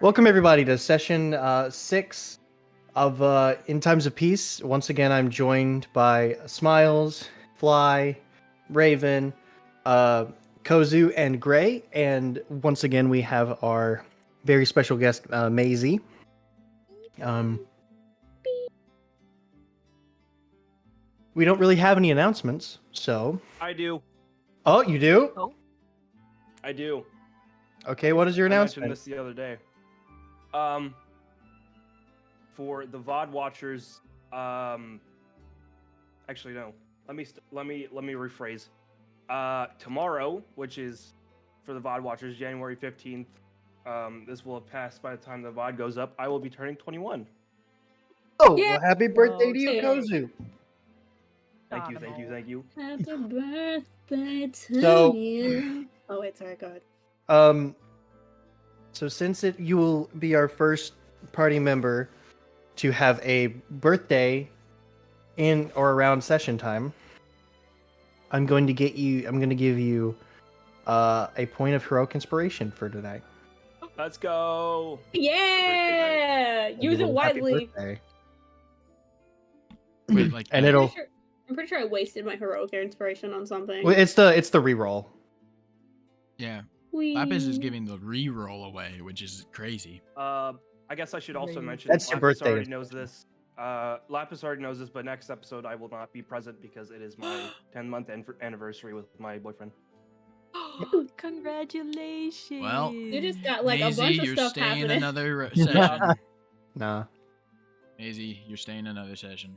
Welcome everybody to session 6 of In Times of Peace. Once again, I'm joined by Smiles, Fly, Raven, Kozu, and Gray. And once again, we have our very special guest, Maisie. We don't really have any announcements, so... I do. Oh, you do? Oh. I do. Okay, what is your I announcement? mentioned this the other day. For the VOD watchers, actually no. Let me rephrase. Tomorrow, which is for the VOD watchers, January 15th. This will have passed by the time the VOD goes up. I will be turning 21. Oh, Yeah. well, happy birthday to you, Yeah. Kozu. Thank you, thank you, thank you. Happy birthday to So- you. Oh wait, sorry, go ahead. So since you will be our first party member to have a birthday in or around session time, I'm going to give you a point of heroic inspiration for today. Let's go. Yeah, And use you it will happy wisely. birthday. Wait, like And that? it'll I'm pretty sure I wasted my heroic inspiration on something. well, it's the reroll. Yeah. Whee. Lapis is giving the re-roll away, which is crazy. I guess I should also Great. mention That's your Lapis birthday already knows this. Lapis already knows this, but next episode I will not be present because it is my 10-month anniversary with my boyfriend. Congratulations. Well, You just got like Maisie, a bunch of you're stuff staying happening. another session. Nah, Maisie, you're staying another session.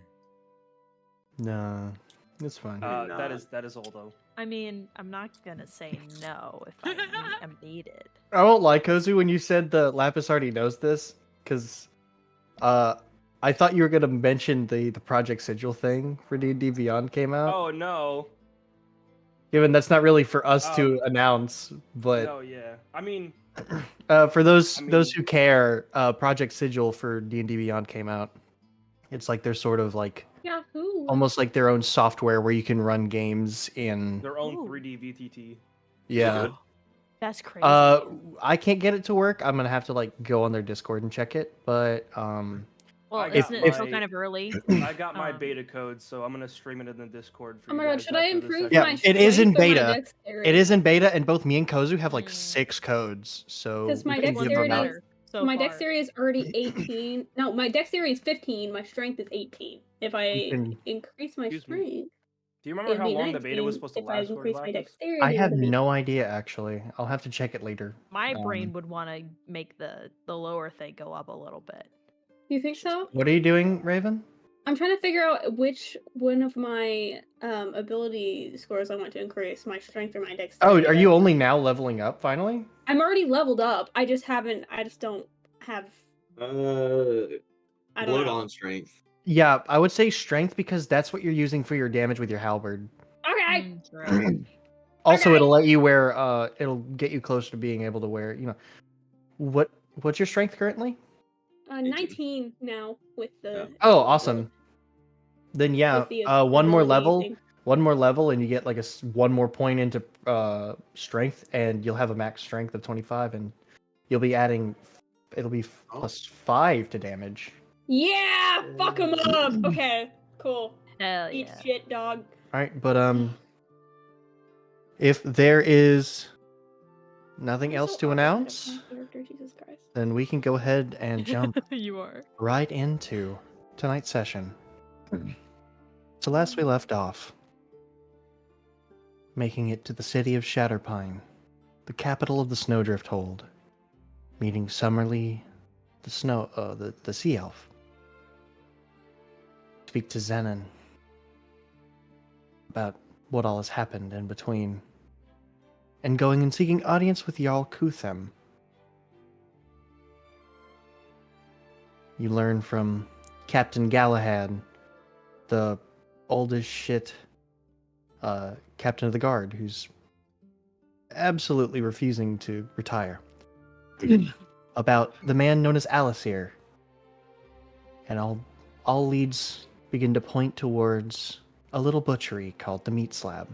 nah, it's fine. That is all though. I mean, I'm not gonna say no if I'm needed. I won't lie, Kozu, when you said the Lapis already knows this, because I thought you were gonna mention the Project Sigil thing for D&D Beyond came out. Oh no. Given that's not really for us to announce, but No, yeah. I mean, for those I mean- who care, Project Sigil for D&D Beyond came out. It's like they're sort of like Yahoo! almost like their own software where you can run games in. their own Ooh. 3D VTT. Yeah. That's crazy. I can't get it to work. I'm gonna have to like go on their Discord and check it. But well, I got isn't it still my- kind of early? I got my Um, beta code, so I'm gonna stream it in the Discord for Oh you my god, guys should I after this improve session. my Yeah, it is in strength or my beta. dexterity? it is in beta, and both me and Kozu have like Mm. 6 codes. So 'Cause my we can give them dexterity out. better so my far. dexterity is already 18. No, my dexterity is 15. My strength is 18. If I can- increase my Excuse me. strength, Do you remember it'd how be long the beta was 19. supposed to If I last for, increase my Lapis? dexterity, I have it'll be- no idea actually. I'll have to check it later. My Um, brain would want to make the lower thing go up a little bit. You think so? What are you doing, Raven? I'm trying to figure out which one of my ability scores I want to increase, my strength or my Oh, dexterity. are you only now leveling up finally? I'm already leveled up. I just don't have. I don't Blood know. on strength. Yeah, I would say strength because that's what you're using for your damage with your halberd. Okay. True. Also, Okay. it'll let you wear. It'll get you closer to being able to wear. What's your strength currently? 19 now with the. Yeah. Oh, awesome. Then yeah, with the one more ability level. thing. One more level, and you get like one more point into strength, and you'll have a max strength of 25, and you'll be adding. It'll be +5 to damage. Yeah, fuck him up. Okay, cool. Hell Eat yeah. shit, dog. All right, but if there is nothing I'm else so to awkward as announce, my character, Jesus Christ. then we can go ahead and jump You are. right into tonight's session. So last we left off, making it to the city of Shatterpine, the capital of the Snowdrift Hold, meeting Summerlee, the sea elf. Speak to Zenon about what all has happened in between, and going and seeking audience with Jarl Kuthem. You learn from Captain Galahad, the oldest shit captain of the guard, who's absolutely refusing to retire, about the man known as Alasir. And all leads begin to point towards a little butchery called the Meat Slab.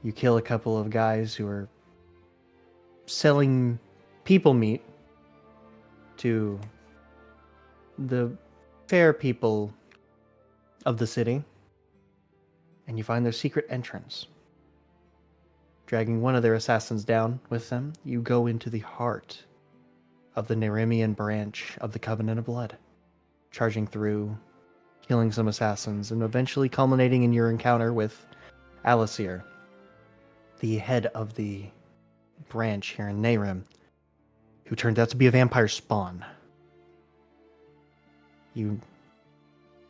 You kill a couple of guys who are selling people meet to the fair people of the city, and you find their secret entrance. Dragging one of their assassins down with them, you go into the heart of the Neremian branch of the Covenant of Blood, charging through, killing some assassins, and eventually culminating in your encounter with Alasir, the head of the branch here in Nehrim, who turned out to be a vampire spawn. You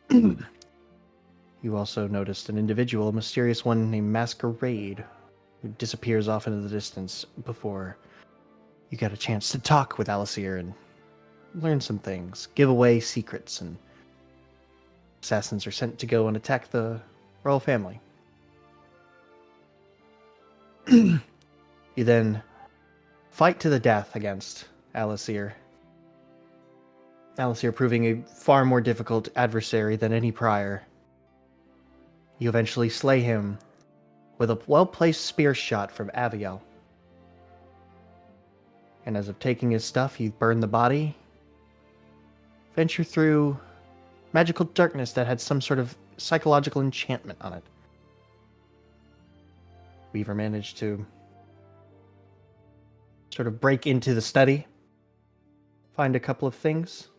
you also noticed an individual, a mysterious one named Masquerade, who disappears off into the distance before you get a chance to talk with Alasir and learn some things, give away secrets, and assassins are sent to go and attack the royal family. You then fight to the death against Alasir. Alasir proving a far more difficult adversary than any prior. You eventually slay him with a well-placed spear shot from Aviel. And as of taking his stuff, you burn the body, venture through magical darkness that had some sort of psychological enchantment on it. Weaver managed to sort of break into the study, find a couple of things,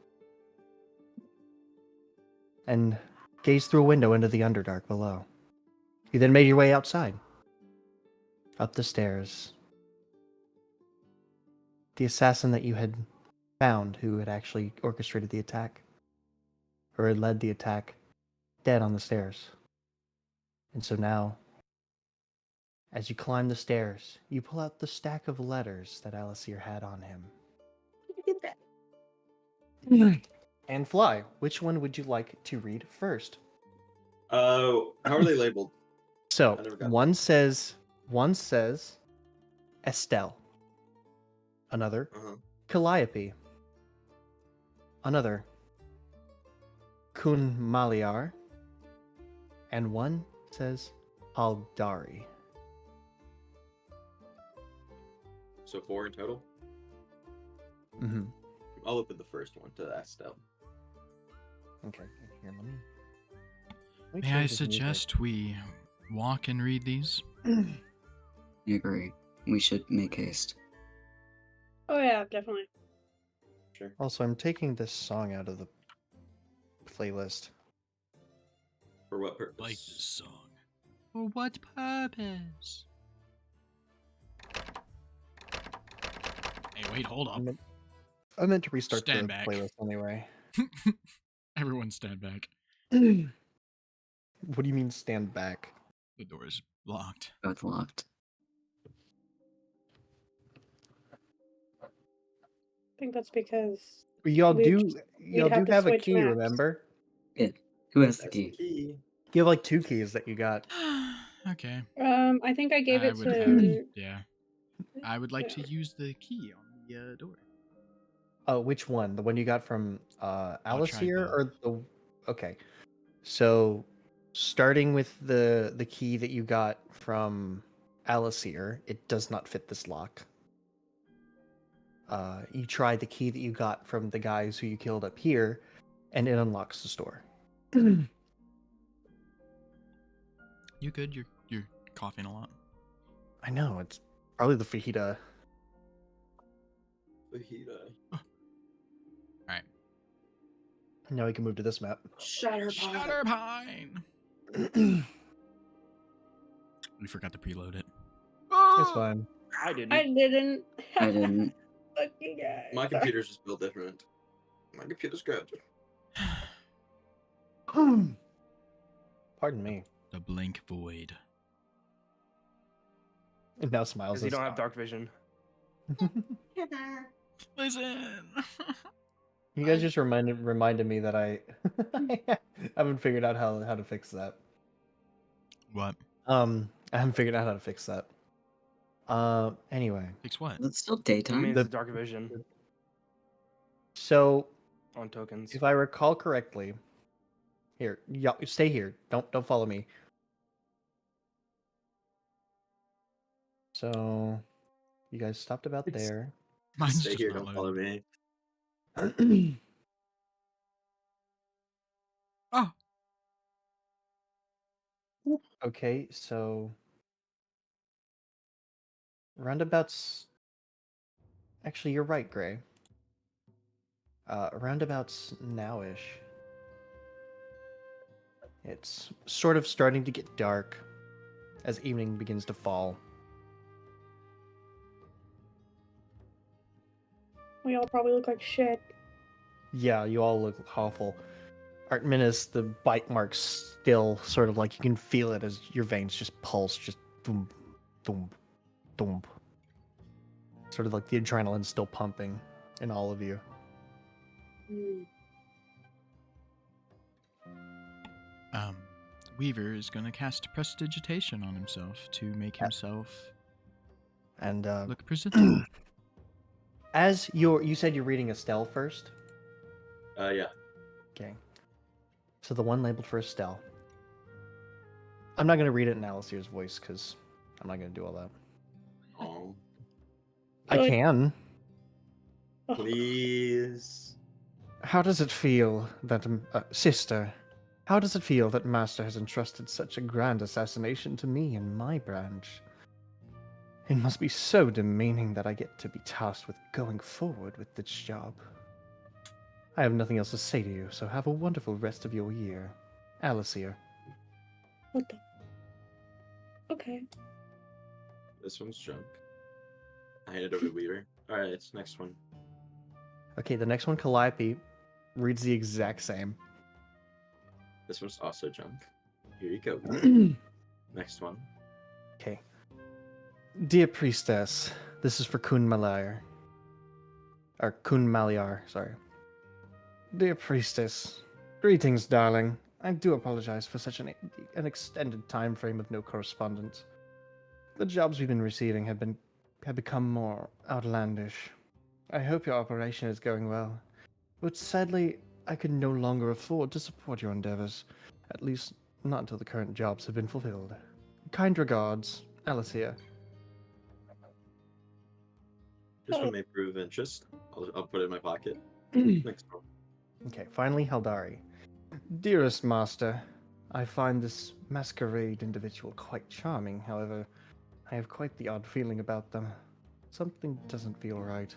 and gaze through a window into the Underdark below. You then made your way outside, up the stairs. The assassin that you had found, who had actually orchestrated the attack, or had led the attack, dead on the stairs. And so now, as you climb the stairs, you pull out the stack of letters that Alasir had on him. Look at that. And Fly, which one would you like to read first? How are they labeled? So I never got one says Estelle, another Uh-huh. Calliope, another Kun Maliar, and one says Aldari. So 4 in total. Mm-hmm. I'll open the first one to Estelle. Okay, here, let me May change I this music. suggest we walk and read these? I agree. We should make haste. Oh yeah, definitely. Sure. Also, I'm taking this song out of the playlist. For what purpose? Like this song. For what purpose? Hey, wait, hold up. I meant to restart Stand the back. playlist anyway. Everyone stand back. What do you mean stand back? The door is locked. Both locked. I think that's because Y'all We'd do just- y'all have do to have a switch key, maps. remember? Who has the That's the key? key. You have like 2 keys that you got. Okay. I think I gave I it would to yeah. I would like to Yeah. use the key on the door. Oh, which one? The one you got from try Alasir both. or the Okay. So starting with the key that you got from Alasir, it does not fit this lock. You try the key that you got from the guys who you killed up here, and it unlocks the store. You good? You're coughing a lot. I know, it's probably the fajita. Fajita. Alright. Now we can move to this map. Shutterpine! We forgot to preload it. It's fine. I didn't. I didn't. I didn't. Lucky guy. My Sorry. computer's just built different. My computer's good. Pardon me. The blank void. And now smiles. Because you as- don't have dark vision. Listen! You guys just reminded me that I haven't figured out how to fix that. What? I haven't figured out how to fix that. Anyway, Fix what? It's still It daytime. means The- the dark vision so on tokens. if I recall correctly, here, y'all stay here. Don't follow me. So, you guys stopped about It's- there. Mine's Stay just here, not don't follow loading. me. Oh, Okay, so roundabouts. Actually, you're right, Gray. Roundabouts nowish. It's sort of starting to get dark as evening begins to fall. We all probably look like shit. Yeah, you all look awful. Artminus, the bite marks still sort of like you can feel it as your veins just pulse, just boom, boom, boom. Sort of like the adrenaline still pumping in all of you. Mm. Weaver is going to cast Prestidigitation on himself to make himself And look presentable. as you said you're reading Estelle first. Yeah. Okay. So the one labeled for Estelle. I'm not going to read it in Alasir's voice because I'm not going to do all that. Oh, I Good. can. Oh, please. How does it feel that, sister, how does it feel that Master has entrusted such a grand assassination to me and my branch? It must be so demeaning that I get to be tasked with going forward with this job. I have nothing else to say to you, so have a wonderful rest of your year. Alasir. what the? Okay. This one's junk. I hand it over to Weaver. Alright, it's next one. Okay, the next one, Calliope, reads the exact same. This one's also junk. Here you go. Next one. Okay. Dear Priestess, this is for Kun Malar. Or Kun Maliar, sorry. Dear Priestess, greetings, darling. I do apologize for such an extended time frame of no correspondence. The jobs we've been receiving have become more outlandish. I hope your operation is going well, but sadly, I can no longer afford to support your endeavors, at least not until the current jobs have been fulfilled. Kind regards, Alasir. This one may prove of interest. I'll put it in my pocket. Next one. Okay, finally, Haldari. Dearest master, I find this masquerade individual quite charming. However, I have quite the odd feeling about them. Something doesn't feel right.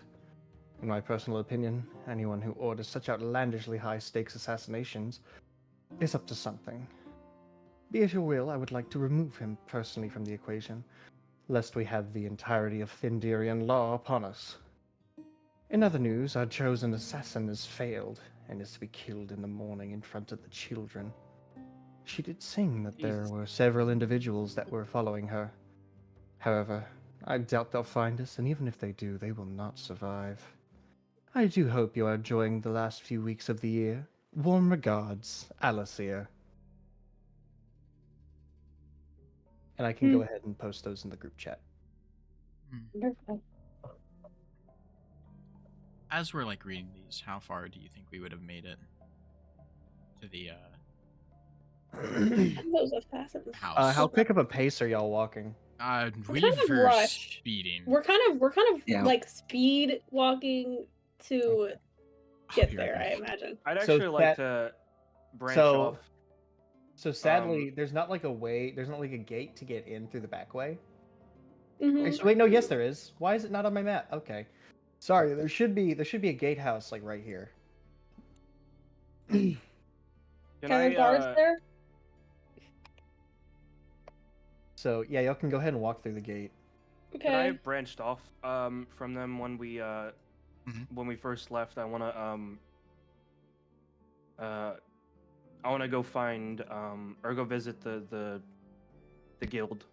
In my personal opinion, anyone who orders such outlandishly high-stakes assassinations is up to something. Be it your will, I would like to remove him personally from the equation, lest we have the entirety of Findirian law upon us. In other news, our chosen assassin has failed and is to be killed in the morning in front of the children. She did sing that there Jesus. were several individuals that were following her. However, I doubt they'll find us, and even if they do, they will not survive. I do hope you are enjoying the last few weeks of the year. Warm regards, Alasir. And I can go ahead and post those in the group chat. Wonderful. As we're like reading these, how far do you think we would have made it to the Those assassins. house? How quick of a pace are y'all walking? We're kind of Weaver rushed. speeding. We're kind of Yeah. like speed walking to Oh, get you're there, I good. imagine. I'd So actually like that- to branch so- off. So sadly, there's not like a gate to get in through the back way. Mhm. Actually, wait, no, yes there is. Why is it not on my map? Okay. Sorry, there should be a gatehouse like right here. Can Are there guards there? So yeah, y'all can go ahead and walk through the gate. Okay. Could I have branched off from them when we Mhm. when we first left? I wanna go find or go visit the guild.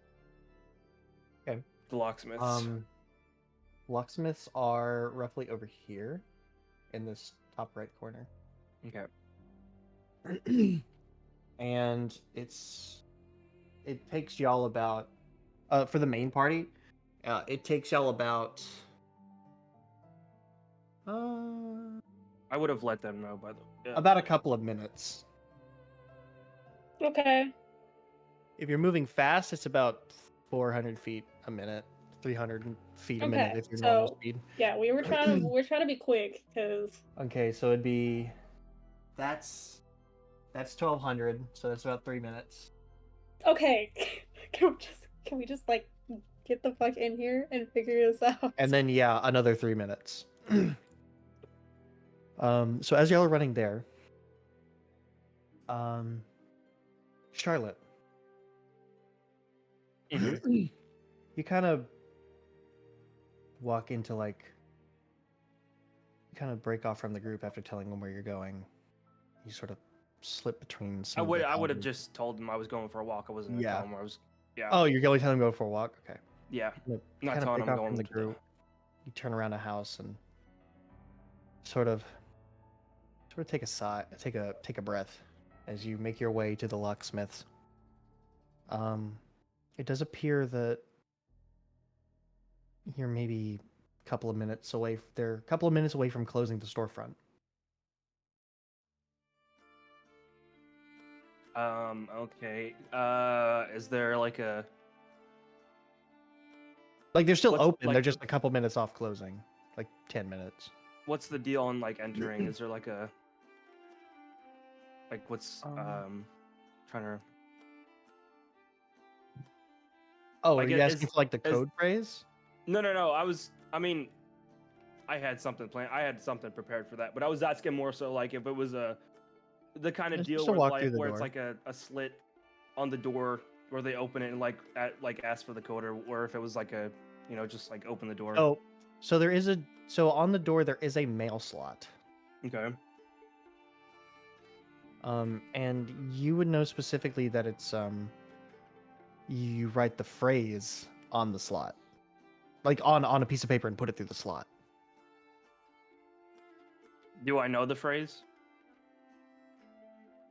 Okay. The locksmiths. Locksmiths are roughly over here, in this top right corner, Okay. and it takes y'all about for the main party. It takes y'all about I would have let them know by the about a couple of minutes. Okay. If you're moving fast, it's about 400 feet a minute, 300 feet a minute Okay, if you're normal so speed. yeah, we're trying to be quick because Okay, so it'd be that's 1200, so that's about 3 minutes. okay. Can we just like get the fuck in here and figure this out? And then yeah, another 3 minutes. So as y'all are running there, Charlotte, Mhm. you kind of walk into like you kind of break off from the group after telling them where you're going. You sort of slip between some of the I would have houses. just told them I was going for a walk. I wasn't gonna Yeah. tell them where I was. Yeah. Oh, you're only telling them to go for a walk? Okay. Yeah. You Not kind of telling break them off going from the to the- group. You turn around a house and sort of take a sigh, take a breath as you make your way to the locksmiths. It does appear that you're maybe a couple of minutes away. They're a couple of minutes away from closing the storefront. Okay. Is there like a Like they're still What's, open. like, They're just a couple minutes off closing, like 10 minutes. what's the deal on like entering? Is there like a what's trying to Oh, like are you asking for like the is- code phrase? No. I mean I had something planned. I had something prepared for that, but I was asking more so like if it was the kind of Just deal to where walk through the where it's door. like a slit on the door where they open it and like ask for the code, or if it was like a just like open the door. So there is so on the door there is a mail slot. Okay. And you would know specifically that it's you write the phrase on the slot. Like on a piece of paper and put it through the slot. Do I know the phrase?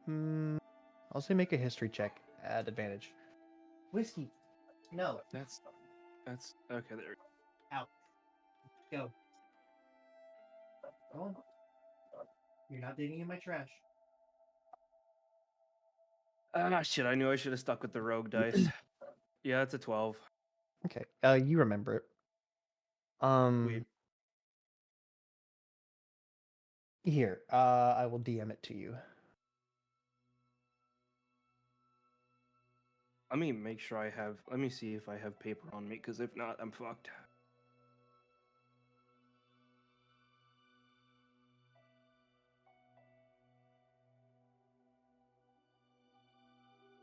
I'll say make a history check at advantage. Whiskey. No. That's okay. There. Out. Go. Go on. You're not digging in my trash. Ah, shit! I knew I should have stuck with the rogue dice. Yeah, that's a 12. Okay. You remember it. Sweet. Here. I will DM it to you. Let me make sure I have. Let me see if I have paper on me, because if not, I'm fucked.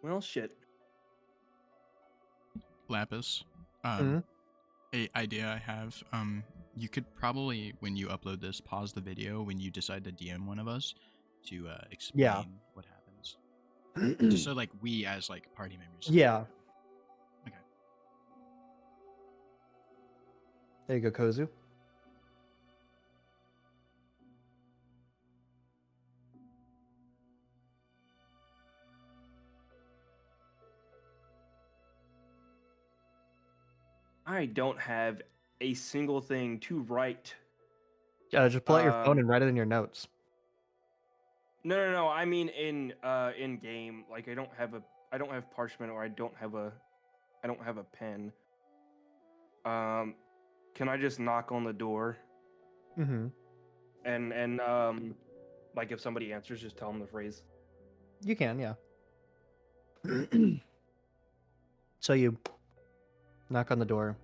Well, shit. Lapis. Mhm. A idea I have. You could probably, when you upload this, pause the video when you decide to DM one of us to explain what happens. Just so like we as like party members. Yeah. Okay. There you go, Kozu. I don't have a single thing to write. Just pull out your phone Um, and write it in your notes. No. I mean in game. Like I don't have parchment, or I don't have a pen. Can I just knock on the door Mm-hmm. and like if somebody answers, just tell them the phrase. You can, yeah. So you knock on the door.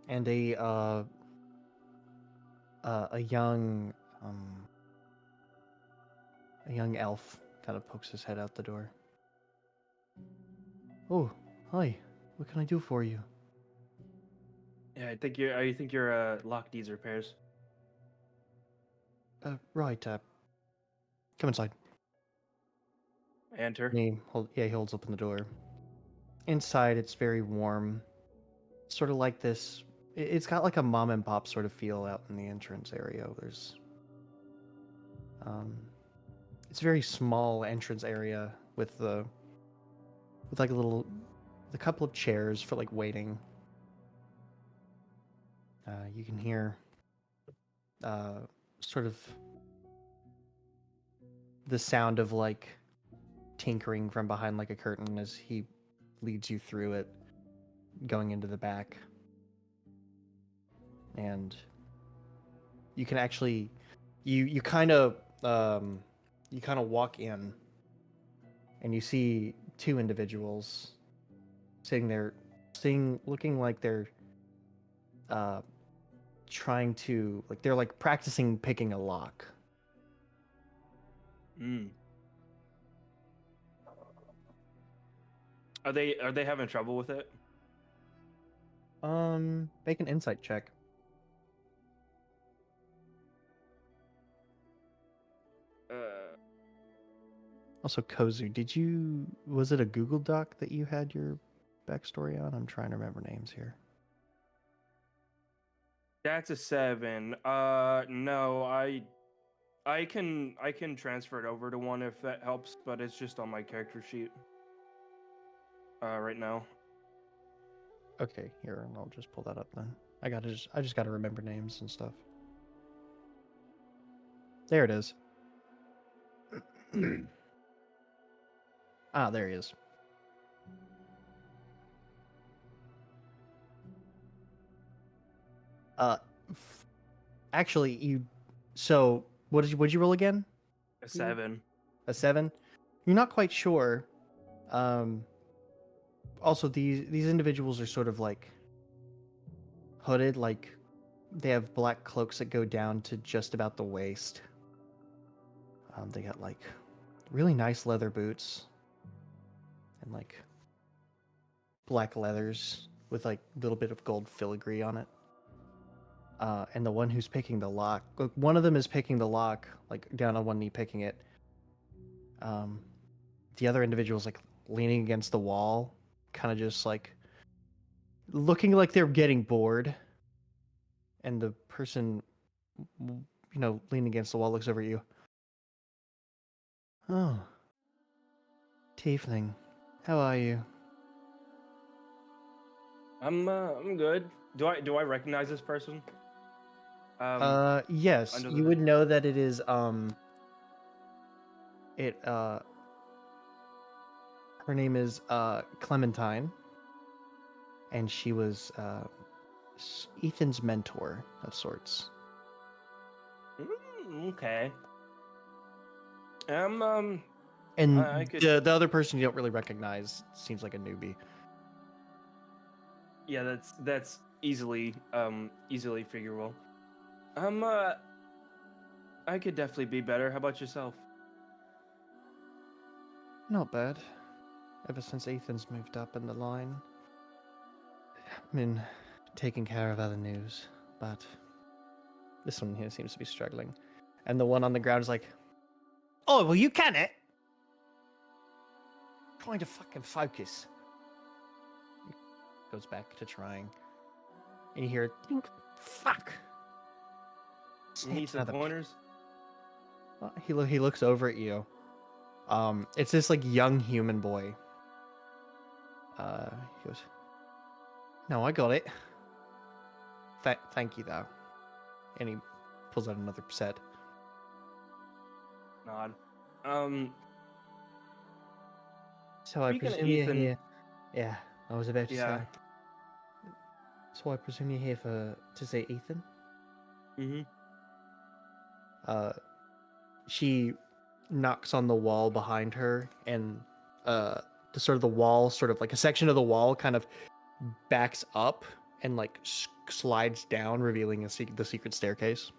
And a young elf kind of pokes his head out the door. Oh, hi. What can I do for you? Yeah, I think you're lock these repairs. Right. Come inside. Enter. And he holds open the door. Inside, it's very warm. Sort of like this. It's got like a mom and pop sort of feel out in the entrance area. There's, it's a very small entrance area with like a couple of chairs for like waiting. You can hear, sort of the sound of like tinkering from behind like a curtain as he leads you through it, going into the back. And you can actually, you kind of walk in, and you see two individuals sitting there, looking like they're trying to, like they're like practicing picking a lock. Mm. Are they having trouble with it? Make an insight check. Also, Kozu, was it a Google Doc that you had your backstory on? I'm trying to remember names here. That's a 7. No, I can transfer it over to one if that helps, but it's just on my character sheet. Right now. Okay, here, and I'll just pull that up then. I just gotta remember names and stuff. There it is. Ah, there he is. Actually, so what'd you roll again? A 7. A 7? You're not quite sure. Also, these individuals are sort of like hooded, like they have black cloaks that go down to just about the waist. They got like really nice leather boots and like black leathers with like a little bit of gold filigree on it. And the one who's picking the lock, look, one of them is picking the lock, like down on one knee picking it. The other individual's like leaning against the wall, kind of just like looking like they're getting bored. And the person, leaning against the wall looks over at you. Oh, Tiefling, how are you? I'm good. Do I recognize this person? Yes, under you the- would know that it is her name is Clementine, and she was Ethan's mentor of sorts. Okay. And I could. the other person you don't really recognize seems like a newbie. Yeah, that's easily figurable. I could definitely be better. How about yourself? Not bad. Ever since Ethan's moved up in the line, I've been taking care of other news, but this one here seems to be struggling. And the one on the ground is like, "Oh, well, you can it. Trying to fucking focus." Goes back to trying, and you hear, "Think, fuck." You need Snaps some another. pointers. He looks over at you. It's this like young human boy. He goes, "No, I got it. Thank you though." And he pulls out another set. Nod. So I Speaking of presume you're Ethan- here. Yeah, I was about to Yeah. say. So I presume you're here to say Ethan. Mm-hmm. She knocks on the wall behind her, and the sort of the wall, sort of like a section of the wall, kind of backs up and like slides down, revealing the secret staircase.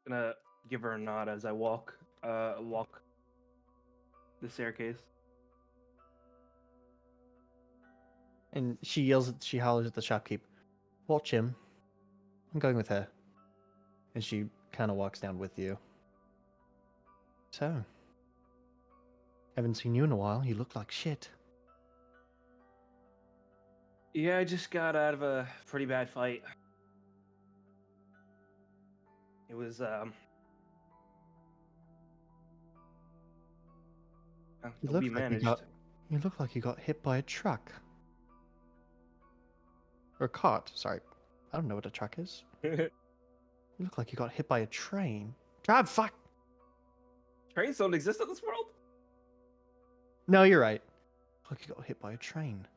Gonna give her a nod as I walk the staircase. And she hollers at the shopkeep, "Watch him. I'm going with her." And she kind of walks down with you. So, haven't seen you in a while. You look like shit. Yeah, I just got out of a pretty bad fight. It was You it'll be look like managed. you look like you got hit by a truck. Or caught, sorry. I don't know what a truck is. You look like you got hit by a train. Drive, fuck! Trains don't exist in this world. No, you're right. Look, you got hit by a train.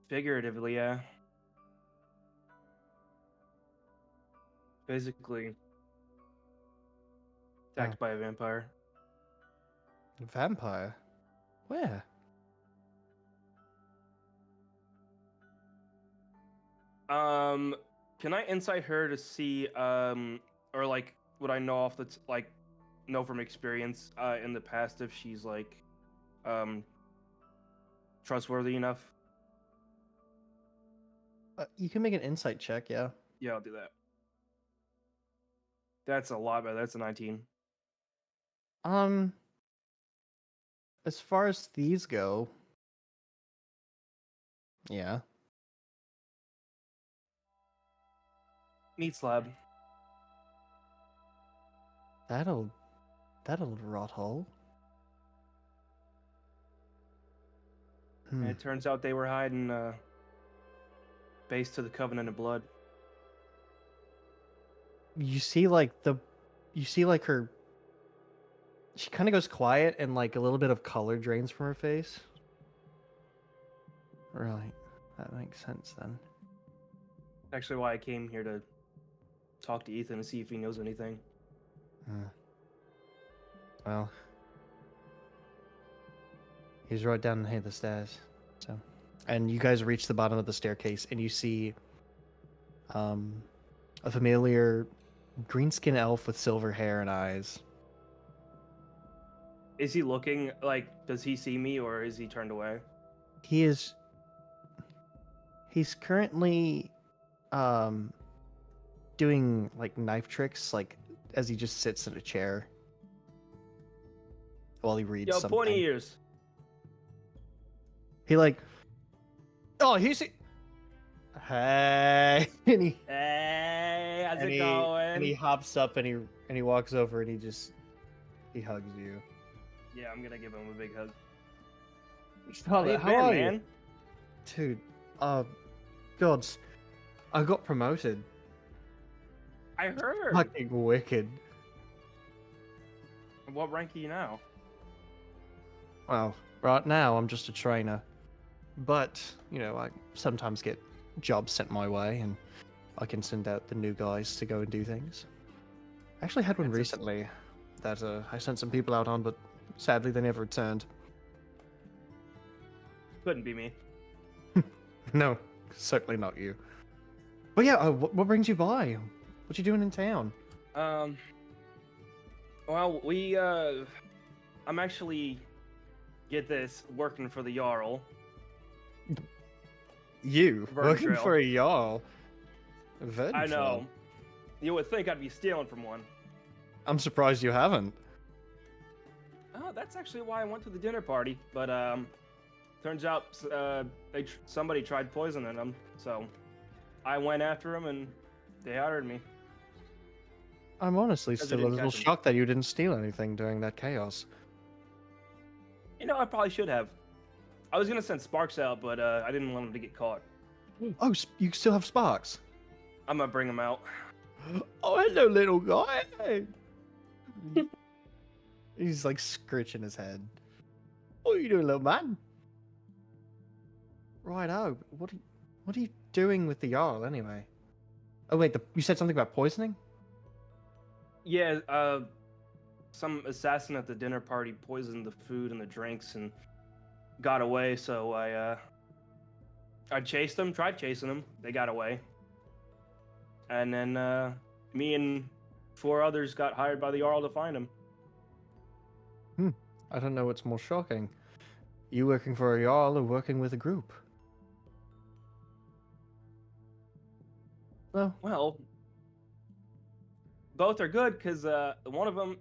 Figuratively, yeah. Basically, attacked by a vampire. A vampire? Where? Can I insight her to see, or like, would I know off the know from experience, in the past if she's like, trustworthy enough? You can make an insight check, yeah. Yeah, I'll do that. That's a lot better. That's a 19. As far as these go, yeah. Meat slab. That'll rot hole. And it turns out they were hiding, base to the Covenant of Blood. You see like her, she kind of goes quiet and like a little bit of color drains from her face. Right. That makes sense then. Actually, why I came here to talk to Ethan and see if he knows anything. Well, he's right down here the stairs. So, and you guys reach the bottom of the staircase, and you see a familiar green-skinned elf with silver hair and eyes. Is he looking like? Does he see me, or is he turned away? He's currently doing like knife tricks, like as he just sits in a chair while he reads Yo, something. pointy ears. He like, oh, he's hey, and he Hey, how's and it he, going? and he hops up and he walks over and he hugs you. Yeah, I'm gonna give him a big hug. Charlotte, How how you been, are man? you? Dude, gods, I got promoted. I heard. Fucking wicked. What rank are you now? Well, right now I'm just a trainer, but you know I sometimes get jobs sent my way, and I can send out the new guys to go and do things. I actually had one That's a- recently that I sent some people out on, but sadly they never returned. Couldn't be me. No, certainly not you. But yeah, what brings you by? What you doing in town? Well, I'm actually, get this, working for the Jarl. You working Virgil. for a Jarl? I know. You would think I'd be stealing from one. I'm surprised you haven't. Oh, that's actually why I went to the dinner party. But turns out somebody tried poisoning them, so I went after them and they hired me. I'm honestly Because I still a didn't little catch 'em. shocked that you didn't steal anything during that chaos. You know, I probably should have. I was gonna send Sparks out, but I didn't want him to get caught. Oh, you still have sparks? I'm gonna bring him out. Oh, hello, little guy. He's like scritching his head. What are you doing, little man? Righto. What are you doing with the Jarl anyway? Oh wait, you said something about poisoning? Yeah, some assassin at the dinner party poisoned the food and the drinks and got away. So I chased them, tried chasing them. They got away, and then me and 4 others got hired by the Jarl to find him. I don't know what's more shocking. You working for a Jarl or working with a group? Well, both are good because one of them,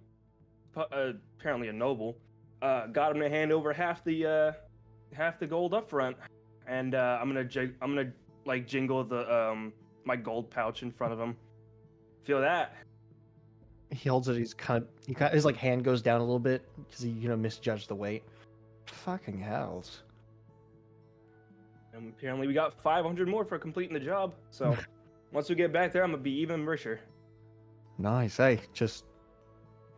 apparently a noble, got him to hand over half the gold up front, and I'm gonna like jingle the my gold pouch in front of him. Feel that? He holds it. His like hand goes down a little bit because he misjudged the weight. Fucking hells. And apparently we got 500 more for completing the job. So once we get back there, I'm gonna be even richer. Nice. Hey, just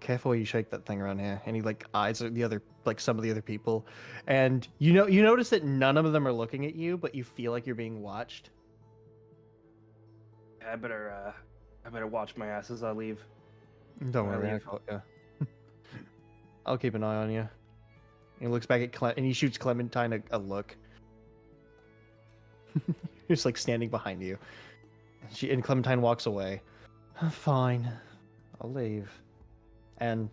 careful where you shake that thing around here. And he like eyes at the other, like some of the other people, and you notice that none of them are looking at you, but you feel like you're being watched. I better watch my ass as I leave. Don't When I worry, I leave. got you. I'll keep an eye on you. He looks back at and he shoots Clementine a look. He's like standing behind you. And Clementine walks away. Fine, I'll leave. And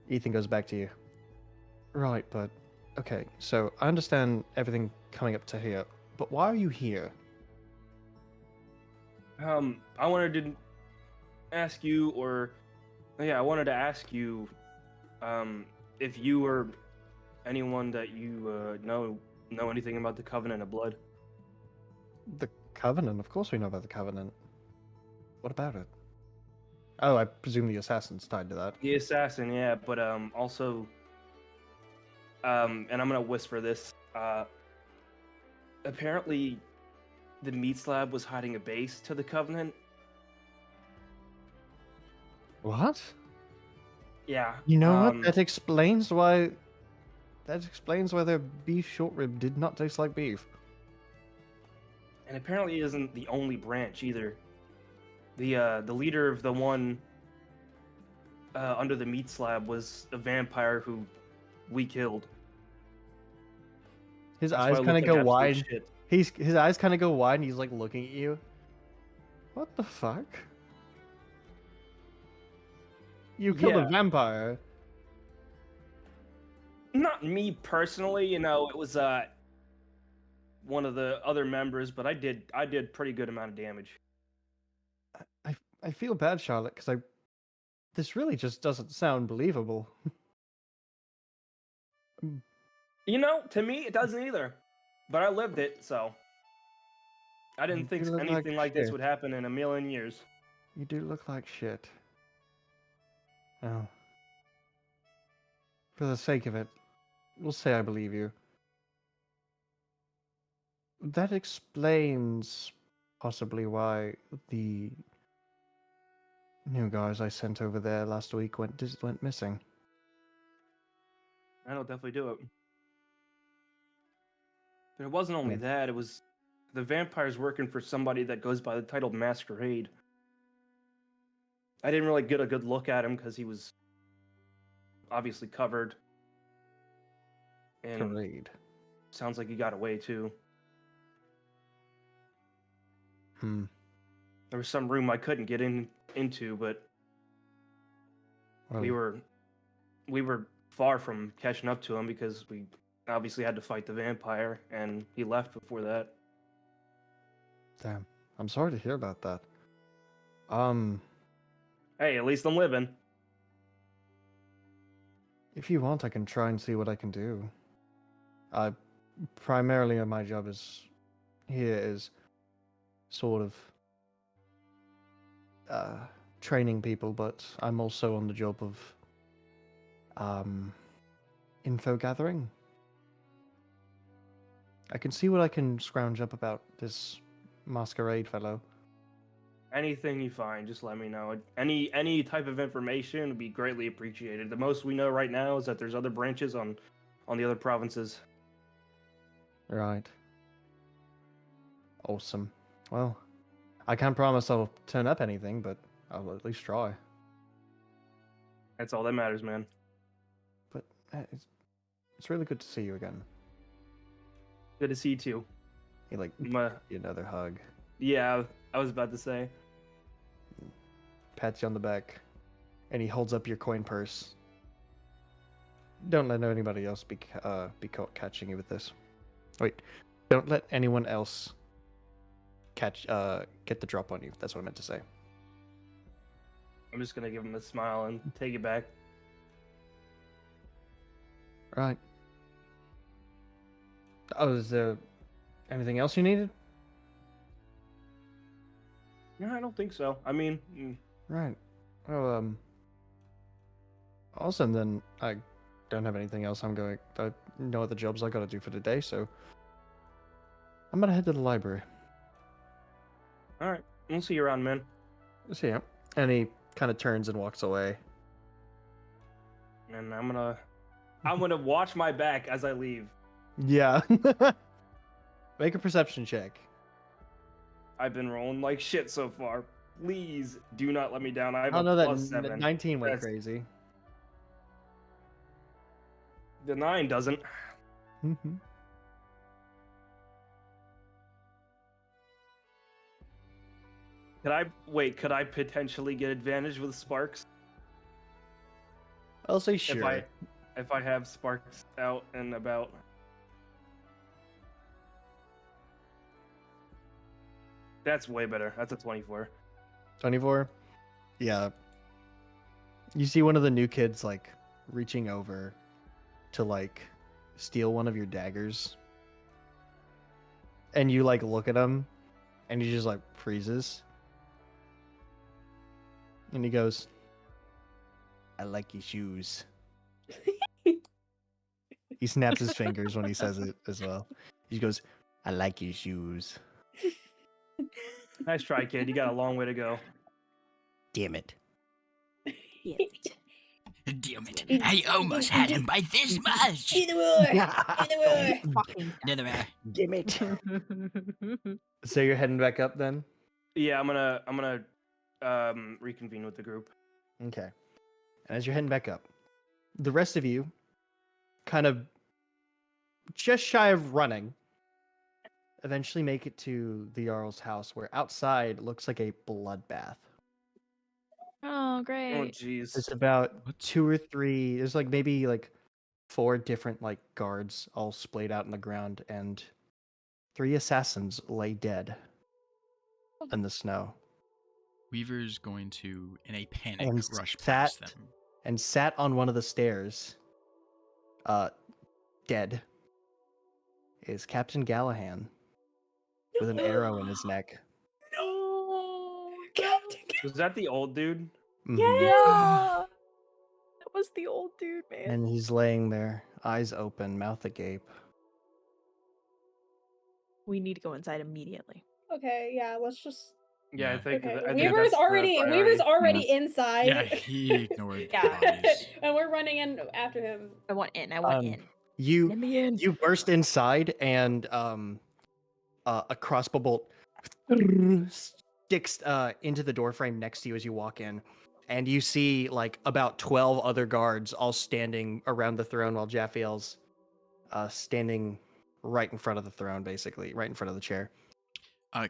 Ethan goes back to you. Right, but okay. So I understand everything coming up to here, but why are you here? I wanted to ask you, I wanted to ask you, if you or anyone that you know anything about the Covenant of Blood. The Covenant. Of course we know about the Covenant. What about it? Oh, I presume the assassin's tied to that. The assassin, yeah, but also, and I'm gonna whisper this. Apparently, the meat slab was hiding a base to the Covenant. What? Yeah. You know what? That explains why. That explains why their beef short rib did not taste like beef. And apparently, it isn't the only branch either. The leader of the one under the meat slab was a vampire who we killed. His That's why eyes it kind of looked go like absolute wide. shit. His eyes kind of go wide, and he's like looking at you. What the fuck? You killed a Yeah. vampire. Not me personally, it was one of the other members, but I did pretty good amount of damage. I feel bad, Charlotte, because this really just doesn't sound believable. To me it doesn't either. But I lived it, so I You didn't think do look like anything like this shit. would happen in a million years. You do look like shit. Oh. For the sake of it, we'll say I believe you. That explains possibly why the new guys I sent over there last week went missing. That'll definitely do it. But it wasn't only Yeah. that, it was the vampires working for somebody that goes by the title Masquerade. I didn't really get a good look at him because he was obviously covered. And Parade. sounds like he got away too. There was some room I couldn't get into, but Well, we were far from catching up to him because we obviously had to fight the vampire, and he left before that. damn. I'm sorry to hear about that. Hey, at least I'm living. If you want, I can try and see what I can do. Primarily my job is sort of training people, but I'm also on the job of info gathering. I can see what I can scrounge up about this masquerade fellow. Anything you find, just let me know. Any type of information would be greatly appreciated. The most we know right now is that there's other branches on the other provinces. Right. Awesome. Well, I can't promise I'll turn up anything, but I'll at least try. That's all that matters, man. But it's really good to see you again. Good to see you too. He like My, you another hug, yeah, I was about to say. pats you on the back, and he holds up your coin purse. Don't let anybody else be caught catching you with this. Wait, don't let anyone else get the drop on you. That's what I meant to say. I'm just gonna give him a smile and take it back. Right. Oh, is there anything else you needed? No, I don't think so. I mean, Right. Well, awesome. Then I don't have anything else. I know other jobs I gotta do for today, so I'm gonna head to the library. all right. We'll see you around, man. See ya. And he kind of turns and walks away. And I'm gonna watch my back as I leave. Yeah. Make a perception check. I've been rolling like shit so far. Please do not let me down. I have Oh a no, that +7. 19 went That's- crazy. The 9 doesn't. Could I potentially get advantage with sparks? I'll say sure. If I have sparks out and about. That's way better. That's a 24. 24? Yeah. You see one of the new kids like reaching over to like steal one of your daggers. And you like look at him and he just like freezes. And he goes, I like your shoes. He snaps his fingers when he says it as well. He goes, I like your shoes. Nice try, kid. You got a long way to go. Damn it. Damn it! I almost had him by this much. In the war! Fucking Neither way. Damn it. So you're heading back up then? Yeah, I'm gonna reconvene with the group. Okay. And as you're heading back up, the rest of you kind of just shy of running eventually make it to the Jarl's house where outside looks like a bloodbath. Oh, Oh great. jeez. There's about What? 2 or 3, there's like maybe like 4 different like guards all splayed out in the ground and 3 assassins lay dead in the snow Weaver's going to, in a panic, And rush sat- past them. and sat on one of the stairs, dead, is Captain Gallahan with an arrow in his neck. No, Was that the old dude? Mhm. Yeah, that was the old dude, man. And he's laying there, eyes open, mouth agape. We need to go inside immediately. Okay, yeah, let's just. Yeah, I Yeah. think. Okay, I think Weaver's that's the already priority. inside. Yeah, he ignored the Yeah. bodies. And we're running in after him. I want in. I want Um, in. You Let me in. you burst inside and a crossbow bolt sticks into the doorframe next to you as you walk in, and you see like about 12 other guards all standing around the throne while Jaffiel's standing right in front of the throne, basically right in front of the chair.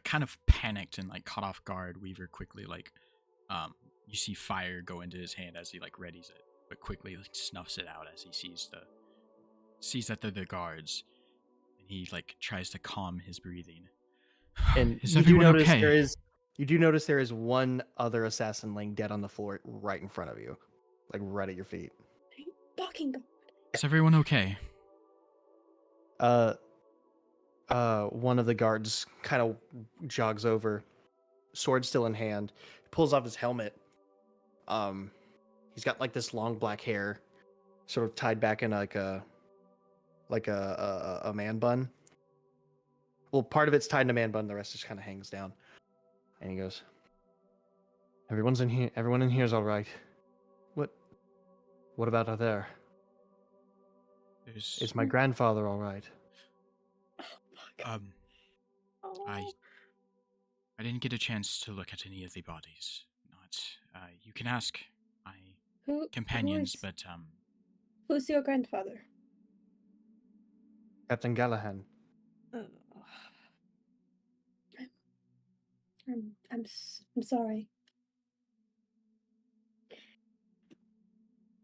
Kind of panicked and like caught off guard, Weaver quickly you see fire go into his hand as he like readies it, but quickly like snuffs it out as he sees that they're the guards, and he like tries to calm his breathing. And Is you do everyone notice okay? you do notice there is one other assassin laying dead on the floor right in front of you, like right at your feet. Fucking God. Is everyone okay? One of the guards kind of jogs over, sword still in hand, pulls off his helmet. He's got like this long black hair, sort of tied back in like a man bun. Well, part of it's tied in a man bun, the rest just kind of hangs down. And he goes, "Everyone's in here. Everyone in here is all right. What about out there? Is my grandfather all right?" I Oh. I didn't get a chance to look at any of the bodies. Not you can ask my Who companions, who's, but who's your grandfather? Captain Gallahan. Oh. I'm sorry.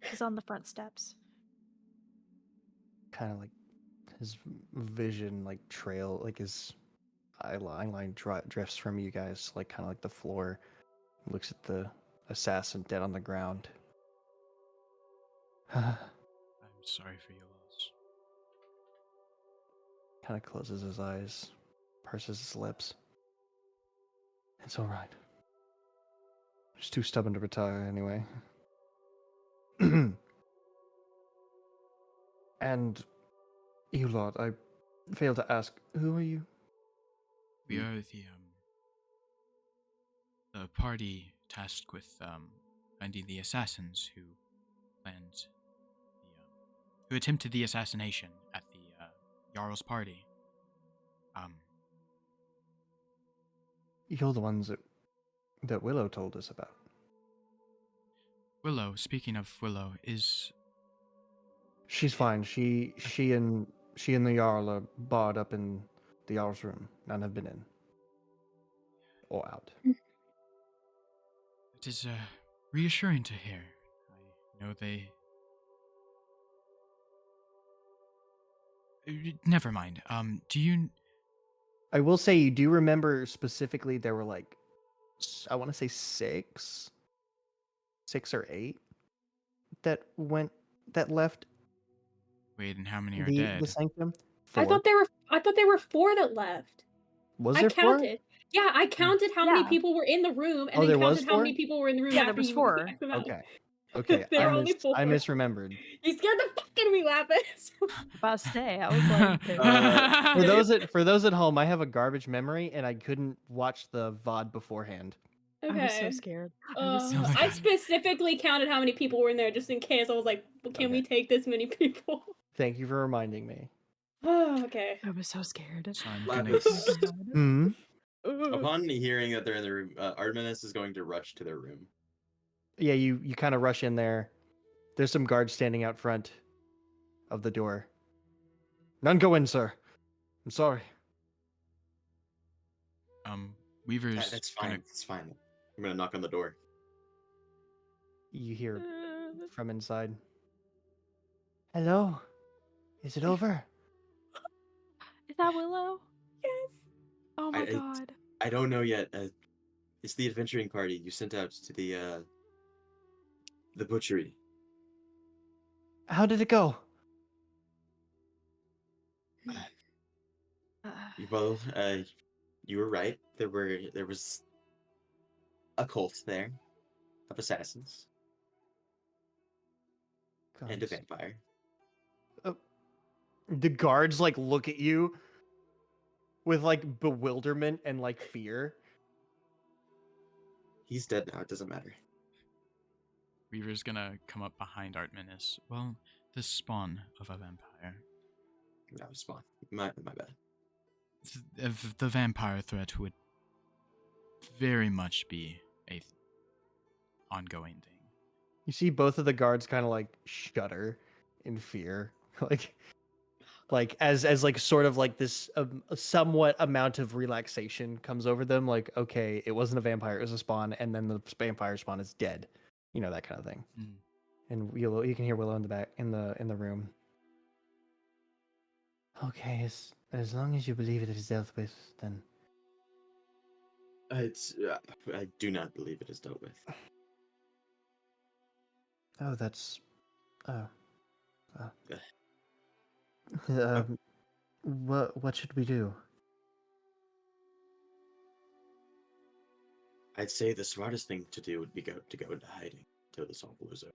He's on the front steps. Kind of like his vision like trail, like his eyeline drifts from you guys, like kind of like the floor. Looks at the assassin dead on the ground. I'm sorry for your loss. Kind of closes his eyes, purses his lips. It's all right. Just too stubborn to retire anyway. And you lot, I failed to ask, who are you? We are the party tasked with finding the assassins who planned who attempted the assassination at the Jarl's party. You're the ones that Willow told us about. Willow, speaking of Willow, is She's fine. She and the Jarl are barred up in the Jarl's room. None have been in or out. it is reassuring to hear. I know they. Never mind. Do you? I will say you do remember specifically there were like, I want to say six or eight that left Wait, and how many are the dead? sanctum. I Four. thought there were 4 that left. Was I there counted. Yeah, I counted how many Yeah. people were in the room, and Oh, then there was counted how many 4? people were in the room. Yeah, there after was you 4. kicked them out. Okay. There were only 4. I misremembered. You scared the fuck out of me, Lapis. About to say, I was like, For those at home, I have a garbage memory and I couldn't watch the VOD beforehand. I was so Okay. scared. I was so Oh my I God. specifically counted how many people were in there just in case. I was like, can we take this many people? Thank you for reminding me. Oh, okay. I was so scared. So I'm gonna. Lapis. Hmm. Upon hearing that they're in the room, Artemis is going to rush to their room. Yeah, you kind of rush in there. There's some guards standing out front of the door. None go in, sir. I'm sorry. Weaver's That's fine. gonna. It's fine. I'm gonna knock on the door. You hear from inside. Hello? Is it over? Is that Willow? Yes. Oh my I- god. I don't know yet. It's the adventuring party you sent out to the butchery. How did it go? Well, you were right. There was a cult there of assassins and a Guards. vampire. The guards like look at you with like bewilderment and like fear. He's dead now. It doesn't matter. Weaver's gonna come up behind Artemis. Well, the spawn of a vampire. That was fine. My bad. The vampire threat would very much be a ongoing thing. You see both of the guards kind of like shudder in fear, like as like sort of like this a somewhat amount of relaxation comes over them. Like, okay, it wasn't a vampire, it was a spawn, and then the vampire spawn is dead. You know, that kind of thing. Mm. And Willow, you can hear Willow in the back in the room. Okay, as long as you believe it is dealt with, then I do not believe it is dealt with. oh, that's Yeah. what should we do? I'd say the smartest thing to do would be to go into hiding until this all blows over.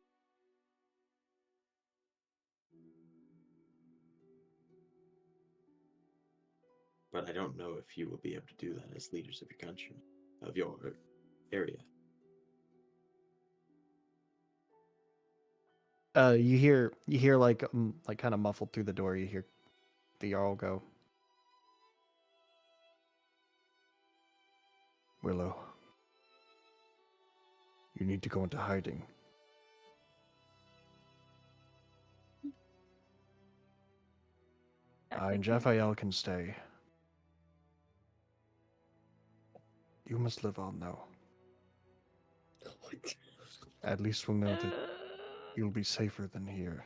But I don't know if you will be able to do that as leaders of your country, of your area. You hear like kind of muffled through the door. You hear the Jarl go, Willow, you need to go into hiding. I and Raphael can stay. You must live on now. At least we'll know that you'll be safer than here.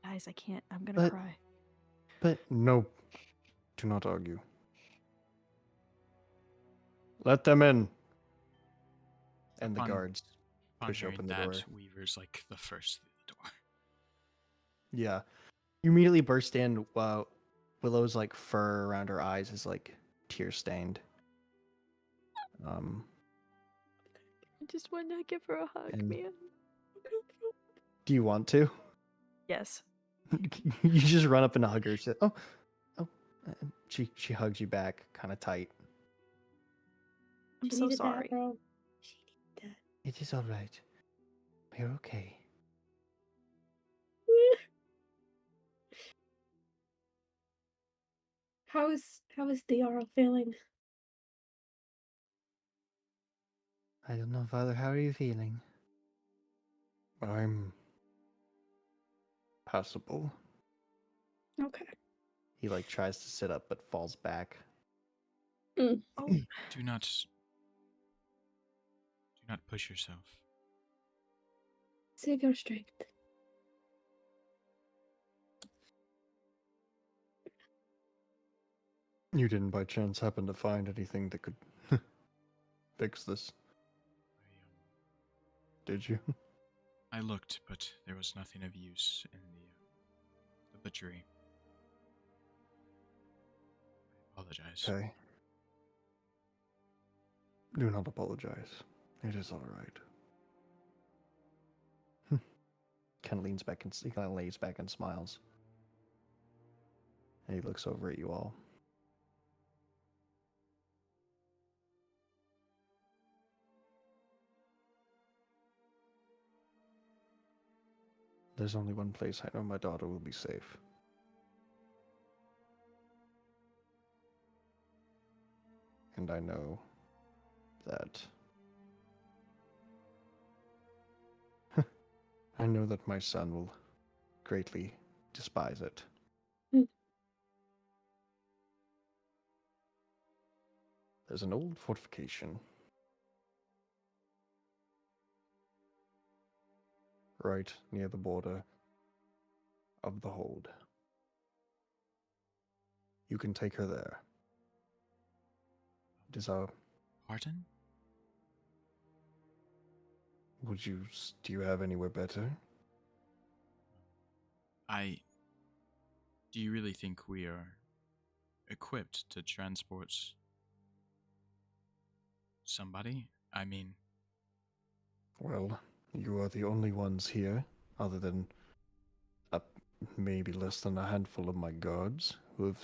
Guys, I can't. I'm gonna But- cry. But no, do not argue. Let them in. And the Upon- guards Upon push hearing open the that, door. Weaver's like the first through the door. Yeah. You immediately burst in while Willow's like fur around her eyes is like tear stained. I just want to give her a hug, And- man. Do you want to? Yes. You just run up and hug her. She said, oh. And she hugs you back kind of tight. I'm She so needed sorry. that, bro. She needed It is all right. We're okay. that. How is Diara feeling? I don't know, Father. How are you feeling? I'm passable. Okay. He like tries to sit up but falls back. Oh, Do not push yourself. Save your strength. You didn't by chance happen to find anything that could fix this, did you? I looked, but there was nothing of use in the butchery. I apologize. Okay. Do not apologize. It is all right. Kind of leans back and he kind of lays back and smiles. And he looks over at you all. There's only one place I know my daughter will be safe. And I know that I know that my son will greatly despise it. Hmm. There's an old fortification right near the border of the hold. You can take her there. It is our. Pardon? Do you have anywhere better? Do you really think we are equipped to transport somebody? I mean, Well, you are the only ones here, other than maybe less than a handful of my guards who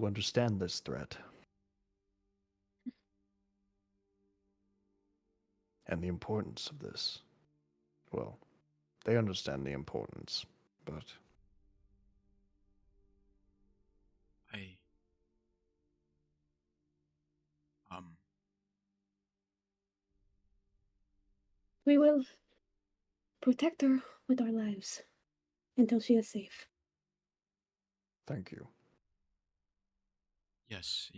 understand this threat. And the importance of this. Well, they understand the importance, but I We will protect her with our lives until she is safe. thank you. yes.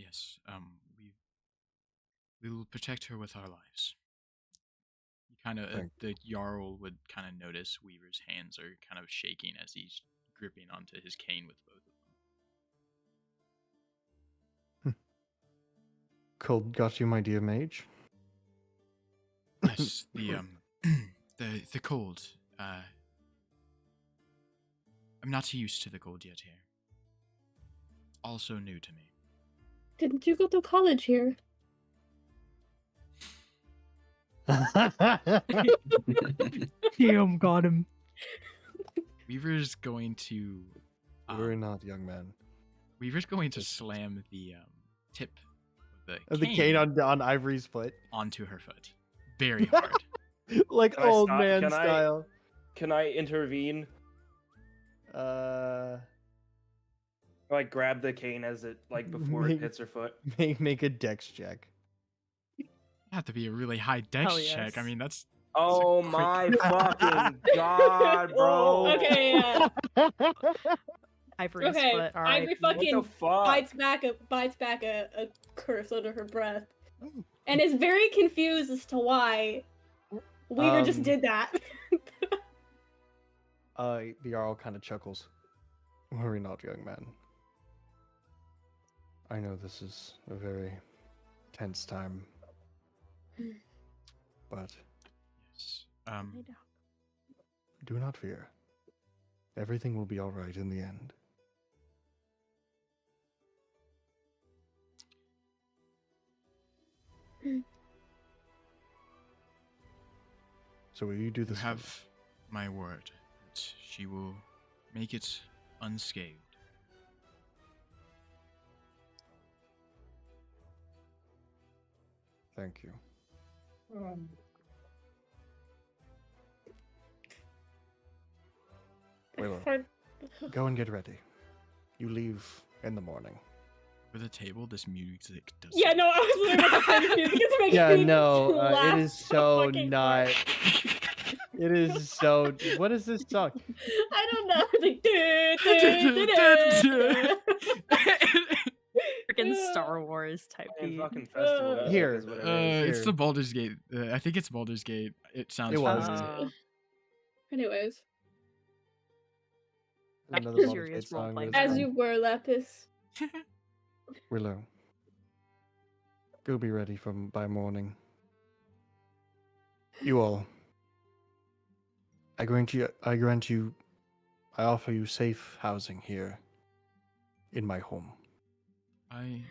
We will protect her with our lives. You kind of Thank the Jarl would kind of notice Weaver's hands are kind of shaking as he's gripping onto his cane with both of them. Cold got you, my dear mage? Yes, the the cold. I'm not used to the cold yet here. Also new to me. Didn't you go to college here? Damn, got him. Weaver's going to. Worry not, young man. Weaver's going to Just- slam the tip of The cane on Ivory's foot. onto her foot, very hard. Like Can I old stop- man can I- style. Can I intervene? Like grab the cane as it before it hits her foot. Make a dex check. Have to be a really high dex Hell check. I yes. mean, that's Oh quick- my fucking god, bro! Okay, yeah. Ivory's Okay, foot. All right. Ivory What fucking the fuck? bites back a curse under her breath, and is very confused as to why Weaver just did that. The Jarl kind of chuckles. Worry not, young man. I know this is a very tense time, but yes. do not fear. Everything will be all right in the end. So will you do You this? for me? have my word that she will make it unscathed. Thank you. Willow, Fine. go and get ready. You leave in the morning. For the table, this music does. Yeah, no, I was literally about to say this music is making Yeah, me no, laugh it is so fucking not. hard. It is so. What is this song? I don't know. It's like Freaking Star Wars type And beat. fucking festival music Here. is what it is. It's Here. the Baldur's Gate. I think it's Baldur's Gate. It sounds It was. familiar. Anyways, Another Serious Baldur's Gate song. role-playing but it's as fine. you were, Lapis. Willow, go be ready by morning. You all. I offer you safe housing here in my home. I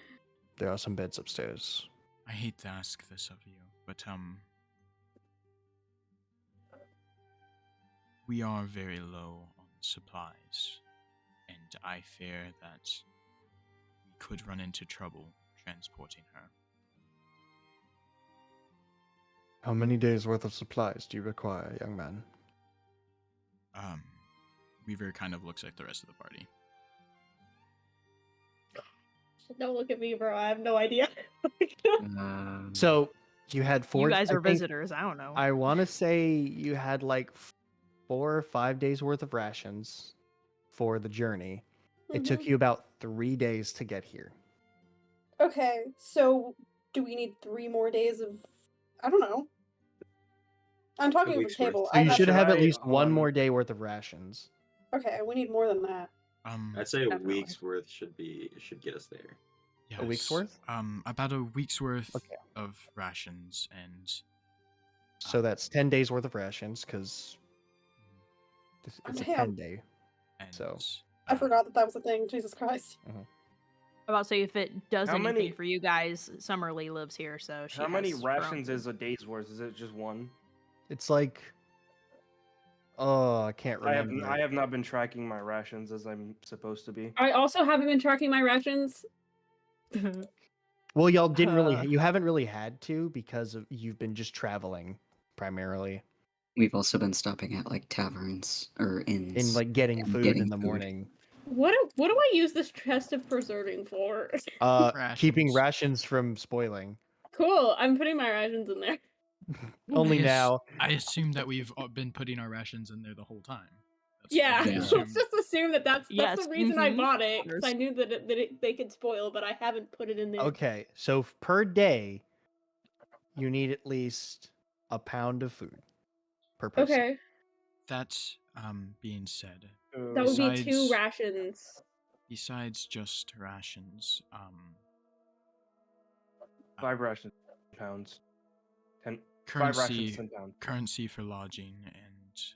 There are some beds upstairs. hate to ask this of you, but we are very low on supplies, and I fear that we could run into trouble transporting her. How many days worth of supplies do you require, young man? Weaver kind of looks like the rest of the party. Don't look at me, bro. I have no idea. So you had 4. You guys I are think- visitors. I don't know. I want to say you had like 4 or 5 days worth of rations for the journey. It took you about 3 days to get here. Okay, so do we need 3 more days of? I don't know. I'm talking for week's worth. table. So you have- should have at I- least hold one on. more day worth of rations. Okay, we need more than that. I'd say a Definitely. week's worth should get us there. A week's Yes, worth? About a week's worth Okay. of rations, and So that's 10 days worth of rations because it's a Damn. 10-day. So. I forgot that was a thing. Jesus Christ. About to say if it does How anything many- for you guys, Summerlee lives here, so she How many has her own rations food. is a day's worth? Is it just one? It's like, oh, I can't remember. I have not been tracking my rations as I'm supposed to be. I also haven't been tracking my rations. Well, y'all didn't really. Uh. You haven't really had to because you've been just traveling primarily We've also been stopping at like taverns or inns. and like getting and food getting in the food. morning. What do I use this chest of preserving for? Keeping Rations. rations from spoiling. Cool. I'm putting my rations in there. Only I now. I assume that we've been putting our rations in there the whole time. That's Yeah, what I Yeah. let's assume. just assume that that's Yes, the reason I mhm, bought it, because I there's- knew that they could spoil, but I haven't put it in there. Okay, so per day, you need at least a pound of food per person. Okay, That being said, that would be 2 Besides- rations. besides just rations, 5 rations, £10. 5 currency rations, £10. currency for lodging and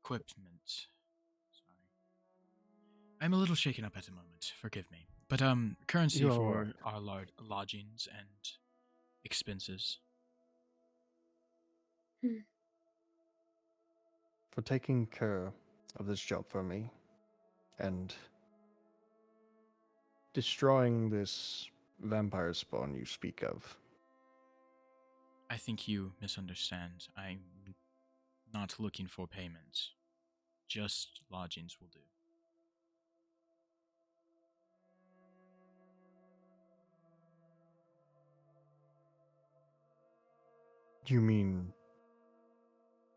equipment. Sorry, I'm a little shaken up at the moment. Forgive me, but currency You're for alright. our lodgings and expenses. For taking care of this job for me and destroying this vampire spawn you speak of. I think you misunderstand. I'm not looking for payments. Just lodgings will do. You mean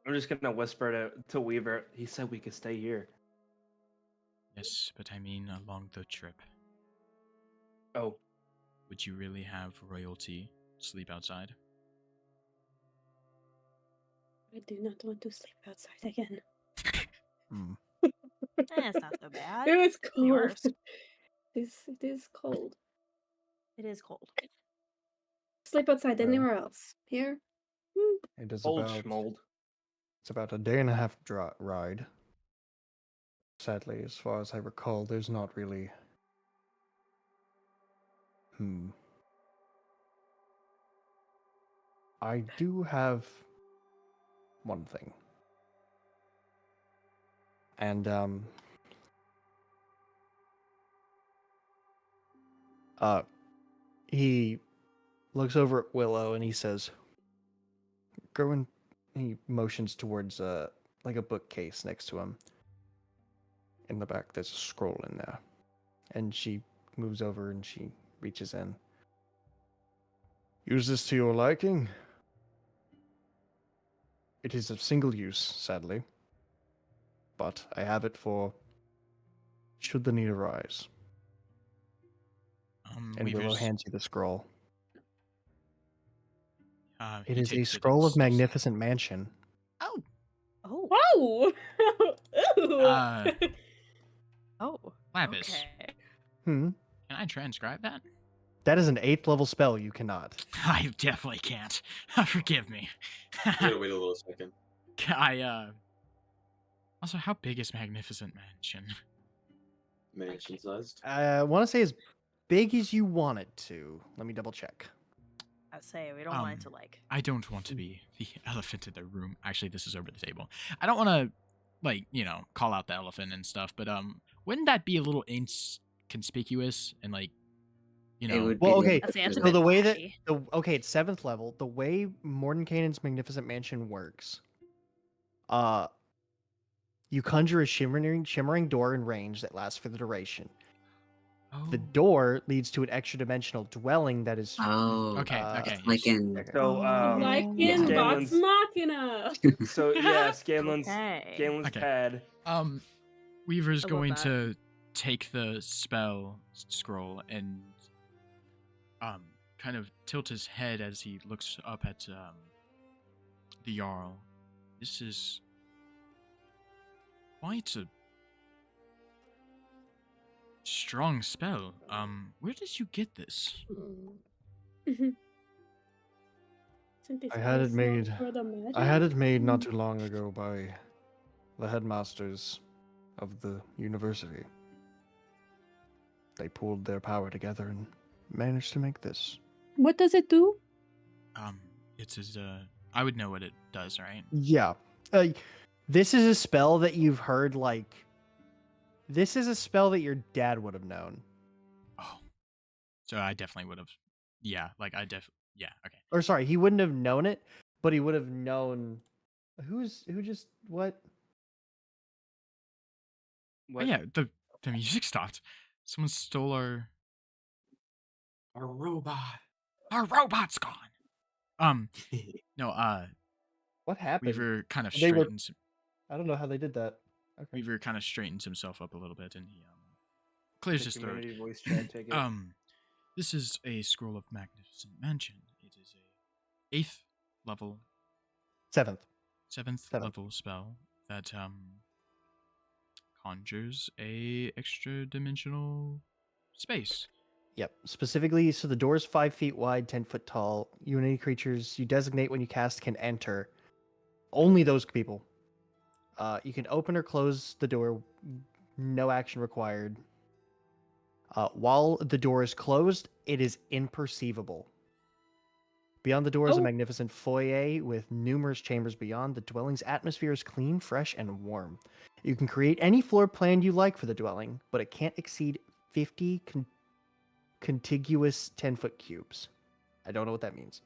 I'm just gonna whisper to Weaver. He said we could stay here. Yes, but I mean along the trip. Oh, Would you really have royalty sleep outside? I do not want to sleep outside again. hmm, It's not so bad. It was Could be cold. worse. It is cold. It is cold. Sleep outside Uh, anywhere else. Here? it is old about schmold. it's about a day and a half ride. Sadly, as far as I recall, there's not really. I do have one thing. And he looks over at Willow and he says, "Go and." He motions towards like a bookcase next to him. In the back, there's a scroll in there, and she moves over and she reaches in. Use this to your liking. It is of single use, sadly, but I have it for should the need arise. And Willow Weaver's, hands you the scroll. he It is a takes it scroll and of stuffs it. magnificent mansion. Oh. Whoa! Ooh. Oh. Lapis, Okay. can I transcribe that? That is an 8th level spell. You cannot. I definitely can't. Forgive me. You gotta wait a little second. Also, how big is Magnificent Mansion? Mansion sized. I want to say as big as you want it to. Let me double check. I say we don't want it to like. I don't want to be the elephant in the room. Actually, this is over the table. I don't want to, like, call out the elephant and stuff, but wouldn't that be a little inconspicuous and like, It would Well, be okay, That's the answer. so the way that Flashy. okay, it's 7th level. The way Mordenkainen's Magnificent Mansion works, you conjure a shimmering door in range that lasts for the duration. The Oh. door leads to an extra dimensional dwelling that is Oh, Okay, Uh, okay. like in So, Like yeah. in Vox Scanlan's, Machina. so yeah, Scanlan's Okay. Okay. pad. Weaver's I love going that. to take the spell scroll and kind of tilt his head as he looks up at the Jarl. This is quite a strong spell. Where did you get this? I had it made. I had it made not too long ago by the headmasters of the university. They pooled their power together and managed to make this. What does it do? It is I would know what it does, right? Yeah. This is a spell that you've heard, like... This is a spell that your dad would have known. Oh. So I definitely would have. Yeah, like yeah, okay. Or sorry, he wouldn't have known it, but he would have known... Who just... What? Oh, yeah, the music stopped. Someone stole our robot. Our robot's gone. No, What happened? Weaver kind of They were- straightens I don't know how they did that. Okay. Weaver kind of straightens himself up a little bit and he clears his throat. Community voice chat, take it. This is a scroll of magnificent mansion. It is a 8th level, 7th. 7th level spell that conjures a extra dimensional space. Yep. Specifically, so the door is 5 feet wide, 10 foot tall. You and any creatures you designate when you cast can enter. Only those people. You can open or close the door. No action required. While the door is closed, it is imperceivable. Beyond the door is a magnificent foyer with numerous chambers beyond. The dwelling's atmosphere is clean, fresh, and warm. You can create any floor plan you like for the dwelling, but it can't exceed 50 contiguous 10-foot cubes. I don't know what that means.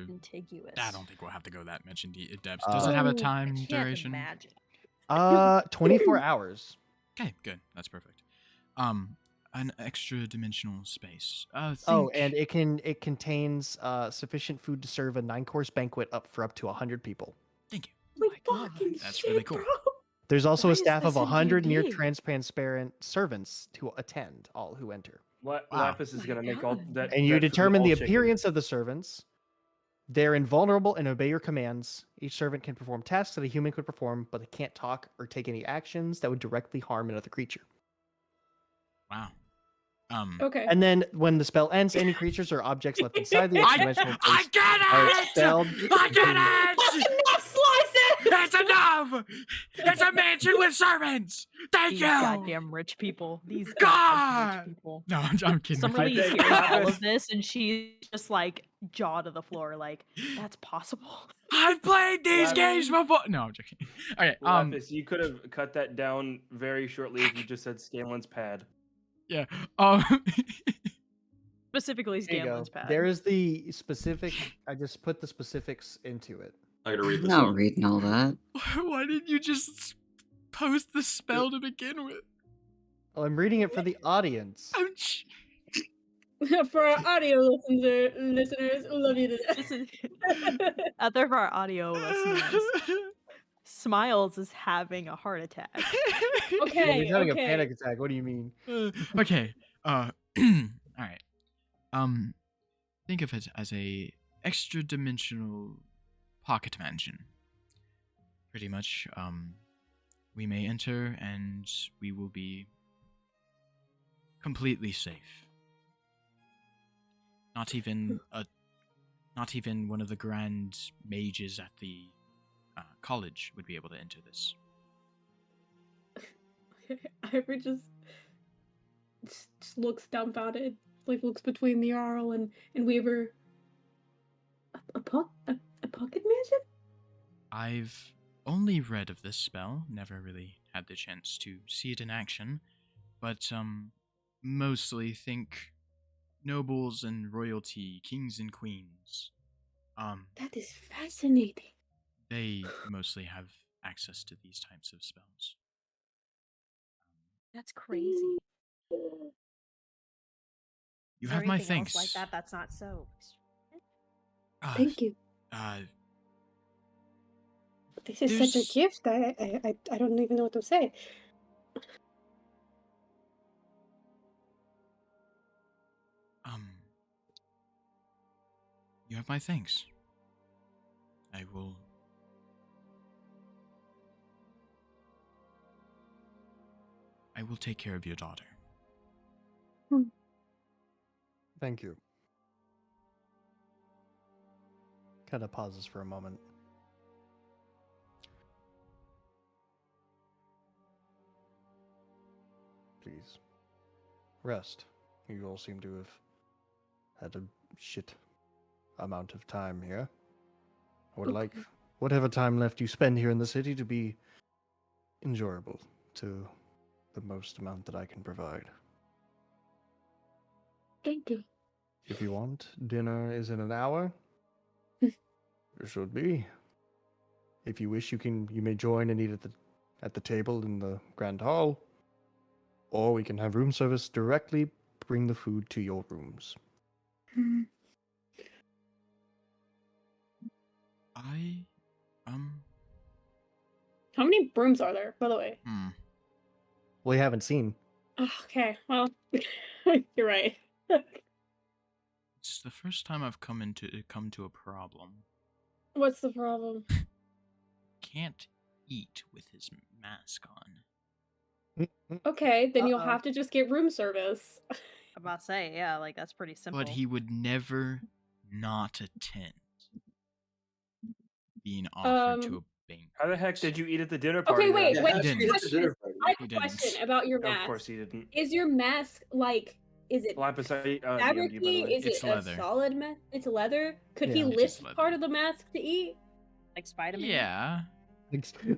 Contiguous. I don't think we'll have to go that much in depth. Does it have a time I can't duration? imagine. 24 hours. Okay, good. That's perfect. An extra dimensional space. And it contains sufficient food to serve a 9-course banquet for up to 100 people. Thank you. My fucking That's shit, really cool. bro. There's also Why a is staff of this in 100 near D&D? transparent servants to attend all who enter. Lapis is gonna make all that. And you that food determine all the chicken. appearance of the servants. They're invulnerable and obey your commands. Each servant can perform tasks that a human could perform, but they can't talk or take any actions that would directly harm another creature. Wow. Okay. And then when the spell ends, any creatures or objects left inside the I dimensional get are it! expelled. I get That's it! enough slices! That's enough! It's a mansion with servants! Thank These you! goddamn rich people. These God! goddamn rich people. No, I'm kidding. Somebody I is think hearing all Lapis- of this, and she's just like jaw to the floor, like that's possible. I've played these Lapis- games before. No, I'm joking. Okay, Lapis, you could have cut that down very shortly if you just said Scalen's pad. yeah. Specifically, There you go. Scanlan's pad. There is the specific. I just put the specifics into it. I gotta read I'm this not one. reading all that. Why didn't you just post the spell to begin with? Well, I'm reading it for the audience. Ouch. For our audio listeners, we love you to This death. is out there for our audio listeners. Smiles is having a heart attack. Yeah, Okay, he's having a okay. panic attack. What do you mean? Okay. All right. Think of it as a extra dimensional pocket mansion. Pretty much. We may enter and we will be completely safe. Not even one of the grand mages at the college would be able to enter this. Ivor just looks dumbfounded, like looks between the Jarl and Weaver. A pocket mansion? I've only read of this spell, never really had the chance to see it in action, but mostly think nobles and royalty, kings and queens. That is fascinating. They mostly have access to these types of spells. That's crazy. You Is have there my anything thanks. else like that that's not so. Thank you. This is such a there's- gift. I don't even know what to say. You have my thanks. I will take care of your daughter. Thank you. Kind of pauses for a moment. Please. Rest. You all seem to have had a shit amount of time here. I would like whatever time left you spend here in the city to be enjoyable to the most amount that I can provide. Thank you. If you want, dinner is in an hour. There should be. If you wish, you may join and eat at the table in the grand hall, or we can have room service directly bring the food to your rooms. How many brooms are there, by the way? We haven't seen. Oh, okay, well, you're right. It's the first time I've come to a problem. What's the problem? Can't eat with his mask on. Okay, then you'll Uh-oh. have to just get room service. I'm about to say, yeah, like that's pretty simple. But he would never not attend being offered to a banquet. How the heck did you eat at the dinner party? Okay, wait, then? wait. how didn't. did you get to dinner party? I have He a didn't. question about your mask. Of course he didn't. Is your mask like? Is it Lapis, DM'd you, by the fabricy? way. Is It's it leather. a solid mask? It's leather. Could he Yeah. It is lift leather. part of the mask to eat? like Spider-Man. Yeah.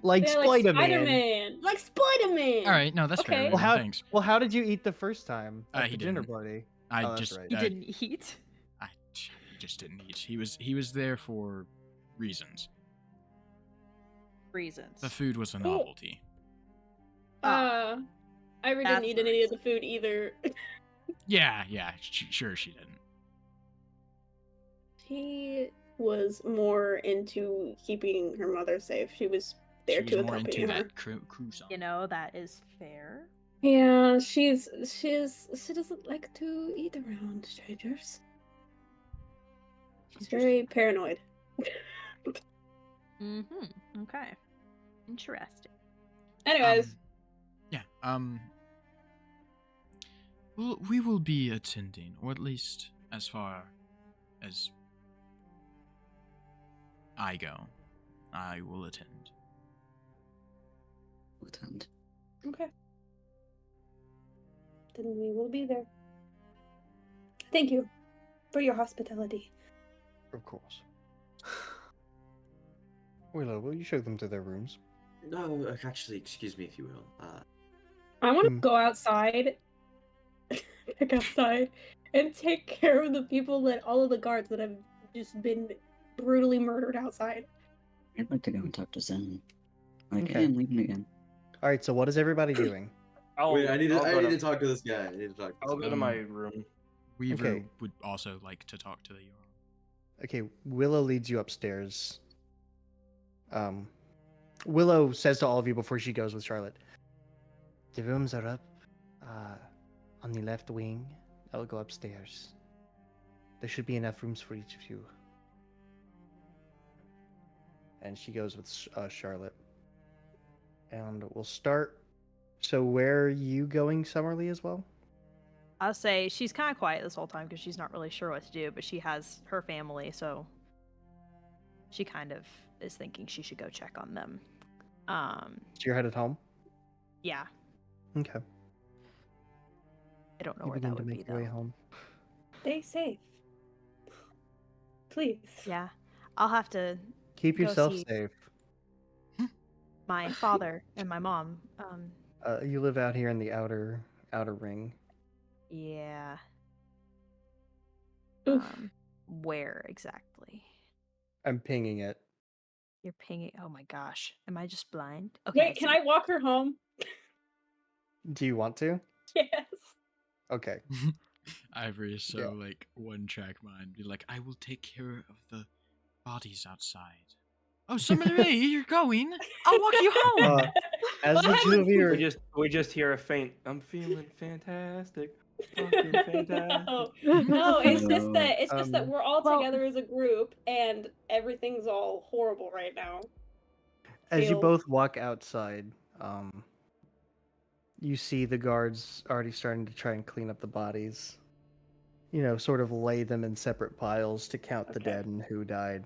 Like Yeah, Spider-Man. Spider-Man. Like Spider-Man. All right. No, that's Okay. fair. Well, how Thanks. well how did you eat the first time at He the dinner didn't. party? I Oh, that's just right. He I- didn't eat. he just didn't eat. He was there for reasons. Reasons. The food was a Cool. novelty. I didn't That's eat the any of the reason. food either. Yeah. Sure, she didn't. He was more into keeping her mother safe. She was there She to was more accompany into her. that croissant. You know, that is fair. Yeah, she doesn't like to eat around strangers. She's very paranoid. Mm-hmm. Okay. Interesting. Anyways, Yeah. Well, we will be attending, or at least as far as I go, I will attend. Attend. okay. Then we will be there. Thank you for your hospitality. Of course. Willow, will you show them to their rooms? No, actually, excuse me if you will. I want to Hmm. go outside, pick outside, and take care of the people all of the guards that have just been brutally murdered outside. I'd like to go and talk to Zen. Like, Okay. hey, I'm leaving again. All right. So what is everybody doing? Wait, I need to I'll go talk to this guy. I need to talk to this I'll go guy. to my room. Weaver Okay. would also like to talk to the Jarl. Okay. Willow leads you upstairs. Willow says to all of you before she goes with Charlotte, "The rooms are up on the left wing. I'll go upstairs. There should be enough rooms for each of you." And she goes with Charlotte. And we'll start. So where are you going, Summerlee, as well? I'll say she's kind of quiet this whole time because she's not really sure what to do, but she has her family, so she kind of is thinking she should go check on them. So you're headed home? Yeah, Okay. I don't know You where begin that to would be make your way though. home. Stay safe. Please. Yeah, I'll have to Keep Go yourself see. safe. my father and my mom. You live out here in the outer ring. Yeah. Oof. Where exactly? I'm pinging it. You're pinging. Oh my gosh, am I just blind? Okay. Wait, can I walk her home? Do you want to? Yes. Okay. Ivory is so Yeah. like one track mind. Be like, I will take care of the bodies outside. Oh, Summerlee, you're going? I'll walk you home. As Well, the I two of you We just hear a faint. I'm feeling fantastic. Fucking fantastic. No, it's just that Um, we're all well- together as a group and everything's all horrible right now. as you Feel- both walk outside, you see the guards already starting to try and clean up the bodies. You know, sort of lay them in separate piles to count the Okay. dead and who died.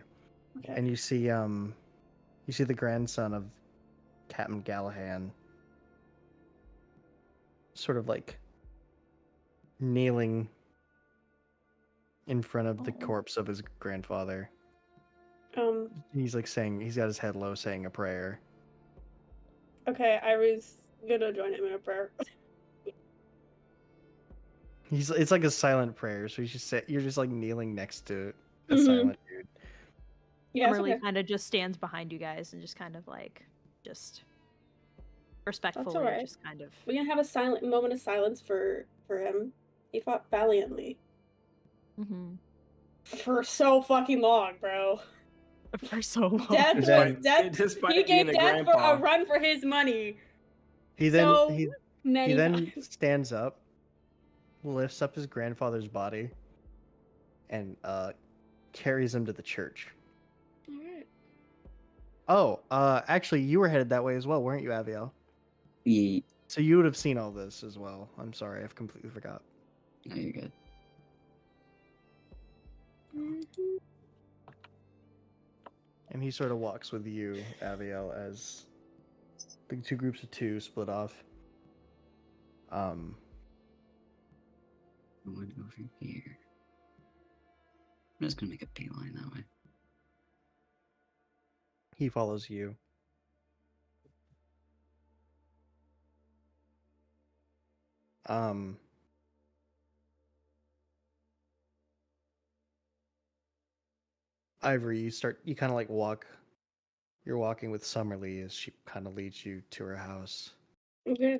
Okay. And you see the grandson of Captain Gallahan sort of like kneeling in front of the Oh. corpse of his grandfather. Um, He's like saying, he's got his head low saying a prayer. okay, I was gonna join him in a prayer. It's like a silent prayer, so you're just like kneeling next to a Mhm. silent dude. Yeah, it's Emily okay. kind of just stands behind you guys and just kind of like, just respectfully, alright. just kind of. We're gonna have a moment of silence for him. He fought valiantly Mm-hmm. for so fucking long, bro. For so long. Death Despite- was death. despite He being gave a death for grandpa. a run for his money. He then So he many then times. stands up, lifts up his grandfather's body, and carries him to the church. Alright. Oh, actually, you were headed that way as well, weren't you, Aviel? Yeah. So you would have seen all this as well. I'm sorry, I've completely forgot. No, you're good. And he sort of walks with you, Aviel, as the two groups of two split off. Going over here. I'm just gonna make a beeline that way. He follows you. Ivory, you kind of like you're walking with Summerlee as she kind of leads you to her house. Okay.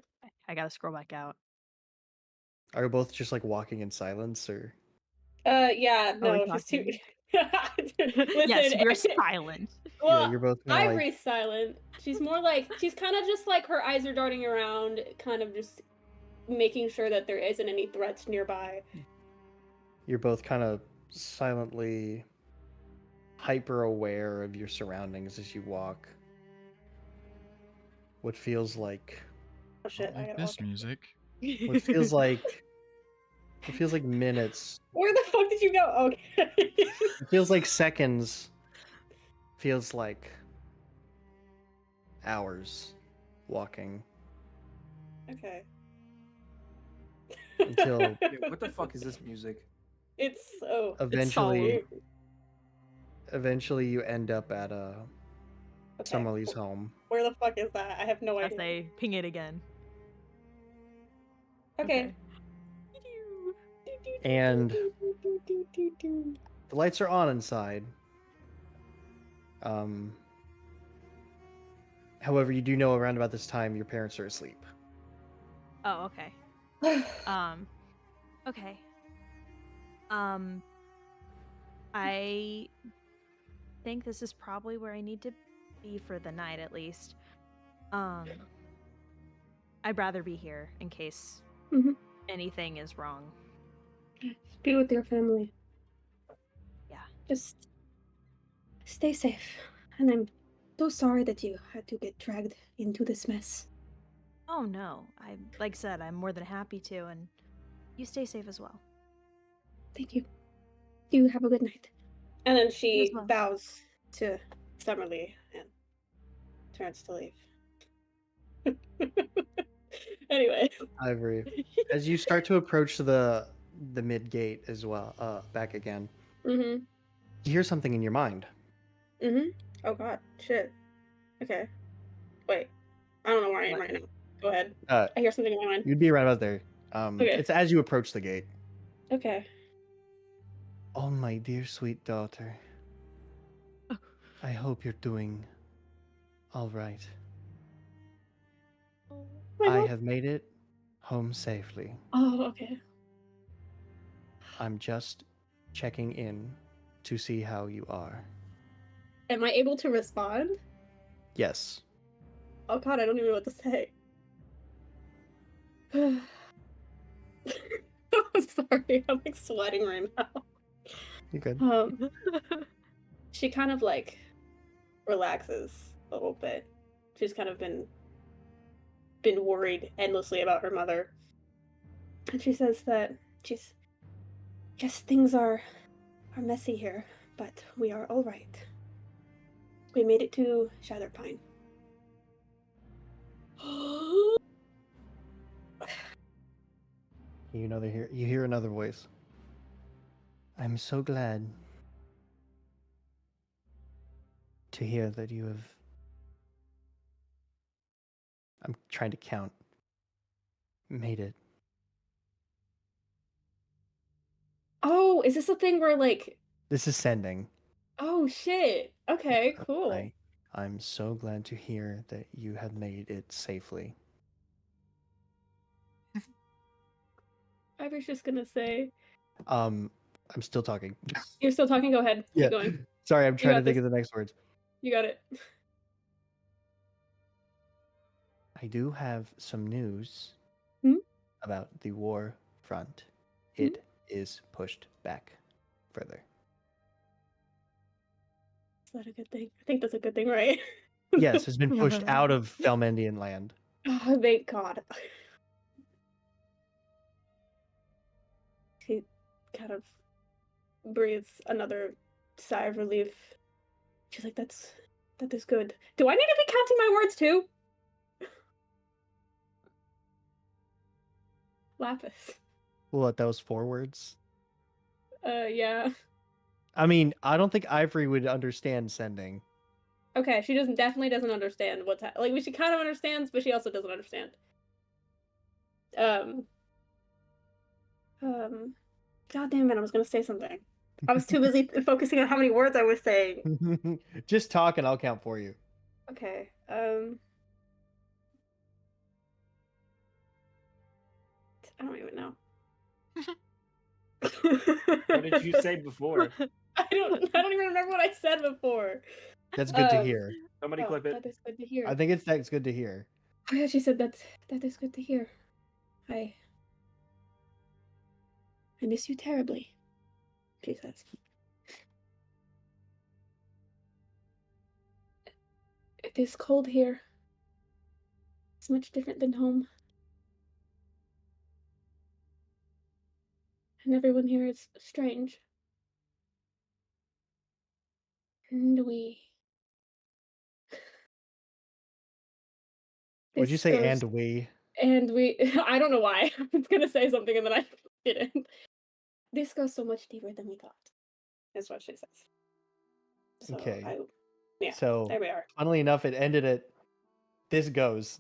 I gotta scroll back out. Are you both just like walking in silence, or? Yeah, Are we no, she's too. talking? Listen, Yes, we're silent. well, Yeah, you're both kind of like. Ivory's silent. She's more like she's kind of just like her eyes are darting around, kind of just making sure that there isn't any threats nearby. You're both kind of silently hyper aware of your surroundings as you walk. What feels like Oh shit! I like gotta this walk. music. what feels like it feels like minutes. Where the fuck did you go? Okay. It feels like seconds. Feels like hours walking Okay. until Yeah, what the fuck is this music? It's so. eventually weird. eventually you end up at Okay. Summerlee's home. Where the fuck is that? I have no I idea. say, ping it again. Okay. And the lights are on inside. However, you do know around about this time your parents are asleep. Oh, okay. Okay. I think this is probably where I need to be for the night, at least. I'd rather be here in case Mhm. anything is wrong. Just be with your family. Yeah. Just stay safe. And I'm so sorry that you had to get dragged into this mess. Oh no, like I said, I'm more than happy to, and you stay safe as well. Thank you. You have a good night. And then You as she well. bows to Summerlee and turns to leave. Anyway. Ivory, as you start to approach the mid gate as well, back again, Mm-hmm. you hear something in your mind. Mm-hmm. Oh god. Shit. Okay. Wait. I don't know where I am right now. Go ahead. I hear something in my mind. You'd be right about there. Okay. It's as you approach the gate. Okay. Oh, my dear sweet daughter. I hope you're doing all right. I have made it home safely. Oh, okay. I'm just checking in to see how you are. Am I able to respond? Yes. Oh god, I don't even know what to say. I'm sorry, I'm like sweating right now. You're good. She kind of like relaxes a little bit. She's kind of been worried endlessly about her mother. And she says that yes, things are messy here, but we are all right. We made it to Shatterpine. You hear another voice. I'm so glad to hear that you have. I'm trying to count. Made it. Oh, is this a thing where like? This is sending. Oh shit. Okay, cool. I'm so glad to hear that you have made it safely. I was just gonna say. I'm still talking. You're still talking. Go ahead. Yeah. Keep going. Sorry, I'm trying to got think this. of the next words. You got it. I do have some news Hmm? about the war front. Hmm? It is pushed back further. Is that a good thing? I think that's a good thing, right? Yes, has been pushed out of Felmendian land. Oh, thank God. She kind of breathes another sigh of relief. She's like, that is good. Do I need to be counting my words too? Lapis. What, that was 4 words? Yeah. I mean, I don't think Ivory would understand sending. Okay, she definitely doesn't understand what's like. She kind of understands, but she also doesn't understand. God damn it! I was gonna say something. I was too busy focusing on how many words I was saying. Just talk and I'll count for you. Okay. I don't even know. What did you say before? I don't even remember what I said before. That's good to hear. Somebody clip it. That is good to hear. I think that's good to hear. Oh yeah, she said that is good to hear. I miss you terribly, she says. It is cold here. It's much different than home. And everyone here is strange. And we... What'd you say, and we? And we... I don't know why. I was gonna say something and then I didn't. This goes so much deeper than we thought. That's what she says. So Okay. Yeah, so, there we are. Funnily enough, it ended at, this goes.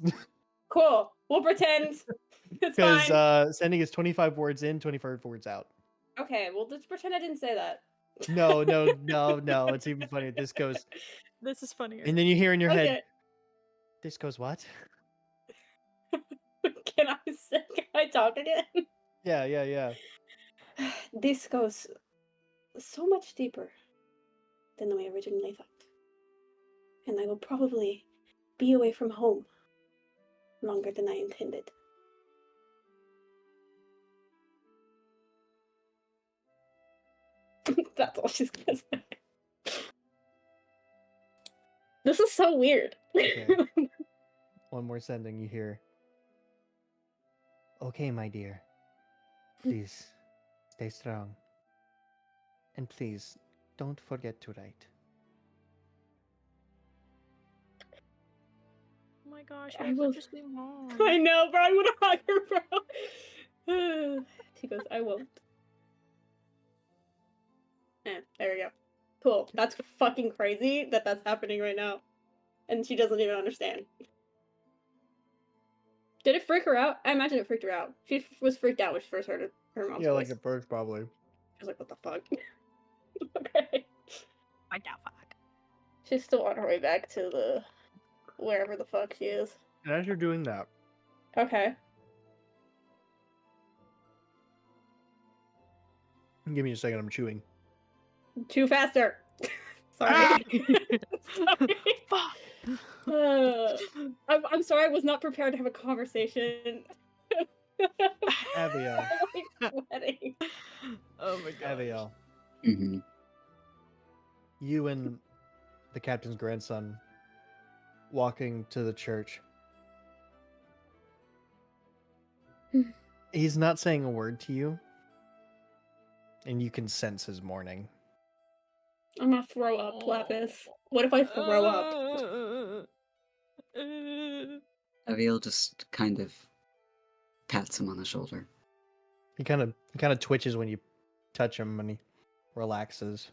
Cool. We'll pretend. It's fine. Because sending is 25 words in, 25 words out. Okay, well, let's pretend I didn't say that. No, no, no, no. It's even funnier. This goes, This is funnier. and then you hear in your head, Okay. this goes what? Can I talk again? Yeah, yeah, yeah. This goes so much deeper than we originally thought. And I will probably be away from home longer than I intended. That's all she's gonna say. This is so weird. Okay. One more sending you hear. Okay, my dear. Please stay strong. And please don't forget to write. Oh my gosh, I you have will- such a sweet mom. I know, bro. I want to hug her, bro. She goes, I won't. There we go. Cool. That's fucking crazy that that's happening right now. And she doesn't even understand. Did it freak her out? I imagine it freaked her out. She was freaked out when she first heard her mom's voice. at first, probably. She was like, what the fuck? Okay. What the fuck? She's still on her way back to the... wherever the fuck she is. And as you're doing that, Okay. give me a second, I'm chewing. Chew faster! Sorry. Ah! Sorry. Fuck. I'm sorry, I was not prepared to have a conversation. Abiel. I'm, like, sweating. Oh my god. Abiel, Mm-hmm. you and the captain's grandson walking to the church. He's not saying a word to you, and you can sense his mourning. I'm gonna throw up, Lapis. What if I throw up? Aviel just kind of pats him on the shoulder. He kind of twitches when you touch him, and he relaxes.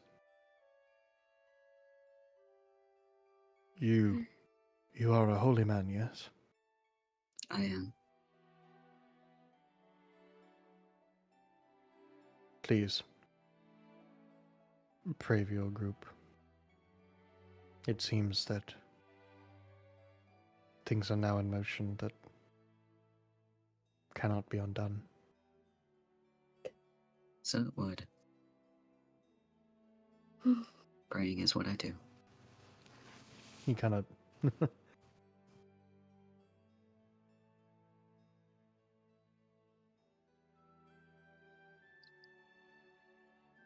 You are a holy man, yes? I am. Please, pray for your group. It seems that things are now in motion that cannot be undone. So it would. Praying is what I do. He kind of...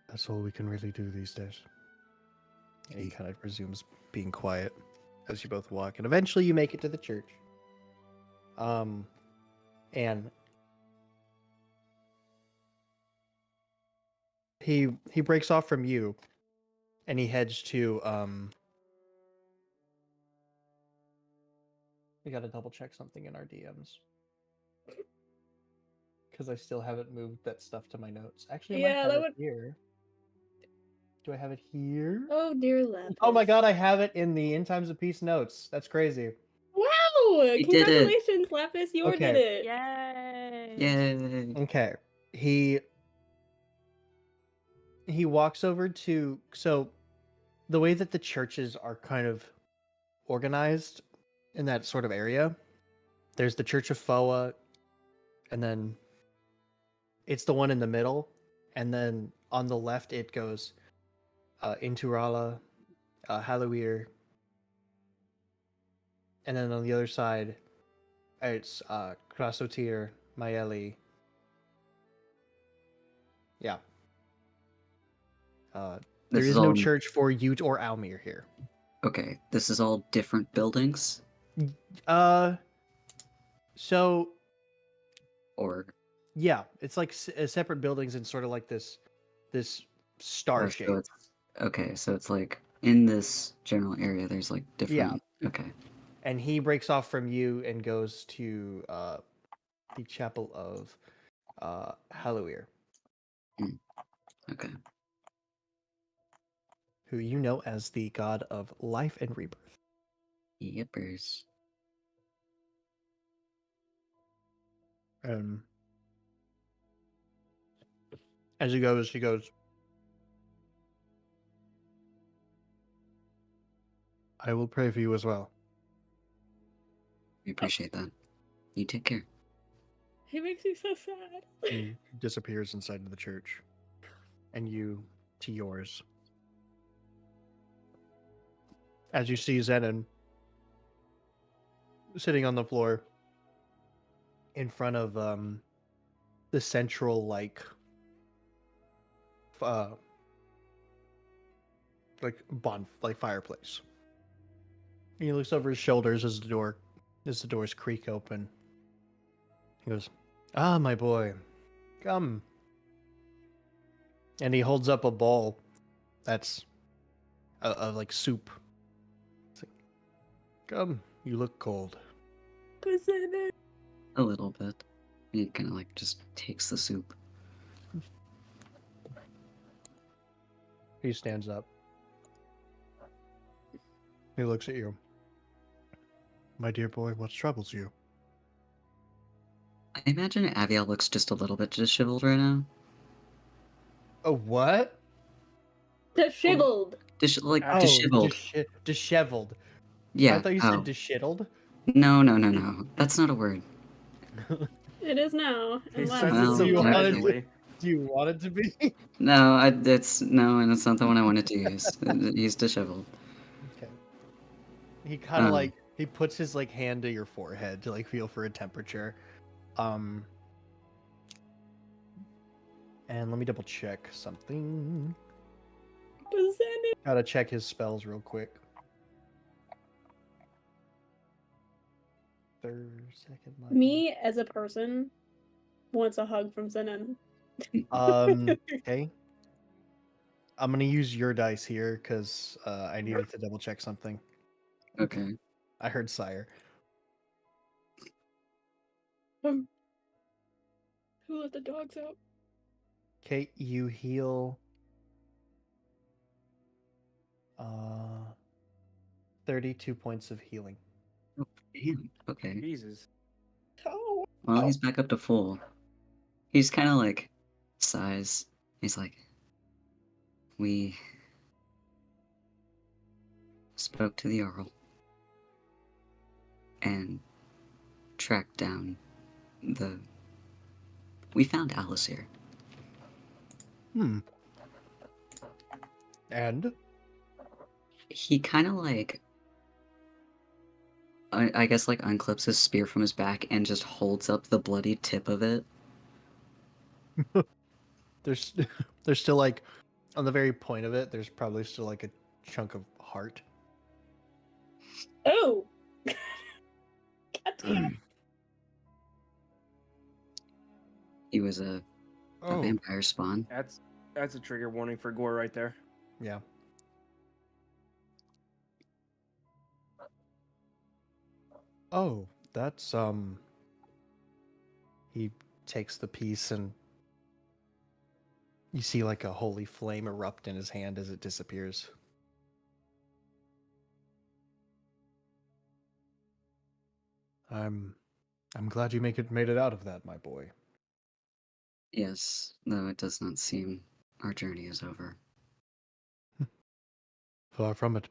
That's all we can really do these days. And he kind of resumes being quiet as you both walk, and eventually you make it to the church. And he breaks off from you, and he heads to We gotta double check something in our DMs. Because I still haven't moved that stuff to my notes. Actually, I might Yeah, have that it would... here. Do I have it here? Oh, dear Lapis. Oh my god, I have it in the In Times of Peace notes. That's crazy. Wow! He did it. Congratulations, Lapis, you Okay. did it! Yay. Yay! Okay. He walks over to... So, the way that the churches are kind of organized in that sort of area, there's the Church of Foa, and then it's the one in the middle, and then on the left it goes Inturala, Haluir, and then on the other side it's Krasotir, Maeli. Yeah. There This is is no all church for Ute or Almir here. okay. This is all different buildings, So or yeah, it's like separate buildings in sort of like this star or shape. so it's okay. So it's like in this general area. There's like different. Okay. And he breaks off from you and goes to the chapel of Haluir, Okay. who you know as the god of life and rebirth. Yippers. As he goes, I will pray for you as well. We appreciate that. You take care. He makes me so sad. He disappears inside of the church. And you to yours. As you see Zenon sitting on the floor in front of the central like fireplace. He looks over his shoulders as the doors creak open. He goes, "Ah, my boy, come." And he holds up a bowl that's of like soup. It's like, "Come, you look cold." A little bit. He kind of like just takes the soup. He stands up. He looks at you. "My dear boy, what troubles you?" I imagine Aviel looks just a little bit disheveled right now. Oh, what? Disheveled. Disheveled. Disheveled. Yeah. I thought you said dishittled. No. That's not a word. It is now. He unless says Well, it so you wanted to- casually. Do you want it to be? No, and it's not the one I wanted to use. He's disheveled. Okay. He kind of Um. like he puts his like hand to your forehead to like feel for a temperature. And let me double check something. Gotta check his spells real quick. Second level. Me as a person wants a hug from Zenon. Okay. I'm gonna use your dice here because I needed to double check something. Okay. I heard sire. Who let the dogs out? Okay, you heal 32 points of healing. Oh, damn. Okay. Jesus. Oh. Well, he's back up to full. He's kind of like sighs. He's like, we spoke to the Jarl and tracked down we found Alasir. And He kind of like, I guess like unclips his spear from his back and just holds up the bloody tip of it. there's still like on the very point of it, there's probably still like a chunk of heart. Oh. God damn. He was a vampire spawn. That's a trigger warning for gore right there. Yeah. Oh, that's he takes the piece and you see like a holy flame erupt in his hand as it disappears. I'm glad you made it out of that, my boy. Yes, though it does not seem our journey is over. Far from it.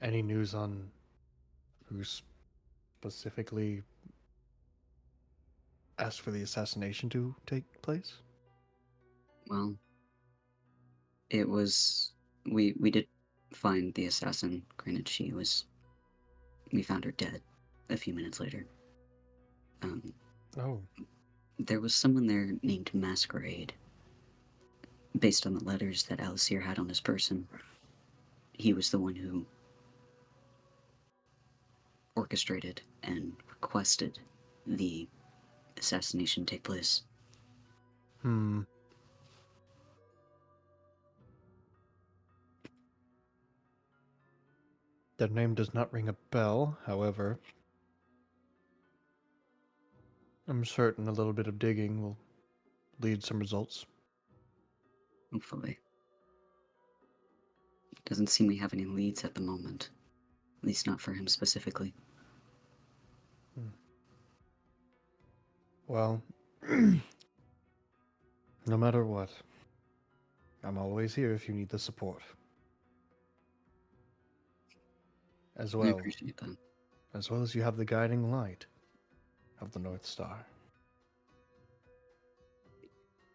Any news on who specifically asked for the assassination to take place? Well, it was we did find the assassin. Granted, we found her dead a few minutes later. Oh. There was someone there named Masquerade. Based on the letters that Alasir had on his person, he was the one who orchestrated and requested the assassination take place. That name does not ring a bell, however. I'm certain a little bit of digging will lead some results. Hopefully. Doesn't seem we have any leads at the moment. At least not for him specifically. Well, No matter what, I'm always here if you need the support. As I well appreciate that. as you have the guiding light of the North Star.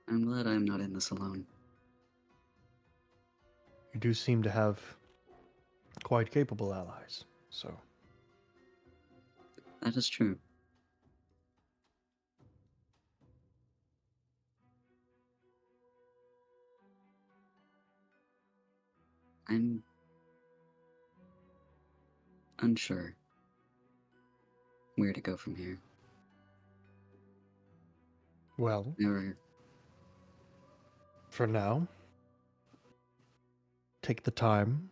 I'm glad I'm not in this alone. You do seem to have quite capable allies, so That is true. I'm unsure where to go from here. well, Never. for now, take the time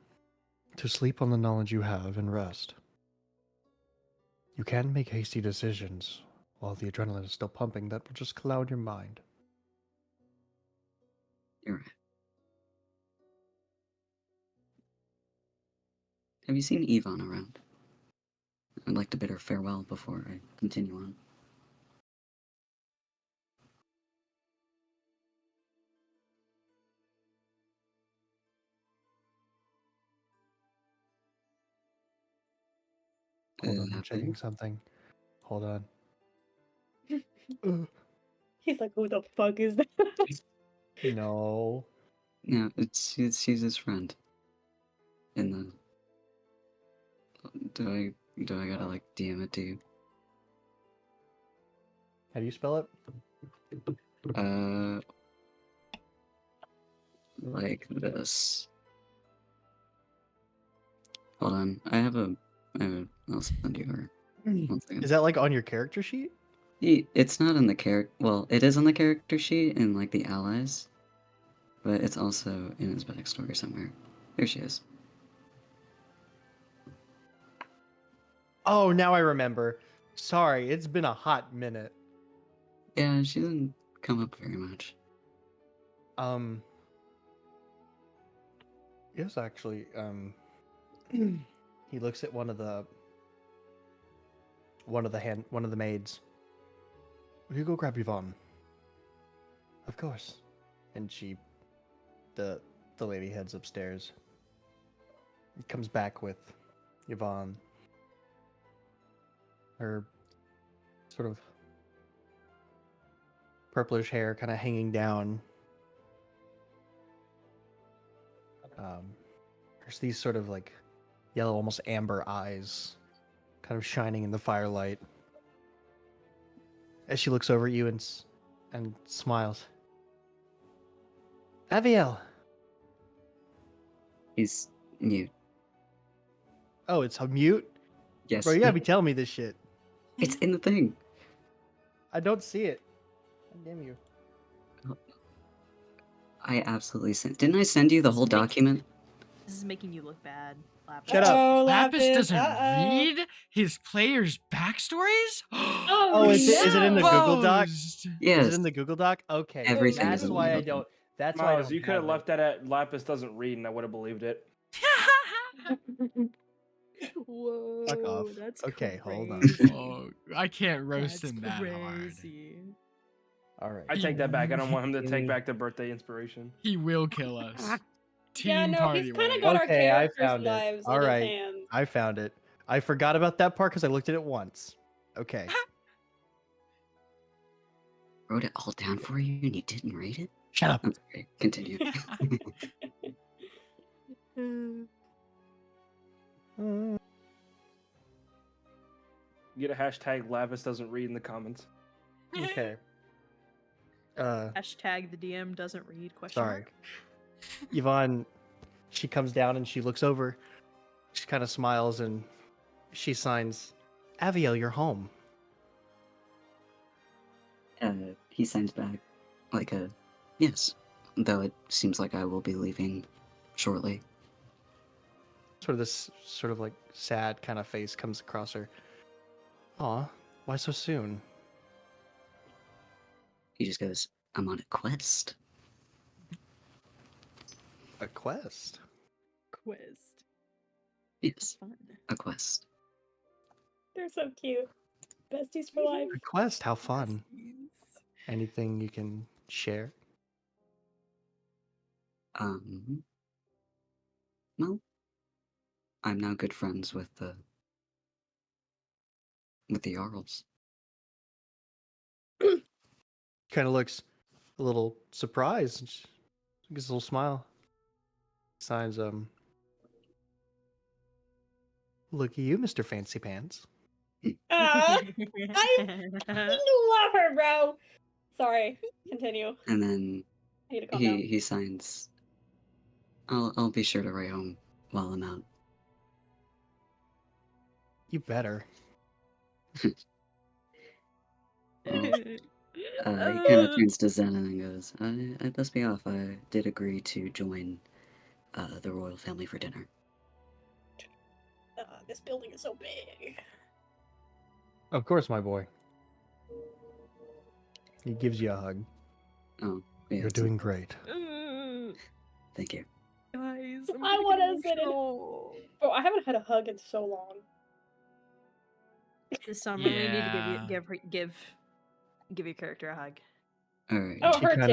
to sleep on the knowledge you have and rest. You can make hasty decisions while the adrenaline is still pumping that will just cloud your mind. You're right. Have you seen Yvonne around? I'd like to bid her farewell before I continue on. Hold on, I'm checking Babe? something. Hold on. He's like, who the fuck is that? No. No, she's his friend. In the. Do I gotta like DM it to you? How do you spell it? Like this. Hold on, I'll send you her. One second. Is that like on your character sheet? It's not in the character. Well, it is on the character sheet in like the allies, but it's also in his backstory somewhere. Here she is. Oh, now I remember. Sorry, it's been a hot minute. Yeah, she doesn't come up very much. Yes, actually, he looks at one of the maids. Will you go grab Yvonne? Of course. And the lady heads upstairs. Comes back with Yvonne. Her sort of purplish hair kind of hanging down. There's these sort of like yellow, almost amber eyes kind of shining in the firelight. As she looks over at you and smiles. Aviel! He's mute. Oh, it's a mute? Yes. Bro, you gotta be telling me this shit. It's in the thing. I don't see it. God damn you. I absolutely sent. Didn't I send you the whole document? This is making you look bad. Lapis. Shut up. Uh-oh, Lapis doesn't uh-oh. read his players' backstories? Oh, is it in the Google Doc? Exposed! Yes. Is it in the Google Doc? Okay. Everything That's is in the why I Google don't. Doc. That's why I Miles, don't you could have have left that at Lapis doesn't read, and I would have believed it. Whoa, Fuck off. that's Okay, hold on. crazy. Oh, I can't roast That's him that hard. crazy. All right. I take that back. I don't want him to take back the birthday inspiration. He will kill us. Yeah, Team no, party he's kind of way. got our Okay, I characters' found it. lives All in right. his hands. I found it. I forgot about that part because I looked at it once. Okay. Wrote it all down for you and you didn't read it? Shut up. That's okay. Continue. Get a hashtag Lapis doesn't read in the comments. Okay. Hashtag the DM doesn't read question Sorry. mark. Yvonne, she comes down and she looks over. She kind of smiles and she signs, Aviel, you're home. He signs back like a yes, though it seems like I will be leaving shortly. Sort of this sort of like sad kind of face comes across her. Aw, why so soon? He just goes, I'm on a quest. A quest? Quest. Yes, Fun. a quest. They're so cute. Besties for life. A quest? How fun. Anything you can share? Um, well, I'm now good friends with the Jarls. Kind of looks a little surprised. Gives a little smile. Signs, look at you, Mr. Fancy Pants. I love her, bro. Sorry. Continue. And then I need to calm down. he signs. I'll be sure to write home while I'm out. You better. Well, he kind of turns to Zen and goes, I must be off. I did agree to join the royal family for dinner. This building is so big. Of course, my boy. He gives you a hug. Oh, yeah, You're it's- doing great. Thank you. Guys, I wanna sit in. Bro, I haven't had a hug in so long. This summer we need to Yeah. give your character a hug. All right. Oh, She her kinda-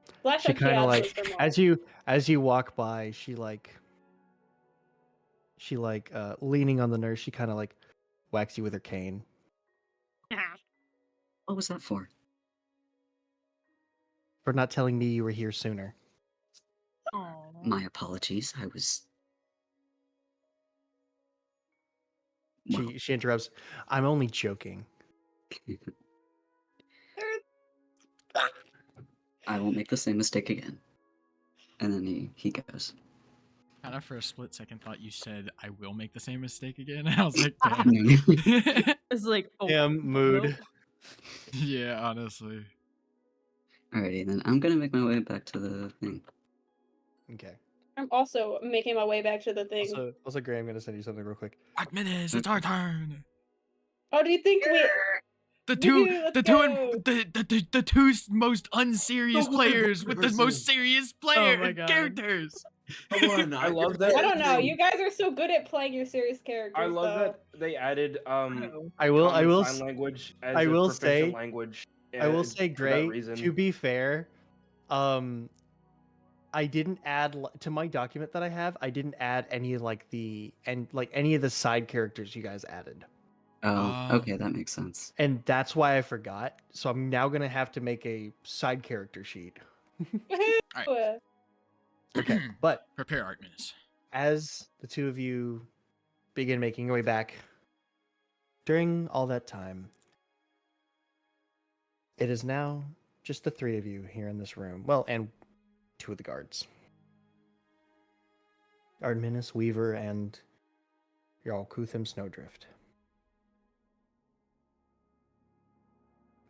too. Last She time she kind of asked like was her mom. as you walk by, she leaning on the nurse. She kind of like whacks you with her cane. What was that for? For not telling me you were here sooner. Aww. My apologies. I was. Well, She interrupts. I'm only joking. I won't make the same mistake again. And then he goes. Kind of for a split second thought you said I will make the same mistake again. I was like, damn. It's like, oh, Damn mood. Yeah, honestly. Alrighty, then I'm gonna make my way back to the thing. Okay. I'm also making my way back to the thing. Also, Gray, I'm gonna send you something real quick. 5 minutes. It's our turn. Oh, do you think we? The Woohoo, let's go. the two most unserious players with the most serious Oh my God. characters. Come on, I love that. I don't know. You guys are so good at playing your serious characters. I love though. that they added I will common s- sign language as I a will proficient say- language. I will uh, say, for that Gray. reason. To be fair, I didn't add to my document that I have. I didn't add any any of the side characters you guys added, Oh, okay, that makes sense. and that's why I forgot. So I'm now gonna have to make a side character sheet. Alright. Okay, but Prepare Artemis. as the two of you begin making your way back, during all that time, it is now just the three of you here in this room. Well, and two of the guards. Artemis, Weaver, and Jarl Kuthim Snowdrift.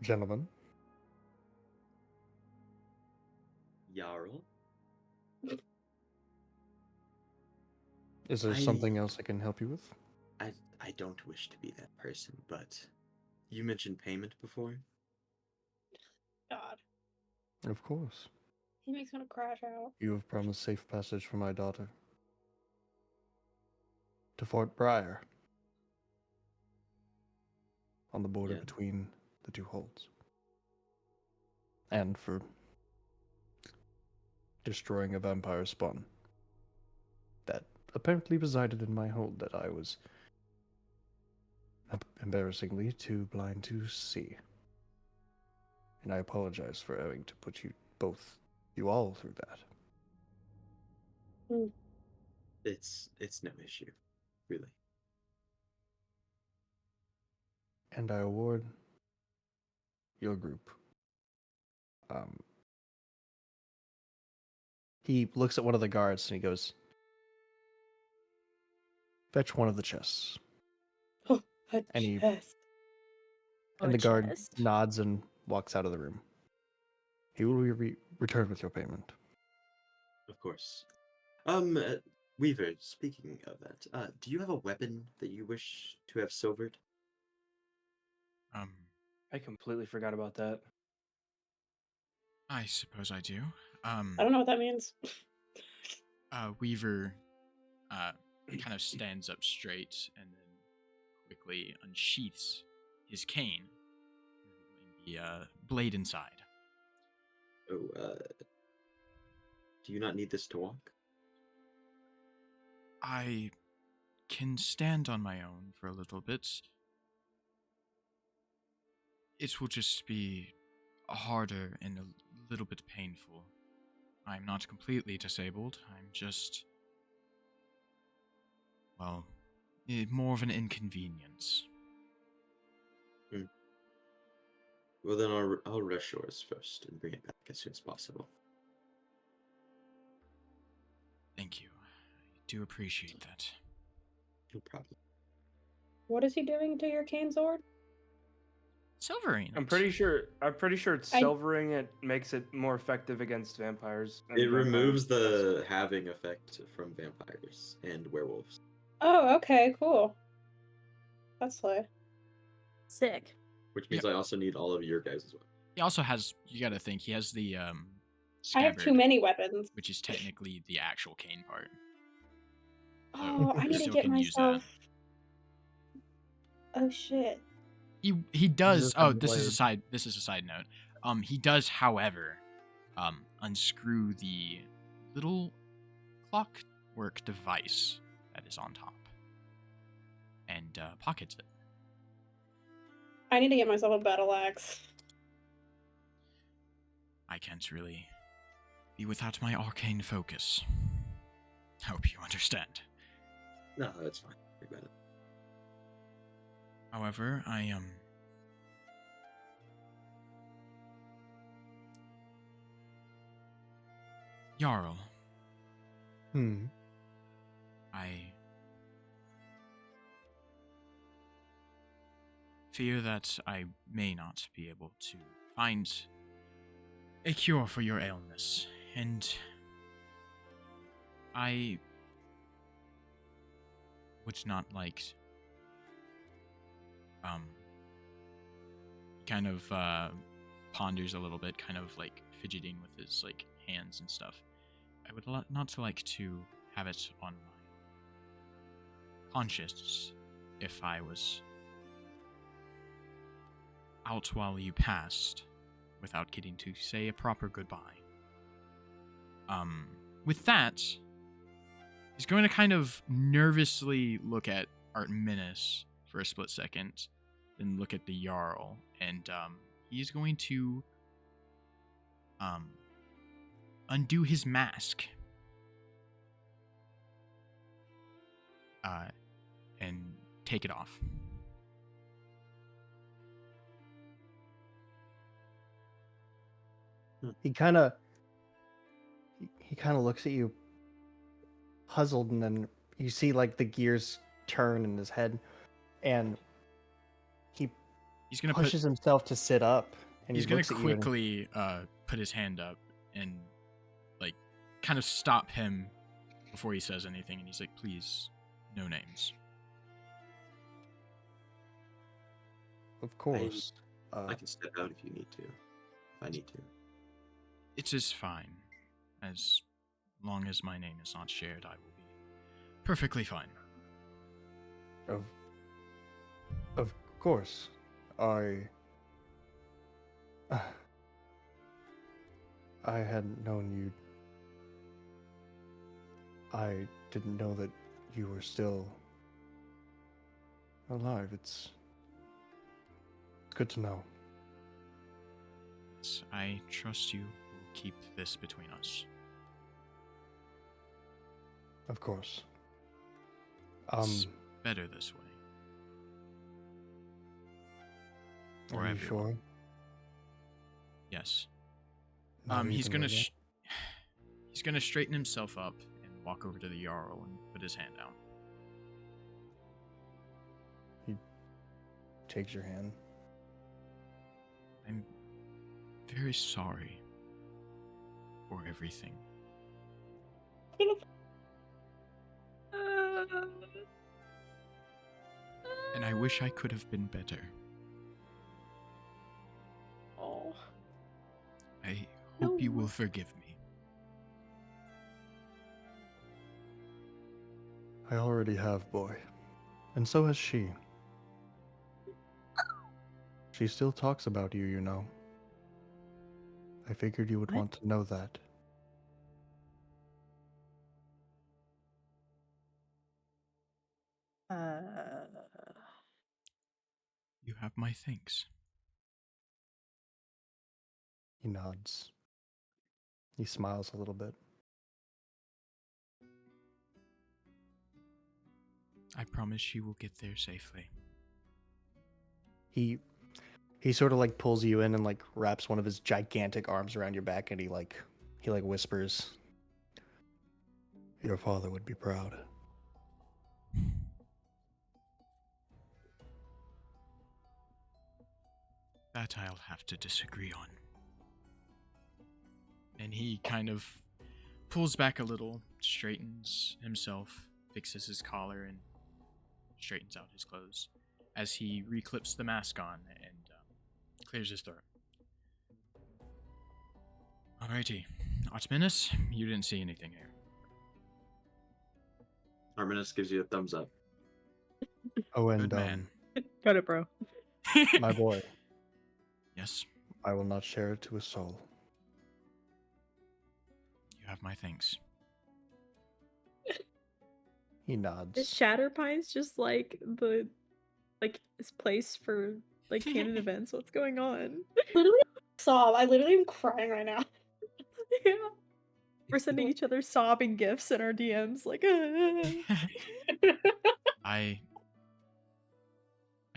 Gentlemen, Jarl? is there something else I can help you with? I don't wish to be that person, but you mentioned payment before. God, Of course. he makes me want to crash out. You have promised safe passage for my daughter to Fort Briar on the border Yeah. between the two holds. And for destroying a vampire spawn that apparently resided in my hold that I was embarrassingly too blind to see. And I apologize for having to put you all through that. It's no issue, really. And I award your group. He looks at one of the guards and he goes, "Fetch one of the chests." A And he- chest. And the guard nods and walks out of the room. He will return with your payment. Of course. Weaver, speaking of that, do you have a weapon that you wish to have silvered? I completely forgot about that. I suppose I do. I don't know what that means. Weaver kind of stands up straight and then quickly unsheaths his cane, revealing the blade inside. Oh, Do you not need this to walk? I can stand on my own for a little bit. It will just be harder and a little bit painful. I'm not completely disabled. I'm just, well, more of an inconvenience. Well, then I'll rush yours first and bring it back as soon as possible. Thank you. I do appreciate that. No problem. What is he doing to your cane sword? Silverine. I'm pretty sure it's I- silvering it makes it more effective against vampires. and It vampire removes the pests. having effect from vampires and werewolves. Oh, okay, cool. That's slay. Sick. Which means I also need all of your guys as well. He also has, you gotta think, he has the, I have scabbard, too many weapons. which is technically the actual cane part. Oh, I you need to still get can use that. myself. Oh shit. He does. just Oh, have this is a blades. side. This is a side note. He does, however, unscrew the little clockwork device that is on top, and pockets it. I need to get myself a battle axe. I can't really be without my arcane focus. Hope you understand. No, that's fine. Worry about it. However, I Jarl, I fear that I may not be able to find a cure for your illness, and I would not like kind of ponders a little bit, kind of like fidgeting with his like hands and stuff. I would not like to have it on my conscience if I was out while you passed without getting to say a proper goodbye. With that, he's going to kind of nervously look at Artemis for a split second, then look at the Jarl, and he's going to undo his mask and take it off. He kind of looks at you puzzled, and then you see like the gears turn in his head, and He's gonna pushes himself to sit up, and he's he gonna looks at you and- quickly put his hand up and like kind of stop him before he says anything, and he's like, please, no names. Of course. I can step out if you need to. If I need to. It is fine. As long as my name is not shared, I will be perfectly fine. Of course. I hadn't known you. I didn't know that you were still alive. It's good to know. Yes, I trust you will keep this between us. Of course. It's better this way. For Are you everyone. sure? Yes. Not He's even gonna with it? he's gonna straighten himself up and walk over to the Jarl and put his hand out. He takes your hand. I'm very sorry for everything. And I wish I could have been better. Oh. I hope you will forgive me. I already have, boy. And so has she. She still talks about you, you know. I figured you would What? want to know that. You have my thanks. He nods. He smiles a little bit. I promise she will get there safely. He sort of like pulls you in and like wraps one of his gigantic arms around your back, and he whispers, "Your father would be proud." That I'll have to disagree on. And he kind of pulls back a little, straightens himself, fixes his collar, and straightens out his clothes as he reclips the mask on and clears his throat. Alrighty. Artemis, you didn't see anything here. Artemis gives you a thumbs up. Oh, and Good man. Got it, bro. my boy, Yes, I will not share it to a soul. you have my thanks. He Is nods. Shatterpines just like this place for like canon events? What's going on? Literally sob. I literally am crying right now. Yeah. We're sending each other sobbing gifts in our DMs, like I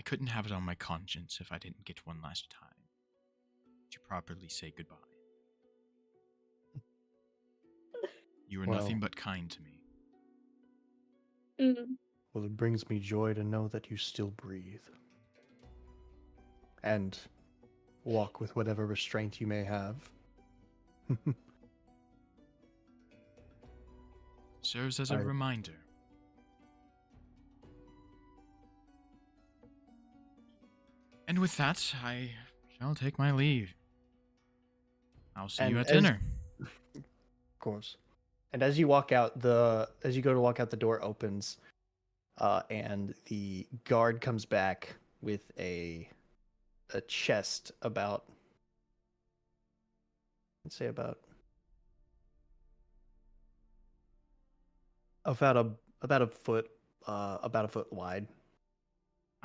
couldn't have it on my conscience if I didn't get one last time to properly say goodbye. You were nothing Well. but kind to me. Well, it brings me joy to know that you still breathe. And walk with whatever restraint you may have. Serves as a I- reminder. And with that, I shall take my leave. I'll see you And at as- dinner. Of course. And as you go to walk out, the door opens, and the guard comes back with a chest about, let's say about a foot wide,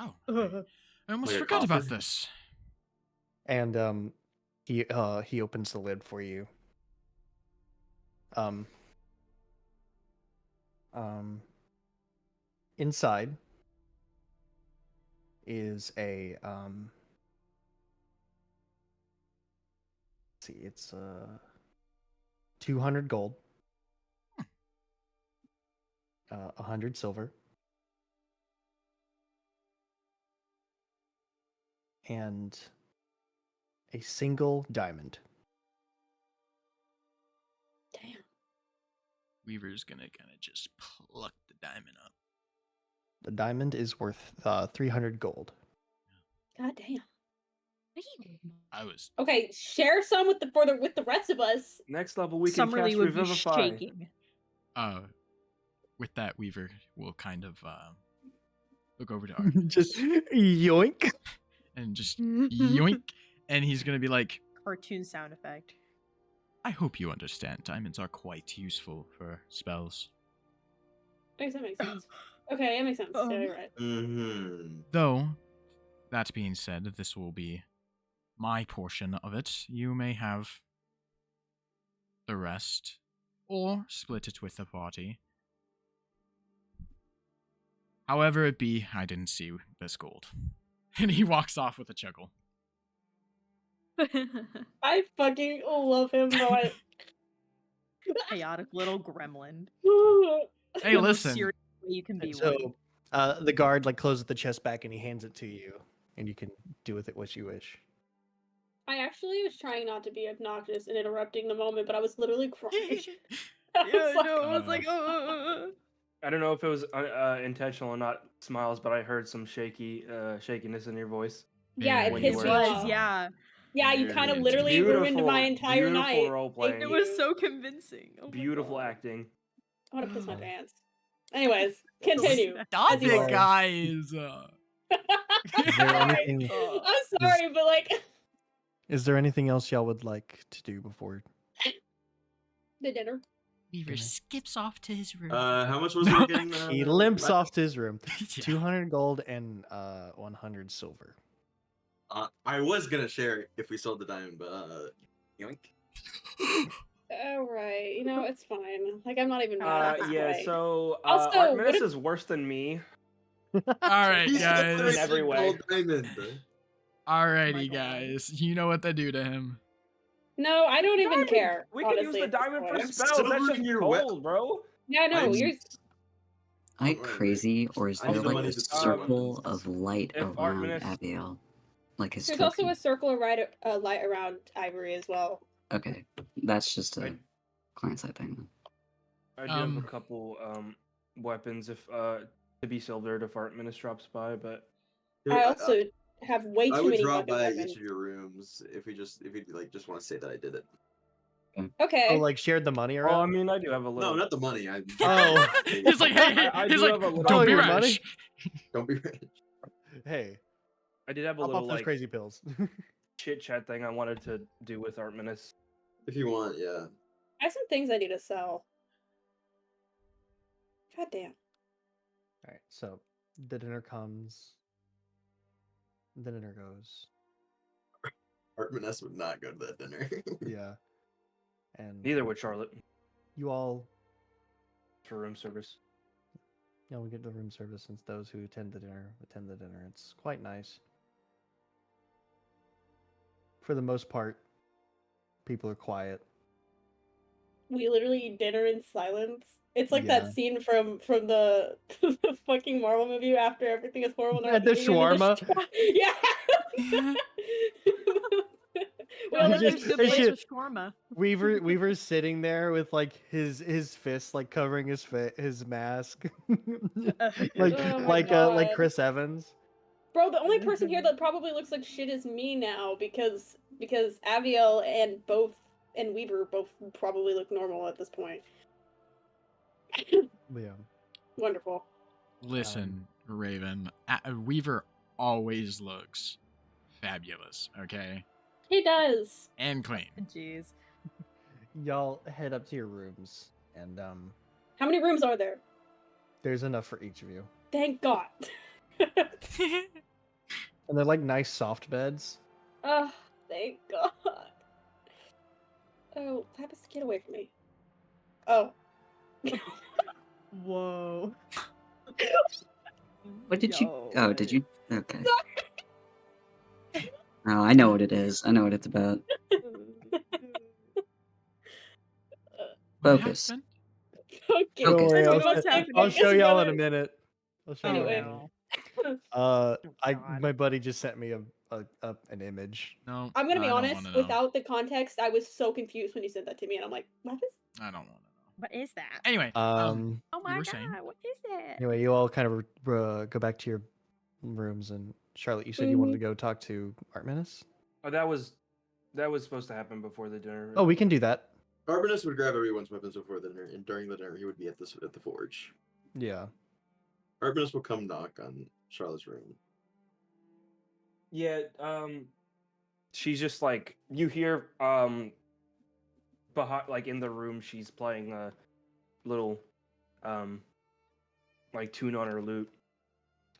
Oh, I almost Like a forgot about coffer? this. and he opens the lid for you. Inside is a let's see, it's 200 gold, 100 silver, and a single diamond. Damn. Weaver's gonna kind of just pluck the diamond up. The diamond is worth 300 gold. God damn. I was Okay, share some with the rest of us. Next level, we can Summerlee cast would be Revivify. shaking. with that, Weaver will kind of look over to Artemis Just yoink. and just yoink, and he's gonna be like, Cartoon sound effect. I hope you understand. Diamonds are quite useful for spells. I guess that makes sense. Okay, that makes sense. Yeah, you're right. Mm-hmm. Though, that being said, this will be my portion of it. You may have the rest, or split it with the party. However it be, I didn't see this gold. And he walks off with a chuckle. I fucking love him, though. Chaotic little gremlin. Hey, The most listen. serious way you can be So one. the guard like closes the chest back and he hands it to you, and you can do with it what you wish. I actually was trying not to be obnoxious and interrupting the moment, but I was literally crying. yeah, no, I was like, I don't know if it was intentional or not, Smiles, but I heard some shakiness in your voice. Yeah, it When pissed you me were- off. Yeah. Yeah, you Very kind of good. literally ruined my entire beautiful night. role Thank playing. it you. was so convincing. Oh my Beautiful God. acting. I want to piss my pants. Anyways, continue. Stop As you it, were. guys! Is there Sorry. anything? I'm sorry, but like Is there anything else y'all would like to do before? the dinner. Weaver Dinner. skips off to his room. How much was it again? He limps left? off to his room. Yeah. 200 gold and 100 silver. I was gonna share it if we sold the diamond, but yoink. Alright, you know, it's fine. Like, I'm not even mad at this Yeah. fight. So Also, Artemis what if- is worse than me. All right, He's guys. In every way. gold diamond. Alrighty, God. guys. You know what to do to him. No, I don't even Diamond! care. We honestly, can use the at this diamond for point. I'm spells. That's silvering just your gold, bro. Yeah, no, I'm- you're. Am I Alright, crazy, or is I need there the like money a to buy circle weapons. of light If around Artemis- Abiel? Like his There's token? also a circle of light around Ivory as well. Okay, that's just a I- client side thing then. I do have a Um, couple weapons if to be silvered if Artemis drops by, but I also have way I too would many drop weapon by weapons. each of your rooms if you like just want to say that I did it. Okay. Oh, like shared the money well, I around? mean, I do have a No, little. not the money. I Oh. He's like, hey, I he's do like, have a little- don't Oh, be your rash. money? don't be rich. Hey, I did have a pop little off those like crazy pills. chit chat thing I wanted to do with Artemis. If you want, yeah. I have some things I need to sell. God damn. All right, so the dinner comes. The dinner goes. Artemis would not go to that dinner. Yeah, and Neither would Charlotte you all, for room service. we get the room service since those who attend the dinner. It's quite nice. For the most part, people are quiet. We literally eat dinner in silence. It's like Yeah. that scene from the, the fucking Marvel movie after everything is horrible. and At the eating into shawarma. Yeah. We all No, look just- there's like a good it's place just- with shawarma. Weaver's sitting there with like his fist like covering his mask, like Oh my like God. Chris Evans. Bro, the only person here that probably looks like shit is me now because Aviel and Weaver both probably look normal at this point. Yeah. Wonderful. Listen, Raven, Weaver always looks fabulous, okay? He does. And clean. Jeez. Y'all head up to your rooms, and How many rooms are there? there's enough for each of you. Thank God. And they're like nice soft beds. Oh, thank God. Oh, Pappas, get away from me. Oh. Whoa. What did you? Yo. Oh, did you? Okay. Oh, I know what it is. I know what it's about. What Focus. happened? Okay. Don't worry, so I'll, what's show- happening I'll show is y'all my- in a minute. I'll show you in a Anyway. minute. Oh, God. My buddy just sent me an image. No. I'm gonna no, be I don't honest, wanna know. without the context, I was so confused when you said that to me, and I'm like, what is I don't want to know. What is that? Anyway, Oh you my were God, saying? what is that? Anyway, you all kind of go back to your rooms, and Charlotte, you said you wanted to go talk to Artemis. Oh, that was supposed to happen before the dinner. Oh, we can do that. Artemis would grab everyone's weapons before the dinner, and during the dinner, he would be at the forge. Yeah. Artemis will come knock on Charlotte's room. Yeah, she's just like you hear behind like in the room she's playing a little like tune on her lute.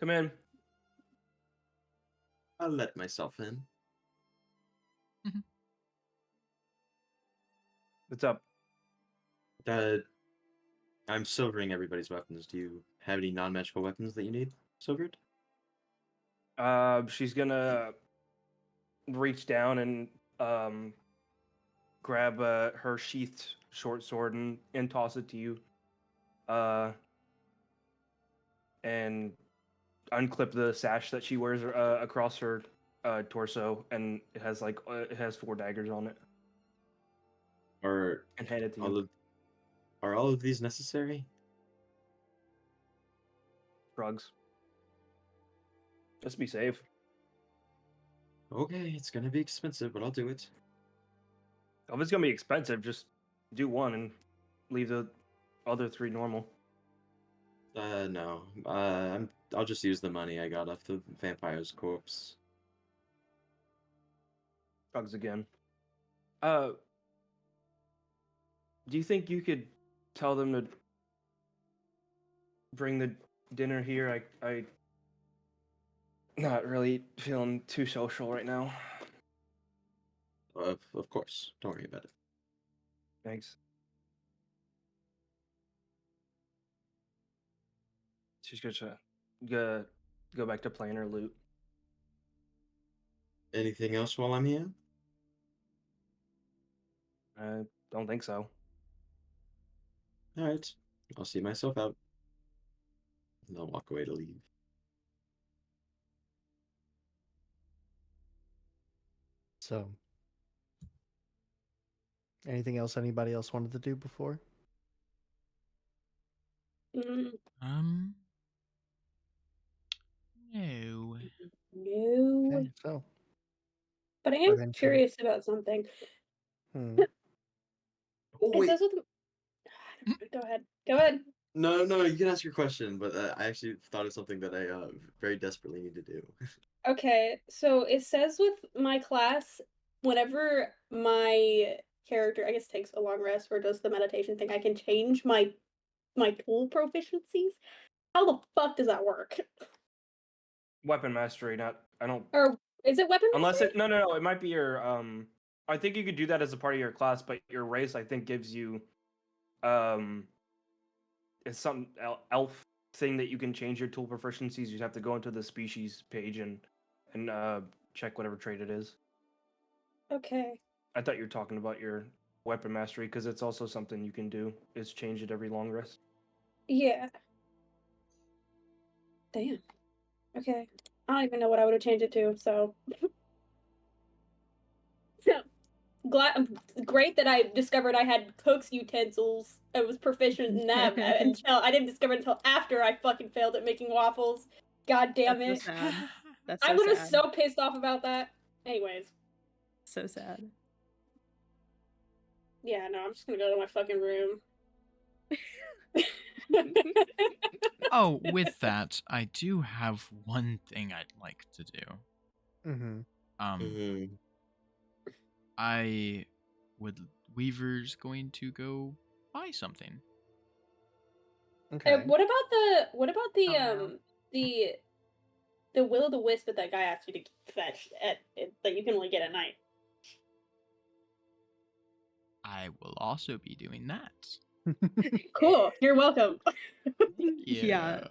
Come in. I'll let myself in. What's up? I'm silvering everybody's weapons. Do you have any non-magical weapons that you need silvered? She's gonna reach down and grab her sheathed short sword and toss it to you. And unclip the sash that she wears across her torso, and it has it has 4 daggers on it, Or and hand it to you. are all of these necessary? Drugs. Just be safe. Okay, it's gonna be expensive, but I'll do it. If it's gonna be expensive, just do one and leave the other 3 normal. No. I'll just use the money I got off the vampire's corpse. Drugs again. Do you think you could tell them to bring the dinner here? I Not really feeling too social right now. Of course. Don't worry about it. Thanks. She's gonna go back to playing her loot. Anything else while I'm here? I don't think so. All right. I'll see myself out. And I'll walk away to leave. So, anything else anybody else wanted to do before? Mm, No. no. Okay, so But I am eventually. curious about something. Hmm. Oh, It wait. says with Go ahead. Go ahead. No, no, you can ask your question, but I actually thought of something that I very desperately need to do. Okay, so it says with my class, whenever my character, I guess, takes a long rest or does the meditation thing, I can change my tool proficiencies. How the fuck does that work? Weapon mastery, not I don't Or is it weapon unless mastery? it no, it might be your I think you could do that as a part of your class, but your race I think gives you it's some elf thing that you can change your tool proficiencies. You have to go into the species page and check whatever trait it is. Okay. I thought you were talking about your weapon mastery because it's also something you can do is change it every long rest. Yeah. Damn. Okay. I don't even know what I would have changed it to, so. So, great that I discovered I had cook's utensils. I was proficient in that until I didn't discover it until after I fucking failed at making waffles. God damn That's so it. sad. That's I so was sad. so pissed off about that. Anyways. So sad. Yeah, no, I'm just gonna go to my fucking room. Oh, with that, I do have one thing I'd like to do. Mm-hmm. Mm-hmm. I would. Weaver's going to go buy something. Okay. What about the Oh, no. the will o' the wisp that guy asked you to fetch that you can only get at night? I will also be doing that. Cool. You're welcome. Yeah.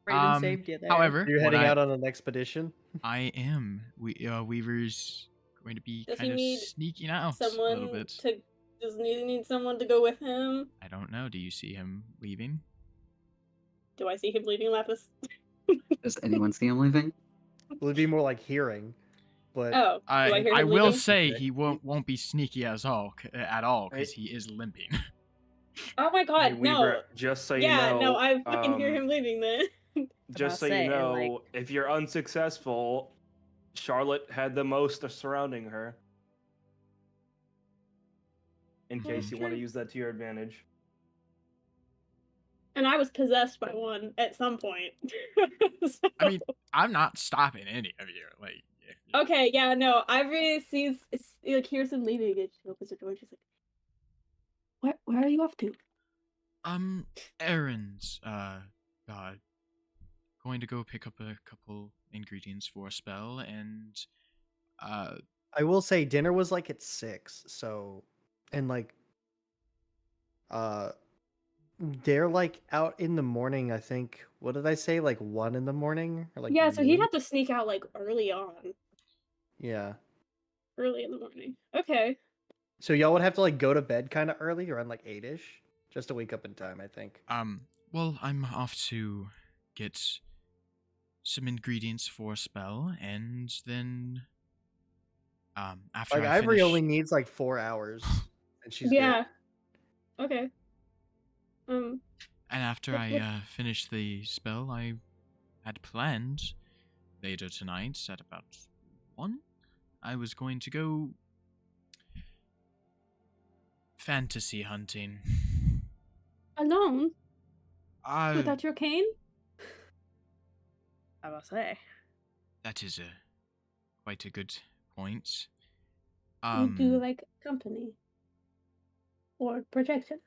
Brandon saved you there. However, You're what heading I out on an expedition? I am. Weaver's going to be Does kind he of need sneaking out a little someone bit. to does he need someone to go with him? I don't know. Do you see him leaving? Do I see him leaving Lapis? Does anyone see him leaving? Well, it'd be more like hearing, but Oh, do I hear I him will leaving? say Okay. he won't be sneaky at all Hey, because he is limping. Oh my hey god, Weaver, no. just so you Yeah, no, know, I fucking hear him leaving then. just so you say, know, if you're unsuccessful, Charlotte had the most surrounding her. In case you want to use that to your advantage. And I was possessed by one at some point. So- I mean, I'm not stopping any of you. Like, Okay, yeah, no. I really sees like hears him leaving and she opens the door and she's like, where are you off to? errands. Going to go pick up a couple ingredients for a spell, and I will say dinner was like at 6, so and like uh they're like out in the morning, I think. What did I say? Like 1 in the morning or like Yeah, so he'd noon? have to sneak out like early Yeah. in the morning. Okay. So y'all would have to like go to bed kind of early around like 8ish just to wake up in time, I think. well, I'm off to get some ingredients for a spell, and then after Like I Ivory finish, only needs like 4 hours and she's good. Yeah. Okay. and after what- I finish the spell, I had planned later tonight at about 1. I was going to go fantasy hunting. alone? I Without your cane? I will say. That is quite a good point. Do you like company? Or protection?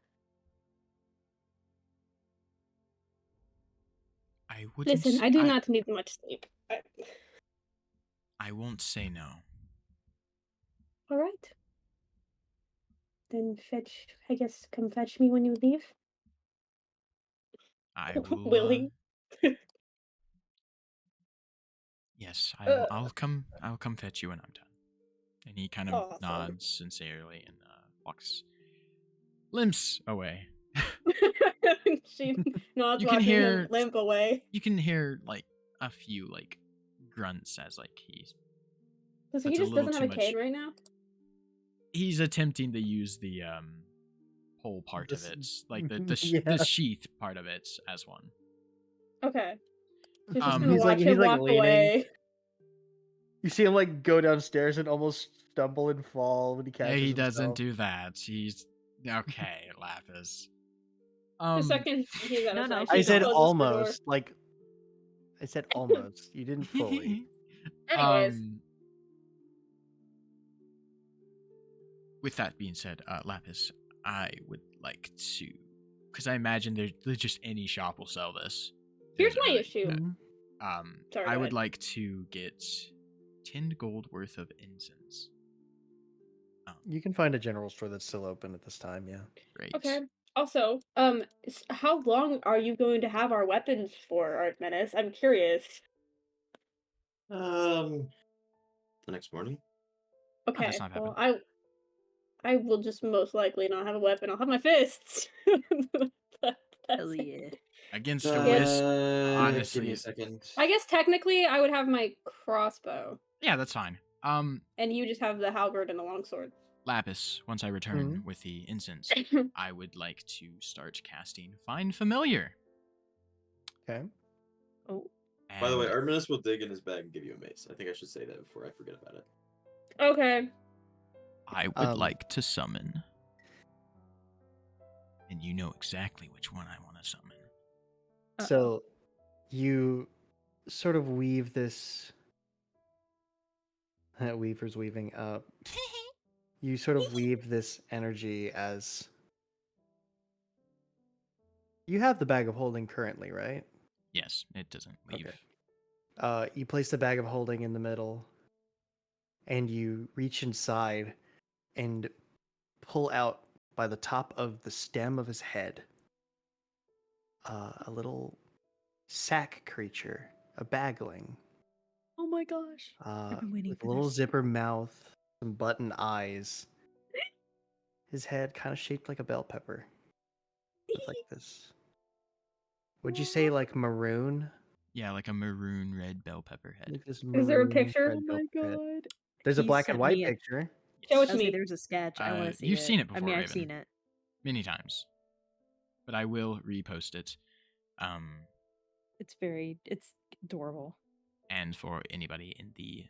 I wouldn't. Listen, I do not need much sleep. I won't say no. All right. Then come fetch me when you leave. I will. Willie. Yes, Uh, I'll come fetch you when I'm done. And he kind of Awesome. nods sincerely and limps away. She nods, You can watching him hear- limp away. You can hear like a few like grunts as like he's So he That's a just little doesn't have too a cane much. right now? he's attempting to use the pole part of it, like the Yeah. sheath part of it as one. Okay. She's just gonna He's watch him walk leaning. away. You see him like go downstairs and almost stumble and fall when he Yeah, catches he doesn't himself. do that. He's okay, Lapis. The second he's No, outside, no, she I keep said going. closes the door. almost. Like I said almost. You didn't fully. Anyways, With that being said, Lapis, I would like to, because I imagine there's just any shop will sell this. here's There's my really- issue. Sorry, I go would ahead. like to get 10 gold worth of incense. You can find a general store that's still open at this time. Yeah. Great. Okay. Also, how long are you going to have our weapons for, Artemis? I'm curious. The next morning. Okay. that's not Well, I will just most likely not have a weapon. I'll have my fists. That's Hell it. yeah. Against a wisp, Give me honestly. a second. I guess technically I would have my crossbow, Yeah, that's fine. and you just have the halberd and the longsword. Lapis, once I return with the incense, I would like to start casting Find Familiar. Okay. Oh, By the way, And Artemis will dig in his bag and give you a mace. I think I should say that before I forget about it. Okay. I would like to summon. And you know exactly which one I want to summon. So you sort of weave this weaver's weaving up. You sort of weave this energy as you have the bag of holding currently, right? Yes, it doesn't leave. Okay. You place the bag of holding in the middle, and you reach inside and pull out by the top of the stem of his head a little sack creature, a bagling. Oh my gosh. I've been waiting With a for little this. zipper mouth, some button eyes. His head kind of shaped like a bell pepper. With like this. Would you say like maroon? Yeah, like a maroon red bell pepper head. Like this Is there a maroon picture? red Oh bell my pepper head. god. There's a He black and sent white me a- picture. Show it to Okay, me. there's a sketch. I want to see You've it. seen it I before, mean, I've Raven. seen it. Many times. But I will repost it. It's adorable. And for anybody in the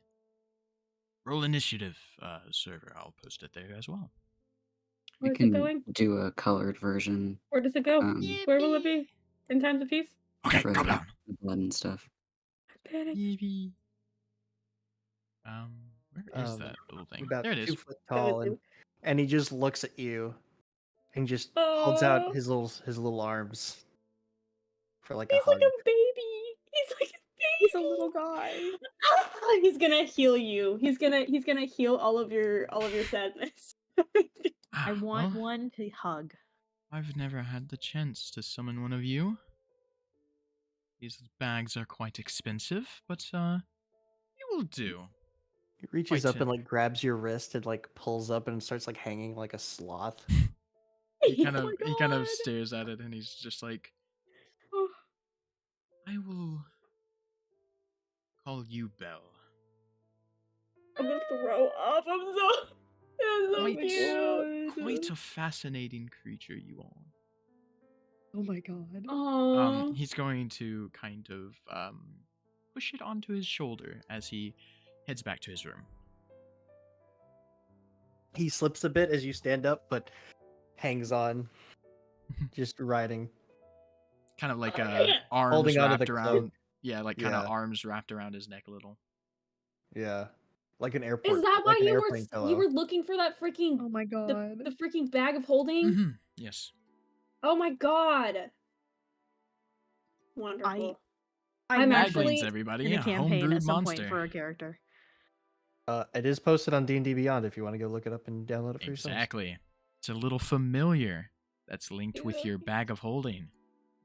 Roll Initiative server, I'll post it there as well. Where's can it going? do a colored version. Where does it go? Where will it be? 10 times a piece? Okay, for calm the down. blood and stuff. Panic. Yippee. Where is that little thing? About There it is. 2 foot tall, Go and he just looks at you, and just holds out Aw. his little arms for like He's a hug. like a baby. He's like a baby. He's a little guy. He's gonna heal you. He's gonna heal all of your sadness. I want Well, one to hug. I've never had the chance to summon one of you. These bags are quite expensive, but you will do. He reaches Quite up and like grabs your wrist and like pulls up and starts like hanging like a sloth. He kind Oh of my he kind of God. stares at it and he's just like, Oh, I will call you Belle. I'm gonna throw up. I'm so Quite, cute. quite a fascinating creature you are. Oh my god. Aww. He's going to kind of push it onto his shoulder as he heads back to his room. He slips a bit as you stand up, but hangs on, just riding. Kind of like Yeah. arms Holding onto wrapped the around. cloak. Yeah, like kind of Yeah. arms wrapped around his neck a little. Yeah, like an airport. Is that why like an you airplane you pillow. were looking for that freaking Oh my god. the freaking bag of holding? Mm-hmm. Yes. Oh my god. Wonderful. I'm Baglings, actually everybody. In a Yeah, campaign homebrewed at some monster. point for a character. It is posted on D&D Beyond if you want to go look it up and download it for yourself. Exactly. It's a little familiar. That's linked with Yeah. your bag of holding.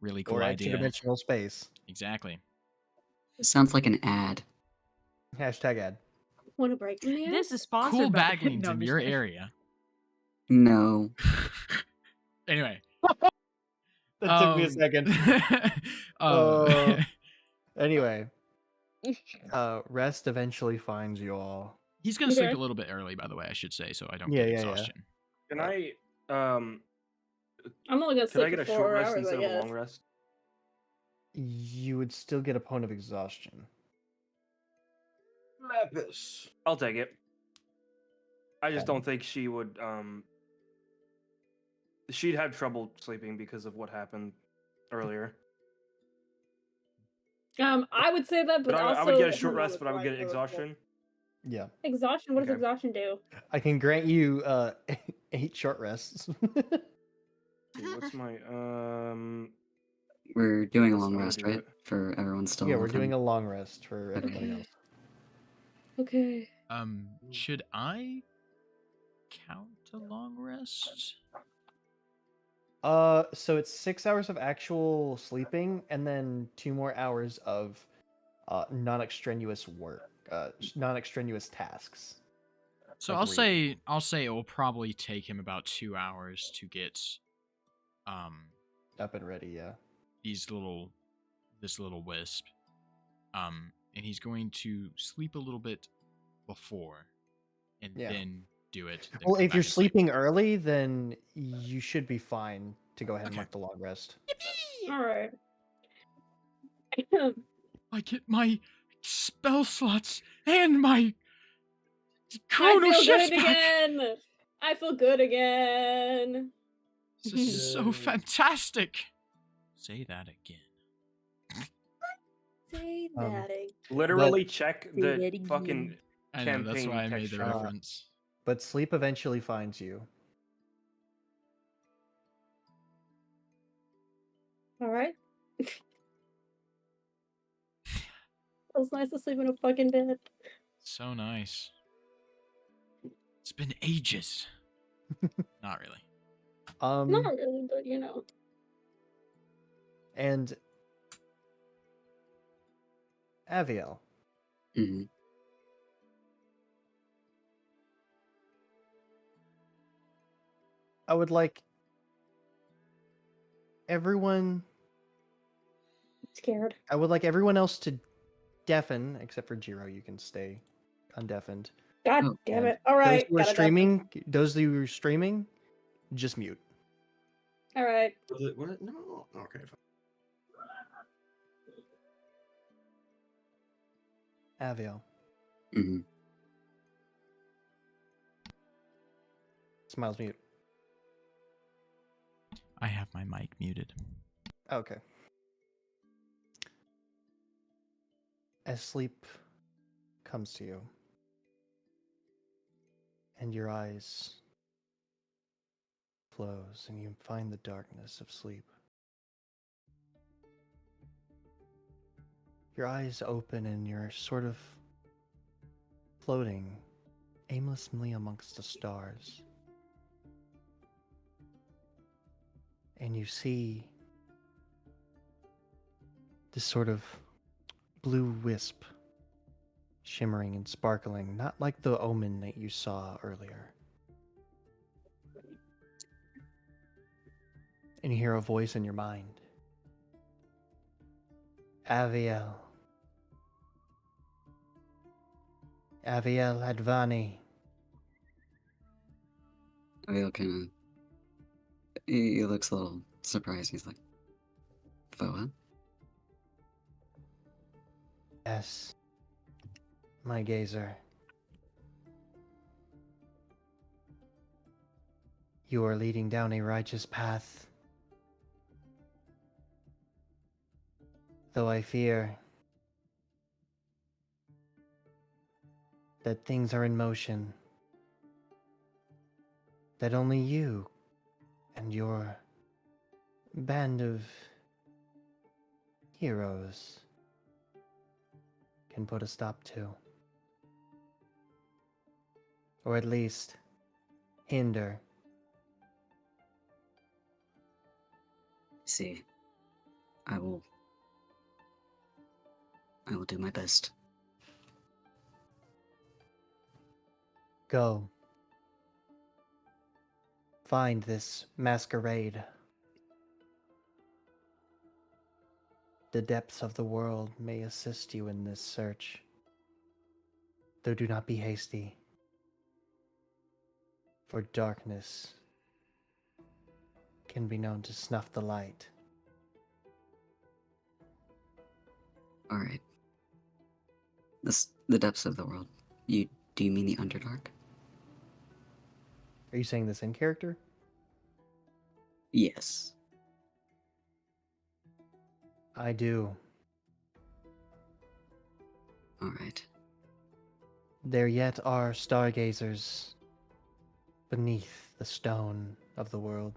Really cool Or idea. extra-dimensional space. Exactly. It sounds like an ad. Hashtag ad. Want to break me? This is sponsored Cool by baglings No, I'm in just your kidding. area. No. Anyway. That took me a second. um, Anyway, rest eventually finds you all. he's gonna sleep Okay. a little bit early, by the way, I should say, so I don't Yeah, get yeah, yeah. exhaustion. Can Uh, I I'm only gonna could I sleep get for a 4 short rest hours, I instead of a guess. long rest? You would still get a point of exhaustion. Lapis. I'll take it. I just Okay. don't think she would she'd have trouble sleeping because of what happened earlier. I would say that, but But also I would get a her short mom rest, is but I would right, get so it's cool. exhaustion. Yeah. Exhaustion. What does Okay. exhaustion do? I can grant you 8 short rests. See, what's my We're doing a Yes, long I'm gonna rest, do right? it. For everyone still Yeah, on we're the doing phone? a long rest for everybody Okay. else. Okay. Should I count a long rest? So it's 6 hours of actual sleeping and then 2 more hours of non-extraneous work, non-extraneous tasks. So Like I'll reading. say it will probably take him about 2 hours to get Up and ready, yeah. this little wisp. And he's going to sleep a little bit before and Yeah. then do it. Then Well, come if you're back and sleep. sleeping early, then you should be fine to go ahead and Okay. mark the long rest. All right. I get my spell slots and my I chrono feel shifts good back. again. I feel good again. This is so Yay. fantastic. Say that again. Say Um, that again. Literally check Say the that fucking again. I know, that's campaign why I made text the chat. reference. But sleep eventually finds you. All right. Feels nice to sleep in a fucking bed. So nice. It's been ages. Not really. Not really, but you know. And Aviel, Mm-hmm. I would like everyone Scared. I would like everyone else to deafen, except for Jiro, you can stay undeafened. God Oh, damn And it. All those right. who are Gotta streaming, just mute. All right. What? No. Okay. Fine. Aviel, Mm-hmm. Smiles mute. I have my mic muted. Okay. As sleep comes to you, and your eyes close, and you find the darkness of sleep. Your eyes open, and you're sort of floating aimlessly amongst the stars. And you see this sort of blue wisp shimmering and sparkling, not like the omen that you saw earlier. And you hear a voice in your mind. Aviel. Aviel Advani. Aviel kind of. He looks a little surprised. He's like, Foa? Yes. My gazer. You are leading down a righteous path. Though I fear that things are in motion. That only you and your band of heroes can put a stop to. or at least hinder. See, I will do my best. Go. Find this masquerade. The depths of the world may assist you in this search. Though do not be hasty, for darkness can be known to snuff the light. All right. The depths of the world. Do you mean the Underdark? Are you saying this in character? Yes. I do. All right. There yet are stargazers beneath the stone of the world.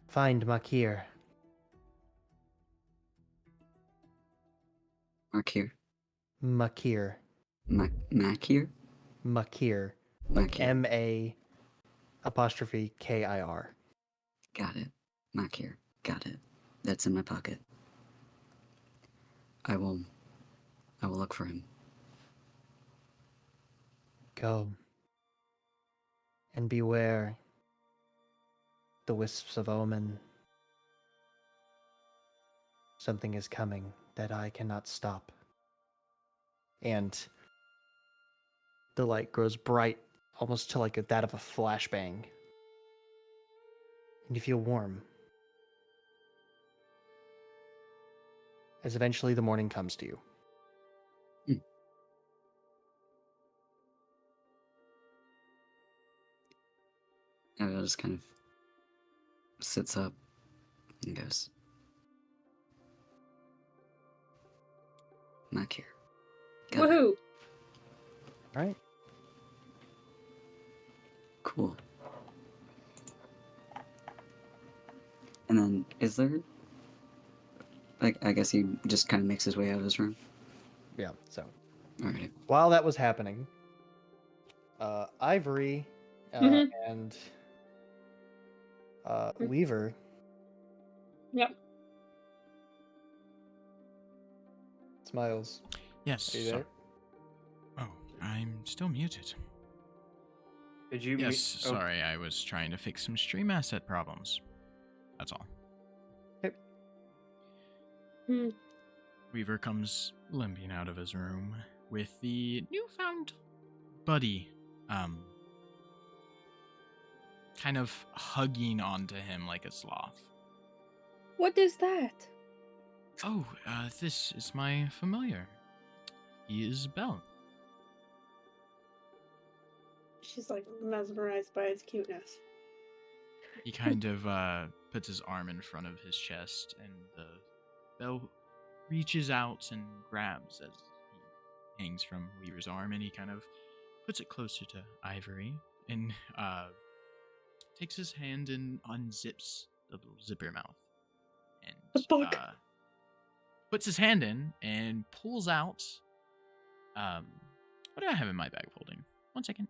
Find Makir. Markir. Makir. Makir? Makir. Like Makir. M-A-apostrophe-K-I-R. Got it. Makir. Got it. That's in my pocket. I will look for him. Go. And beware the wisps of omen. Something is coming that I cannot stop. And the light grows bright, almost to like that of a flashbang. And you feel warm. As eventually the morning comes to you. Abigail just kind of sits up and goes, Makir. Got it. Woohoo! Alright. Cool. And then, is there... Like, I guess he just kind of makes his way out of his room. Yeah, so. Alright. While that was happening, Ivory Mhm. and Weaver. Yep. Smiles. Yes. Are you there? Oh, I'm still muted. Did you? Yes, oh, sorry, I was trying to fix some stream asset problems. That's all. Hmm. Weaver comes limping out of his room with the newfound buddy, kind of hugging onto him like a sloth. What is that? Oh, this is my familiar. He is Belle. She's like mesmerized by its cuteness. He kind of puts his arm in front of his chest, and the Belle reaches out and grabs as he hangs from Weaver's arm, and he kind of puts it closer to Ivory and takes his hand and unzips the little zipper mouth, and The fuck? puts his hand in and pulls out. What do I have in my bag of holding? 1 second.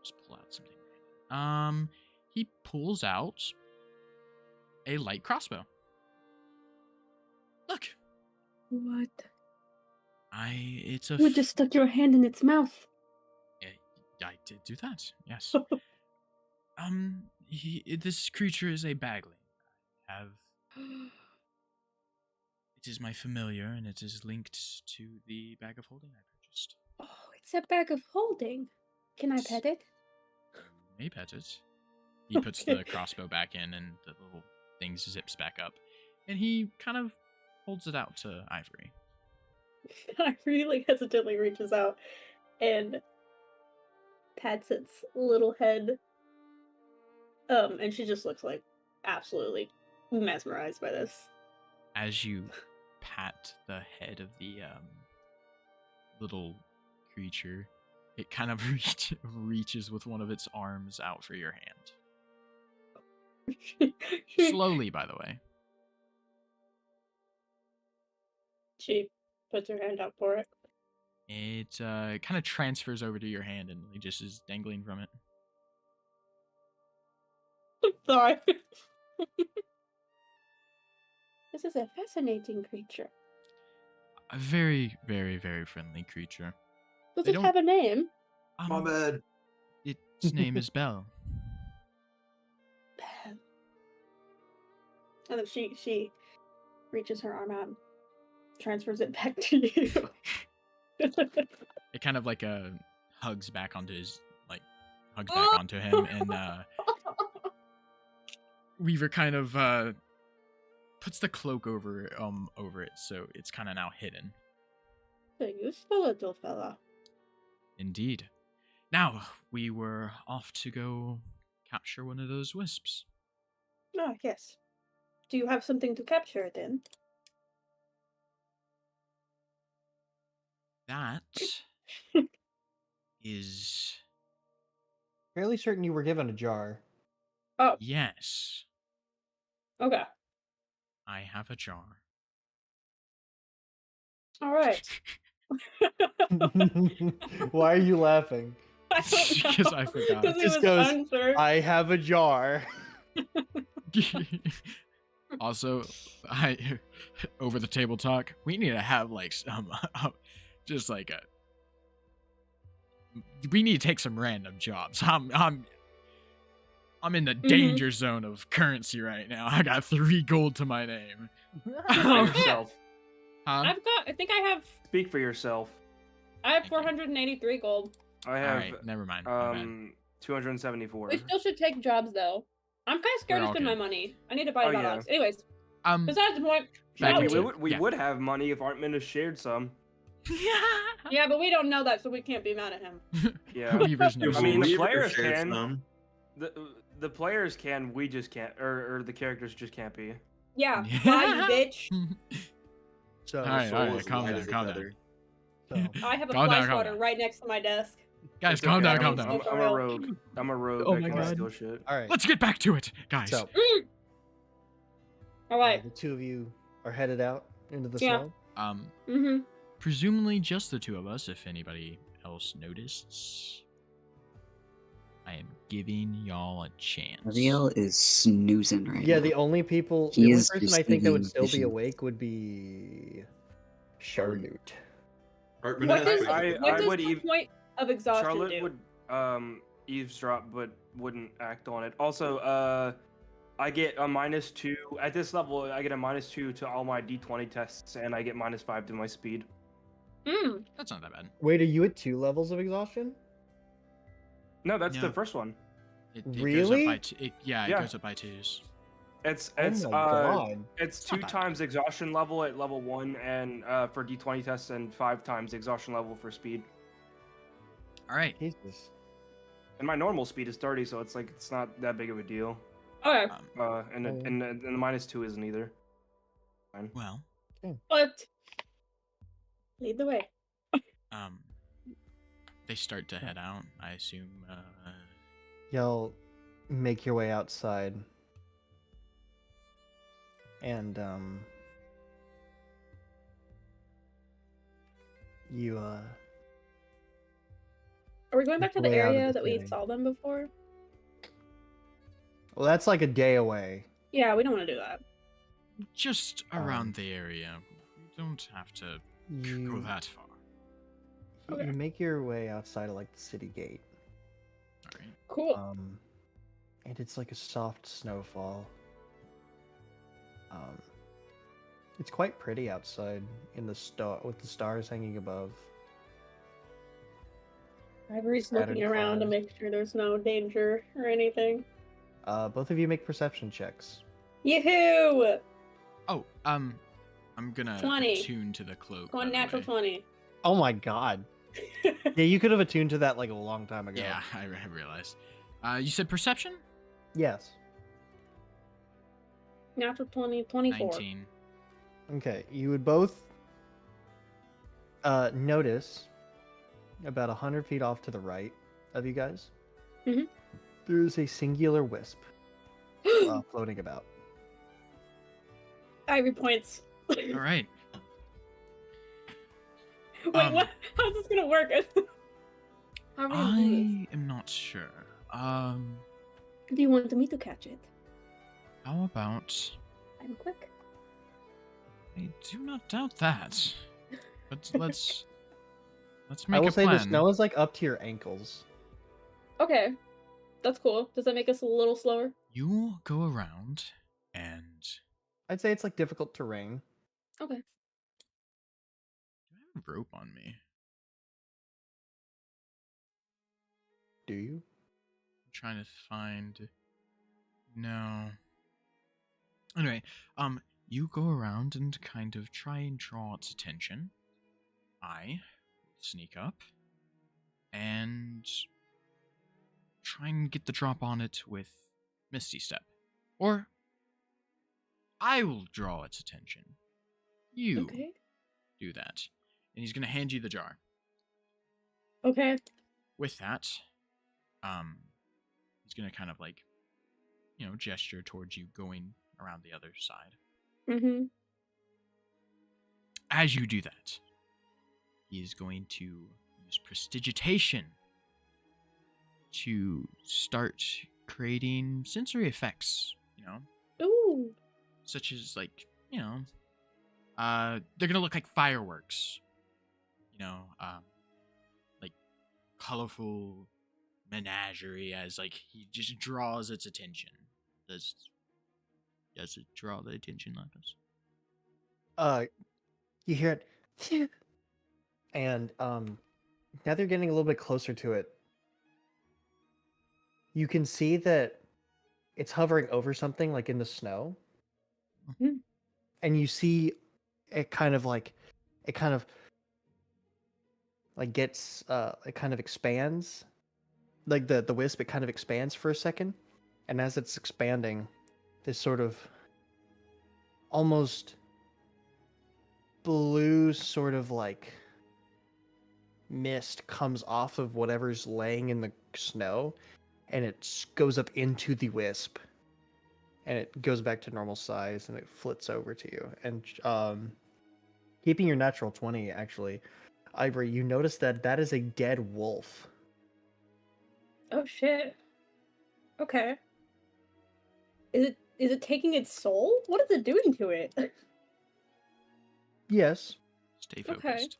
Just pull out something. He pulls out a light crossbow. Look, What? it's a. You just stuck your hand in its mouth. I did do that. Yes. This creature is a bagling. I have. It is my familiar, and it is linked to the bag of holding I purchased. Oh, it's a bag of holding. Can I pet it? You may pet it. He puts the crossbow back in, and the little thing zips back up, and he kind of holds it out to Ivory. I really hesitantly reaches out and pats its little head. And she just looks like absolutely mesmerized by this. As you pat the head of the little creature, it kind of reaches with one of its arms out for your hand. Slowly, by the way. She puts her hand out for it. It kind of transfers over to your hand and it just is dangling from it. Sorry. This is a fascinating creature. A very, very, very friendly creature. Does They it don't- have a name? Ahmed. Its name is Belle. And then she reaches her arm out and transfers it back to you. It kind of like hugs back onto his hugs back onto him, and Weaver kind of puts the cloak over it, so it's kind of now hidden. A useful little fella. Indeed. Now we were off to go capture one of those wisps. Ah, yes. Do you have something to capture then? That is Fairly certain you were given a jar. Oh, yes. okay. I have a jar. All right. Why are you laughing? I don't know. Because I forgot. Because he Just was goes, unsure. I have a jar. Also, I over the table talk. We need to have like some, just like a. We need to take some random jobs. I'm in the danger zone of currency right now. I got 3 gold to my name. Speak for yourself. Huh? I think I have Speak for yourself. 483 gold. I All have right, never mind. my bad. 274. We still should take jobs though. I'm kind of scared We're to all spend my good. money. I need to buy Oh, hot yeah. dogs. Anyways, Um, besides the point. Back shall we, into- we? would, we yeah. would have money if Artman has shared some. Yeah, but we don't know that, so we can't be mad at him. Yeah. Weaver's Yeah, never I mean, the Weaver players shared can. some. The players can. We just can't. Or the characters just can't be. Yeah, bye, you bitch. So, All right, Soul is calm light down, as a calm down. feather. so I have a Calm fly down, calm swatter down. right next to my desk. Guys, It's calm okay, down, calm I'm, down. I'm a rogue. I'm a rogue. Oh I my can God. steal shit. all right. Let's get back to it, guys. So, All right. the two of you are headed out into the Yeah. snow. Mm-hmm. Presumably just the 2 of us. If anybody else noticed, I am giving y'all a chance. Ariel is snoozing right Yeah, now. the only people, He the only is person I think that would receiving still be vision. awake would be Charlotte. Artman What is does, actually- what does would the point of exhaustion Charlotte do? would eavesdrop, but wouldn't act on it. Also, I get a -2 at this level. I get a -2 to all my D20 tests, and I get -5 to my speed. Mm. That's not that bad. Wait, are you at 2 levels of exhaustion? No, that's No. the first one. It goes up Really? by it Yeah. goes up by 2s. It's Oh my god. it's It's not 2 that times exhaustion level at level 1, and for D20 tests, and 5 times exhaustion level for speed. All right. Jesus. And my normal speed is 30, so it's like it's not that big of a deal. Okay, And Oh. and the -2 isn't either. Fine. Well, but lead the way. they start to head out. I assume. Y'all make your way outside. And, you, Are we going back to the way out of area the that we city. saw them before? well, that's like a day away. Yeah, we don't want to do that. Just around Um, the area. You don't have to go You, that far. Okay. you make your way outside of, like, the city gate. All right. Cool. And it's like a soft snowfall. It's quite pretty outside in the with the stars hanging above. Ivory's scattered looking around to clouds. make sure there's no danger or anything. Both of you make perception checks. Yoo-hoo! Oh, I'm gonna 20. attune to the cloak. by One the natural way. 20. Oh my god. Yeah, you could have attuned to that like a long time ago. Yeah, I realized. You said perception? Yes. Natural 20, 24. 19. Okay, you would both notice about 100 feet off to the right of you guys. Mhm. There's a singular wisp floating about. Ivory points. All right. Wait, what? How's this gonna work? How are we gonna do I am not sure. this? Do you want me to catch it? How about... I'm quick. I do not doubt that. But let's I make will a say plan. the snow is like up to your ankles. Okay, that's cool. Does that make us a little slower? You go around and... I'd say it's like difficult terrain. Okay. Do I have a rope on me? Do you? I'm trying to find... No. Anyway, you go around and kind of try and draw its attention. I sneak up and try and get the drop on it with Misty Step. Or I will draw its attention. You Okay. do that. And he's gonna hand you the jar. Okay. With that, he's gonna kind of like, gesture towards you going around the other side. Mm-hmm. As you do that, he is going to use prestidigitation to start creating sensory effects, Ooh. such as like, they're gonna look like fireworks, like colorful menagerie as like he just draws its attention. Does it draw the attention, Lapis? You hear it, phew, and now they're getting a little bit closer to it. You can see that it's hovering over something like in the snow, Hmm. and you see it kind of gets it kind of expands, like the wisp. It kind of expands for a second, and as it's expanding, this sort of almost blue sort of like mist comes off of whatever's laying in the snow, and it goes up into the wisp, and it goes back to normal size, and it flits over to you. And keeping your natural 20, actually, Ivory, you notice that is a dead wolf. Oh shit. Okay. Is it taking its soul? What is it doing to it? Yes. Stay Okay. focused.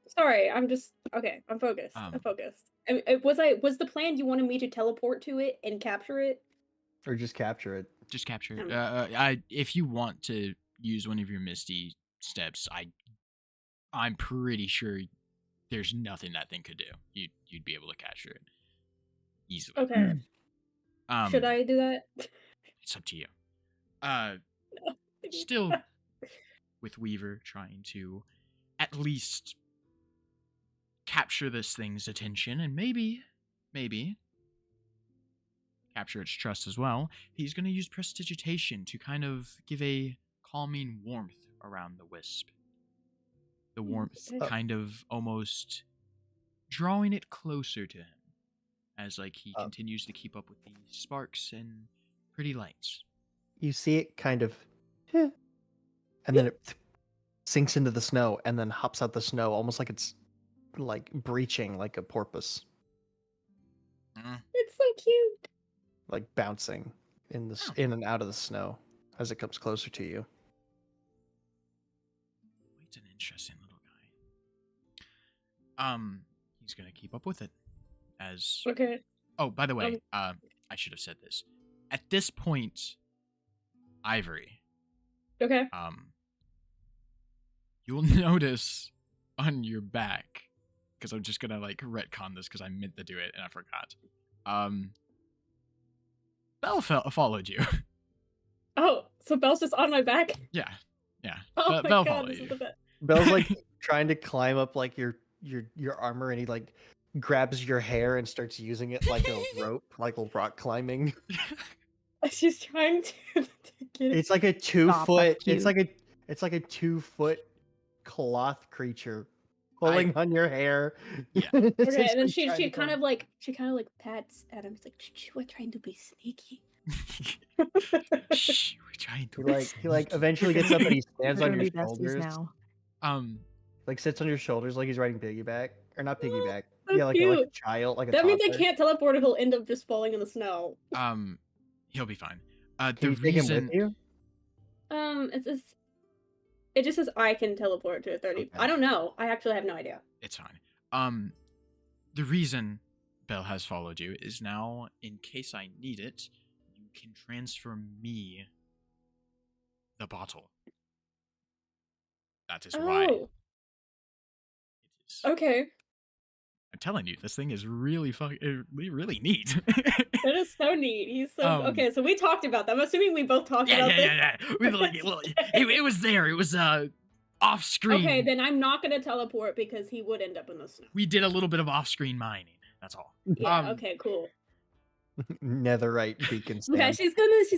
Sorry, I'm just okay. I'm focused. I'm focused. Was the plan you wanted me to teleport to it and capture it? Or just capture it. Just capture it. If you want to use one of your Misty Steps, I'm pretty sure there's nothing that thing could do. You'd be able to capture it easily. Okay. Should I do that? It's up to you. No. Still, with Weaver trying to at least capture this thing's attention and maybe capture its trust as well, he's going to use prestidigitation to kind of give a calming warmth around the wisp. The warmth kind of almost drawing it closer to him as like he continues to keep up with the sparks and pretty lights. You see it kind of, and then it sinks into the snow and then hops out the snow, almost like it's like breaching like a porpoise. It's so cute. Like bouncing in and out of the snow as it comes closer to you. It's an interesting little guy. He's gonna keep up with it as. Okay. Oh, by the way, I should have said this. At this point, Ivory. Okay. You'll notice on your back, because I'm just gonna like retcon this because I meant to do it and I forgot. Belle followed you. Oh, so Belle's just on my back? Yeah. Oh my Belle god, followed this you. is the best. Belle's like trying to climb up like your armor, and he like grabs your hair and starts using it like a rope, like rock climbing. She's trying to get it. It's like a 2 Stop, foot. that's cute. It's like a 2 foot cloth creature pulling on your hair. Yeah. Okay, and then she kind of like pats at him. It's like, we're trying to be sneaky. Shh, we're trying to. He eventually gets up and he stands We're on gonna your be besties shoulders. now. like sits on your shoulders like he's riding piggyback or not piggyback. So Yeah, like a cute. child, like a That means I toddler. can't teleport, or he'll end up just falling in the snow. He'll be fine. Can The you take him with reason you? It just says I can teleport to a 30. Okay. I don't know. I actually have no idea. it's fine. The reason Belle has followed you is now, in case I need it, you can transfer me the bottle. That is why it Oh, is. okay. I'm telling you, this thing is really really neat. That is so neat. He's so Um, so we talked about that. I'm assuming we both talked yeah, about yeah, this. yeah, yeah. We like, well, it was there. It was off screen. Okay, then I'm not gonna teleport because he would end up in the snow. We did a little bit of off screen mining. That's all. Yeah. Okay. Cool. Netherite beacon Yeah, stand. she's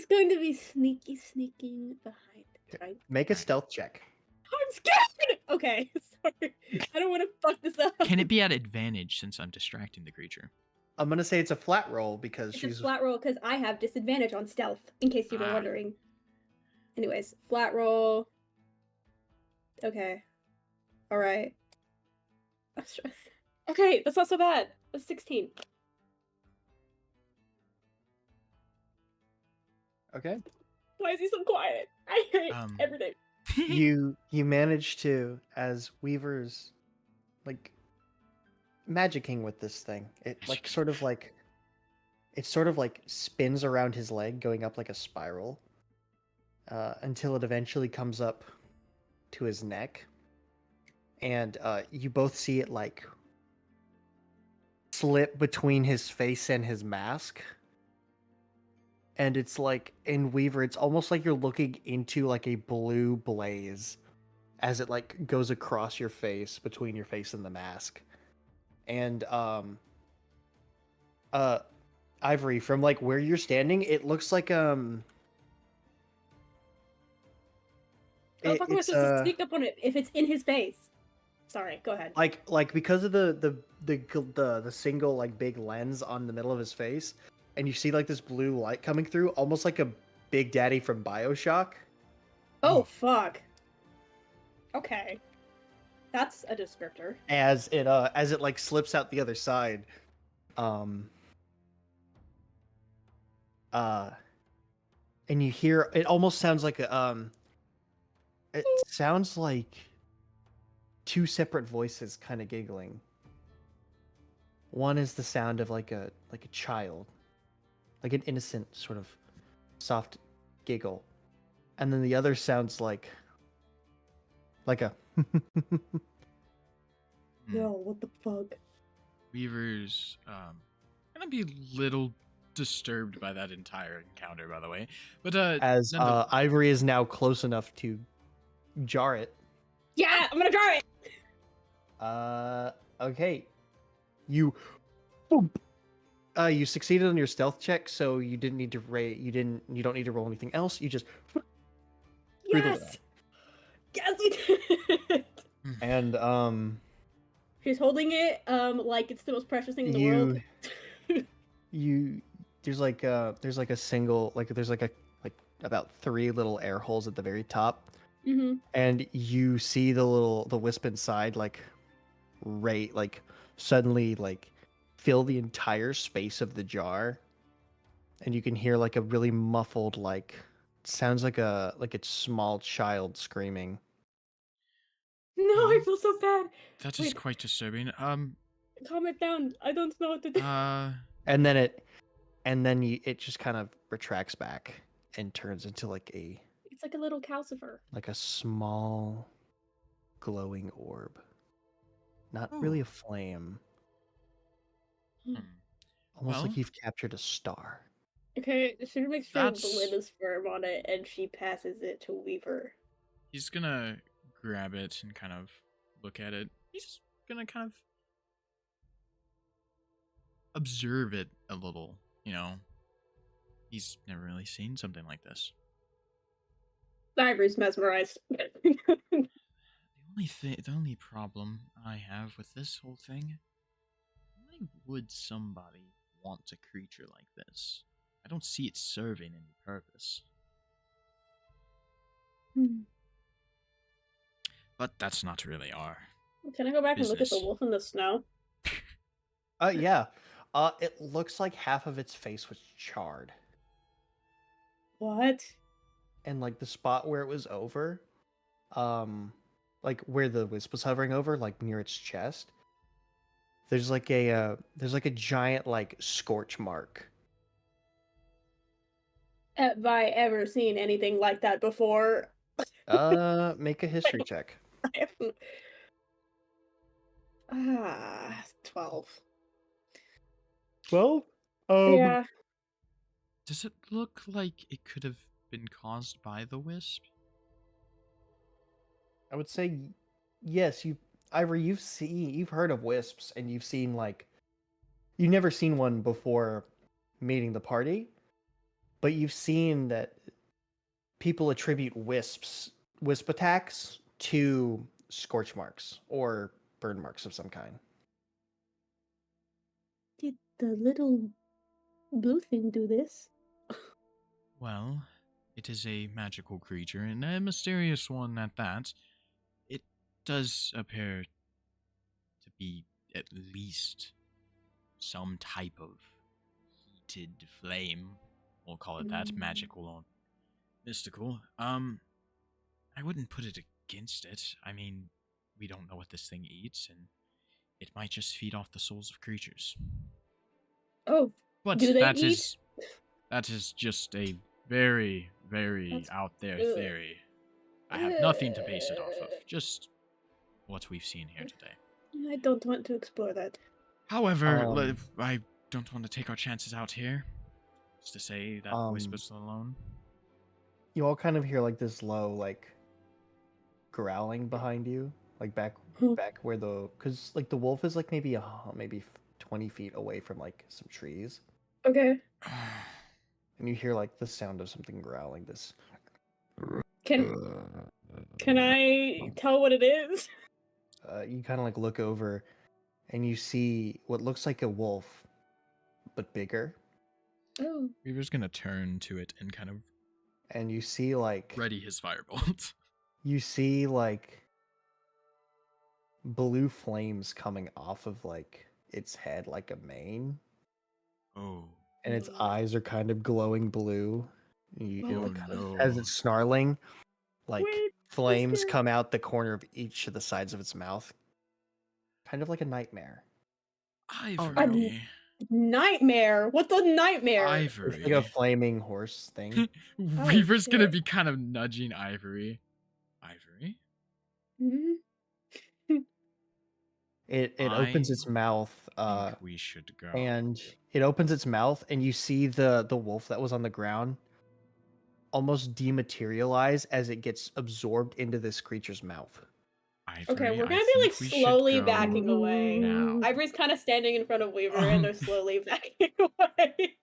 going to be sneaking behind. Right? Make a stealth check. I'm scared. Okay, sorry. I don't want to fuck this up. Can it be at advantage since I'm distracting the creature? I'm gonna say it's a flat roll because It's she's a flat roll because I have disadvantage on stealth, in case you were Ah. wondering. Anyways, flat roll. Okay. Alright. I'm stressed. Okay, that's not so bad. That's 16. okay. Why is he so quiet? I hate everything. You manage to, as Weaver's like magicking with this thing. It like sort of like spins around his leg, going up like a spiral, until it eventually comes up to his neck, and you both see it like slip between his face and his mask. And it's like, in Weaver, it's almost like you're looking into like a blue blaze as it like goes across your face, between your face and the mask. And Ivory, from like where you're standing, it looks like How the fuck am I supposed to sneak up on it if it's in his face? Sorry, go ahead. like because of the single like big lens on the middle of his face, and you see like this blue light coming through, almost like a Big Daddy from BioShock. Oh fuck. Okay. That's a descriptor. As it like slips out the other side. And you hear, it almost sounds like a it sounds like two separate voices kind of giggling. One is the sound of like a child, like an innocent sort of soft giggle, and then the other sounds like a Yo, what the fuck? Weaver's gonna be a little disturbed by that entire encounter, by the way. But as Ivory is now close enough to jar it. Yeah, I'm gonna jar it. Okay. You boom. You succeeded on your stealth check, so you didn't need to you don't need to roll anything else. You just Yes. Yes, we did. And she's holding it like it's the most precious thing in the world. There's like a single, like there's like about 3 little air holes at the very top. Mm-hmm. And you see the wisp inside like suddenly like fill the entire space of the jar, and you can hear like a really muffled, like sounds like it's small child screaming. No, I feel so bad. That is quite disturbing. Calm it down. I don't know what to do. And then it just kind of retracts back and turns into It's like a little calcifer. like a small glowing orb. Not really a flame. Almost like you've captured a star. Okay, she makes sure the lid is firm on it, and she passes it to Weaver. He's gonna grab it and kind of look at it. He's gonna kind of observe it a little, you know. He's never really seen something like this. Ivory's mesmerized. The only problem I have with this whole thing, why would somebody want a creature like this? I don't see it serving any purpose. But that's not really our Can I go back and look at the business. wolf in the snow? Yeah. It looks like half of its face was charred. What? And like the spot where it was over, like where the wisp was hovering over, like near its chest, there's like a giant like scorch mark. Have I ever seen anything like that before? Make a history check. I haven't. 12. 12? Yeah. Does it look like it could have been caused by the wisp? I would say yes. Ivor, you've heard of wisps, and you've seen you've never seen one before meeting the party, but you've seen that people attribute wisp attacks to scorch marks or burn marks of some kind. Did the little blue thing do this? Well, it is a magical creature, and a mysterious one at that. It does appear to be at least some type of heated flame. We'll call it that, magical or mystical. I wouldn't put it against it. I mean, we don't know what this thing eats, and it might just feed off the souls of creatures. Oh, But do they that eat? that is just a very, very That's- out there ugh. theory. I have nothing to base it off of. Just what we've seen here today. I don't want to explore that. However, Um, I don't want to take our chances out here. Just to say that Whisper's alone. You all kind of hear like this low like growling behind you, like back where because like the wolf is like maybe 20 feet away from like some trees, Okay. and you hear like the sound of something growling. This Can I tell what it is? you kind of like look over, and you see what looks like a wolf, but bigger, Oh. Weaver's gonna turn to it and kind of and you see like ready his firebolt. you see like blue flames coming off of like its head like a mane. Oh. And its eyes are kind of glowing blue. It Oh, like kind of, no. as it's snarling, like Wait, flames Mr. come out the corner of each of the sides of its mouth, kind of like a nightmare. Ivory. Nightmare? What's a nightmare? It's like Ivory. a flaming horse thing. Weaver's gonna shit. be kind of nudging Ivory. Ivory? Mhm. It opens its I mouth, think we should go. and it opens its mouth, and you see the wolf that was on the ground almost dematerialize as it gets absorbed into this creature's mouth. Ivory, Okay, we're I gonna be like think we should slowly go backing away. now. Ivory's kind of standing in front of Weaver, and they're slowly backing away.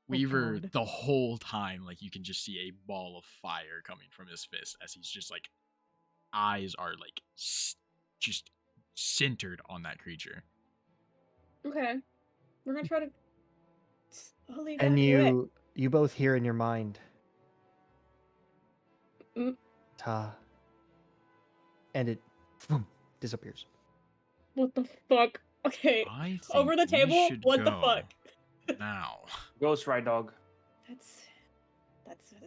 Weaver, God. the whole time, like you can just see a ball of fire coming from his fist as he's just like, eyes are like just centered on that creature. Okay, we're gonna try to slowly back And away. you both hear in your mind, Mm. Ta. And it boom, disappears. What the fuck? Okay, I think over the we table. should What the go fuck? now. Ghost Ride Dog. That's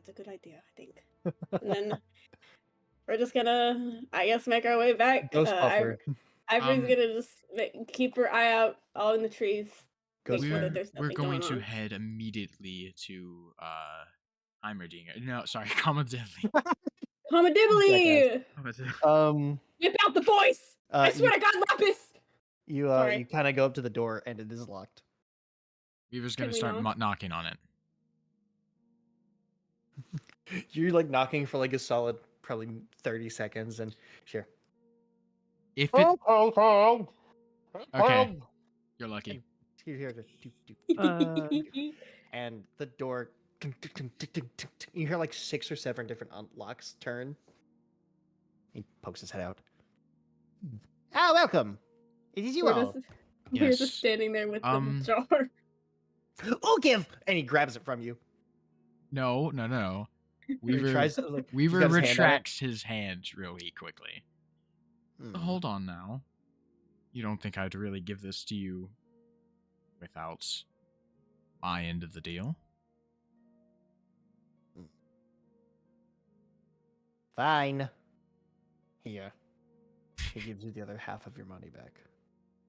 a good idea, I think. And then we're just gonna, I guess, make our way back. Ghost Pupper. Ivory's Um, gonna just keep her eye out, all in the trees. Ghost Make sure that Pupper. there's We're nothing going to on. head immediately to Heimerdinger. No, sorry, Commodidley. Comedibbly! Whip out the voice! I swear you, to God, Lapis! you Sorry. kind of go up to the door, and it is locked. Weaver's Can gonna we start knock? knocking on it. You're like knocking for like a solid probably 30 seconds, and sure. If it okay, you're lucky. And you hear the doop, doop. And the door, you hear like 6 or 7 different locks turn. He pokes his head out. Ah, welcome. It is you We're all. we're just Yes. standing there with the Um, jar. Oh, give! And he grabs it from you. No. He Weaver tries to, like, he's Weaver got his hand on it. retracts his hand really quickly. Hmm. Hold on now. You don't think I'd really give this to you without my end of the deal? Fine. Here. He gives you the other half of your money back.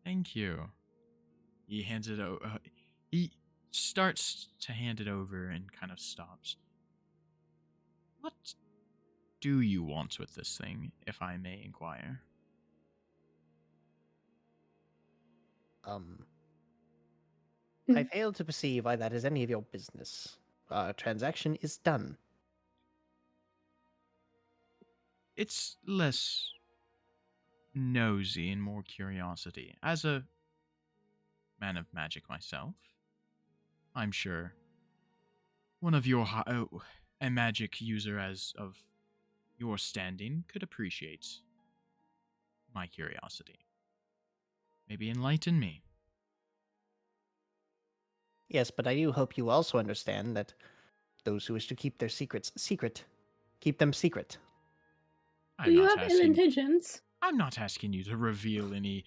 Thank you. He hands it over. He starts to hand it over and kind of stops. What do you want with this thing, if I may inquire? I fail to perceive why that is any of your business. Our transaction is done. It's less nosy and more curiosity. As a man of magic myself, I'm sure one of your a magic user as of your standing could appreciate my curiosity. Maybe enlighten me. Yes, but I do hope you also understand that those who wish to keep their secrets secret, keep them secret. Do you have ill intentions? I'm not asking you to reveal any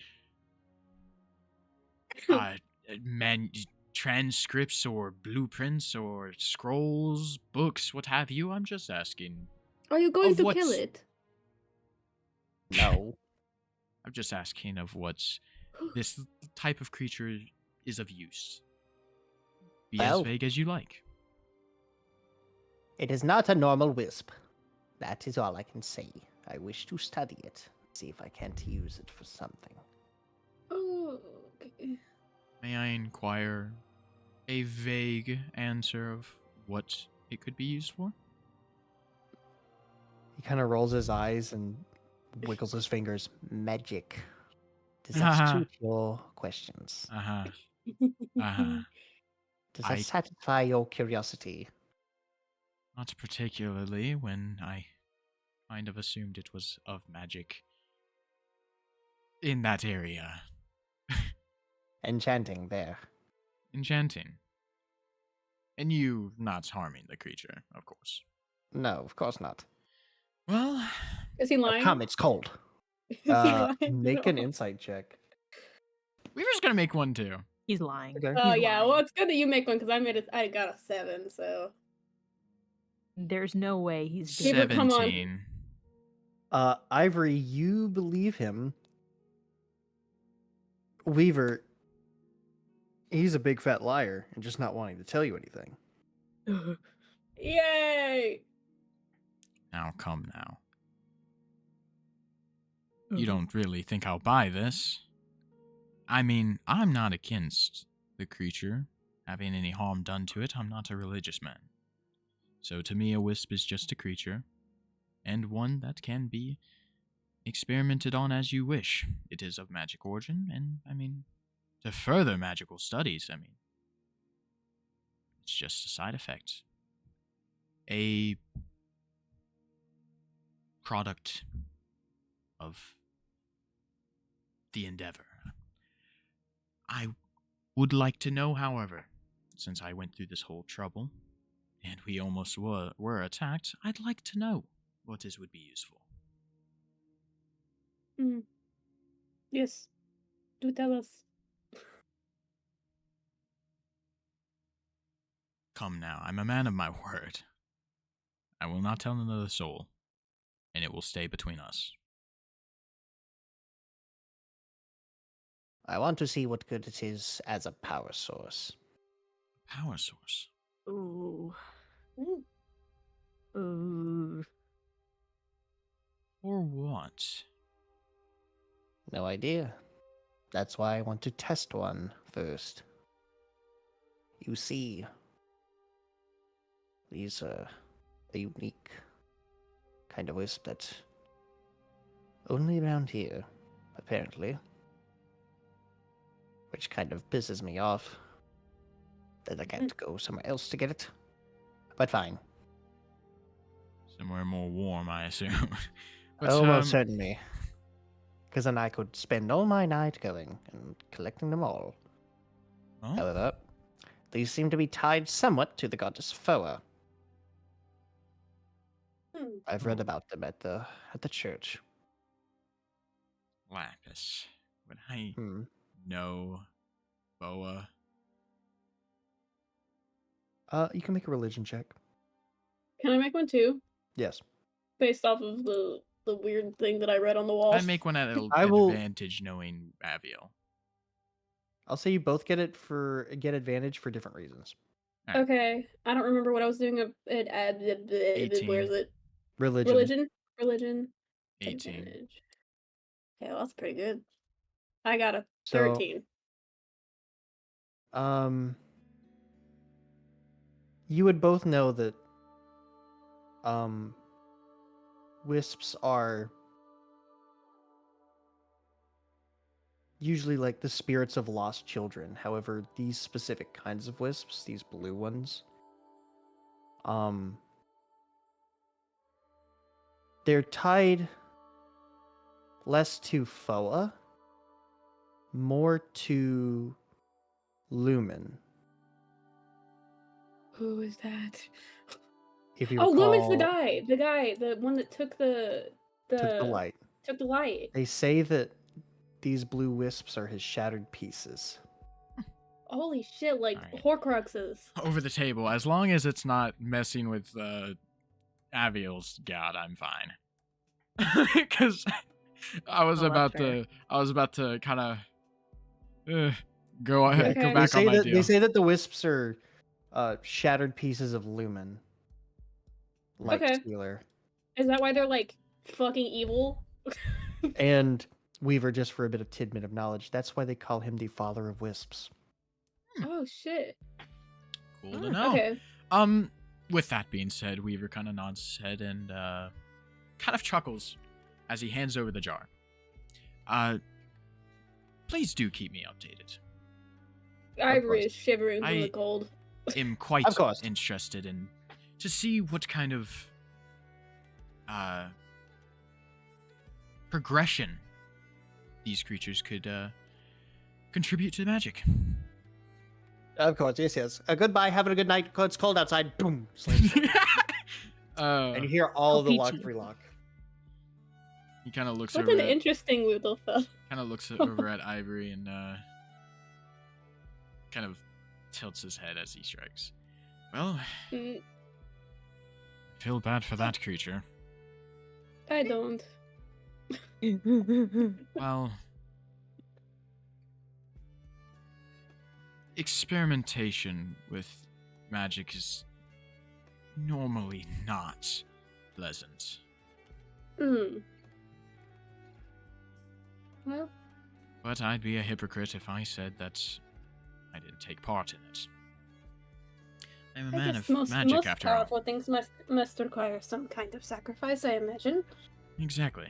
man transcripts or blueprints or scrolls, books, what have you. I'm just asking. Are you going Of to what's- kill it? No. I'm just asking of what this type of creature is of use. Be as Well, vague as you like. it is not a normal wisp. That is all I can say. I wish to study it, see if I can't use it for something. Oh, okay. May I inquire a vague answer of what it could be used for? He kind of rolls his eyes and wiggles his fingers. Magic. Does that suit your questions? Uh-huh. Uh-huh. Does that satisfy your curiosity? Not particularly when I kind of assumed it was of magic in that area. Enchanting there. Enchanting. And you not harming the creature, of course. No, of course not. Well, Is he lying? Come, it's cold. Is he lying? Make an No. insight check. Weaver's gonna make one too. He's lying. Okay. Oh He's yeah, lying. well it's good that you make one because I got a 7, so There's no way he's doing Weaver, come on. 17. Ivory, you believe him. Weaver, he's a big fat liar and just not wanting to tell you anything. yay! Now come now. You don't really think I'll buy this? I mean, I'm not against the creature having any harm done to it. I'm not a religious man. So to me, a wisp is just a creature, and one that can be experimented on as you wish. It is of magic origin, and, I mean, to further magical studies, I mean, it's just a side effect. A product of the endeavor. I would like to know, however, since I went through this whole trouble, and we almost were attacked, I'd like to know what this would be useful. Yes. Do tell us. Come now, I'm a man of my word. I will not tell another soul, and it will stay between us. I want to see what good it is as a power source. Power source. Ooh. Mm. Ooh. Or what? No idea. That's why I want to test one first. You see, these are a unique kind of wisp that only around here, apparently. Which kind of pisses me off that I can't go somewhere else to get it. But fine. Somewhere more warm, I assume. But, Almost certainly. Because then I could spend all my night going and collecting them all. Oh? However, these seem to be tied somewhat to the goddess Foa. I've read about them at the church. Lapis. Would I Hmm. know Boa? You can make a religion check. Can I make one too? Yes. Based off of the weird thing that I read on the wall. I make one at I will- advantage knowing Aviel. I'll say you both get advantage for different reasons. Alright. Okay. I don't remember what I was doing at 18. where is it? Religion. Religion. 18. Advantage. Okay, well, that's pretty good. I got a So- 13. You would both know that wisps are usually like the spirits of lost children. However, these specific kinds of wisps, these blue ones, they're tied less to Foa, more to Lumen. Who is that? If you Oh, recall, Lumen's the guy, the one that took the took the light. Took the light. They say that these blue wisps are his shattered pieces. Holy shit, like Alright. Horcruxes. Over the table. As long as it's not messing with Aviel's god, I'm fine. Because I was Oh, that's about to kind of go ahead, Okay. go They back on my deal. They say that the wisps are shattered pieces of Lumen, like Okay. Sealer. Is that why they're like fucking evil? And Weaver, just for a bit of tidbit of knowledge, that's why they call him the father of wisps. Oh shit. Cool to know. Okay. With that being said, Weaver kind of nods his head and kind of chuckles as he hands over the jar. Please do keep me updated. Ivory is shivering from I- the cold. I'm quite Of course. interested in to see what kind of progression these creatures could contribute to the magic. Of course, yes. Goodbye, having a good night. It's cold outside. Boom. Slams. And you hear all How of the lock peachy. relock. He kind of looks What over an interesting little fella. over at Ivory and kind of tilts his head as he strikes. Well, Mm, I feel bad for that creature. I don't. Well, experimentation with magic is normally not pleasant. Hmm. Well, But I'd be a hypocrite if I said that I didn't take part in it. I'm a I man guess of magic most after all. powerful things must require some kind of sacrifice, I imagine. Exactly.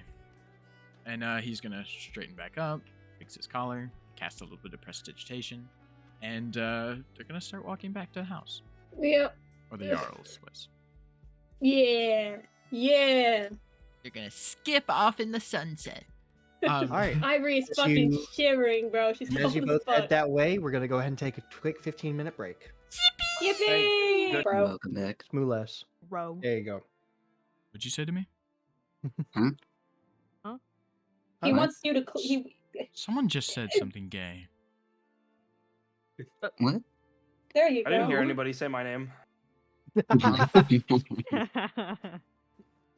And he's gonna straighten back up, fix his collar, cast a little bit of prestidigitation, and they're gonna start walking back to the house. Yep. Or the Jarl's place. Yeah. Yeah. You're gonna skip off in the sunset. All right. Ivory is As fucking you- shivering, bro. She's As cold you as both fuck. head that way, we're going to go ahead and take a quick 15-minute break. Yippee! Good. Bro. Welcome back. Smoolas. Row. There you go. What'd you say to me? He Huh? wants you to. He. Someone just said something gay. What? There you I go. didn't hear anybody say my name.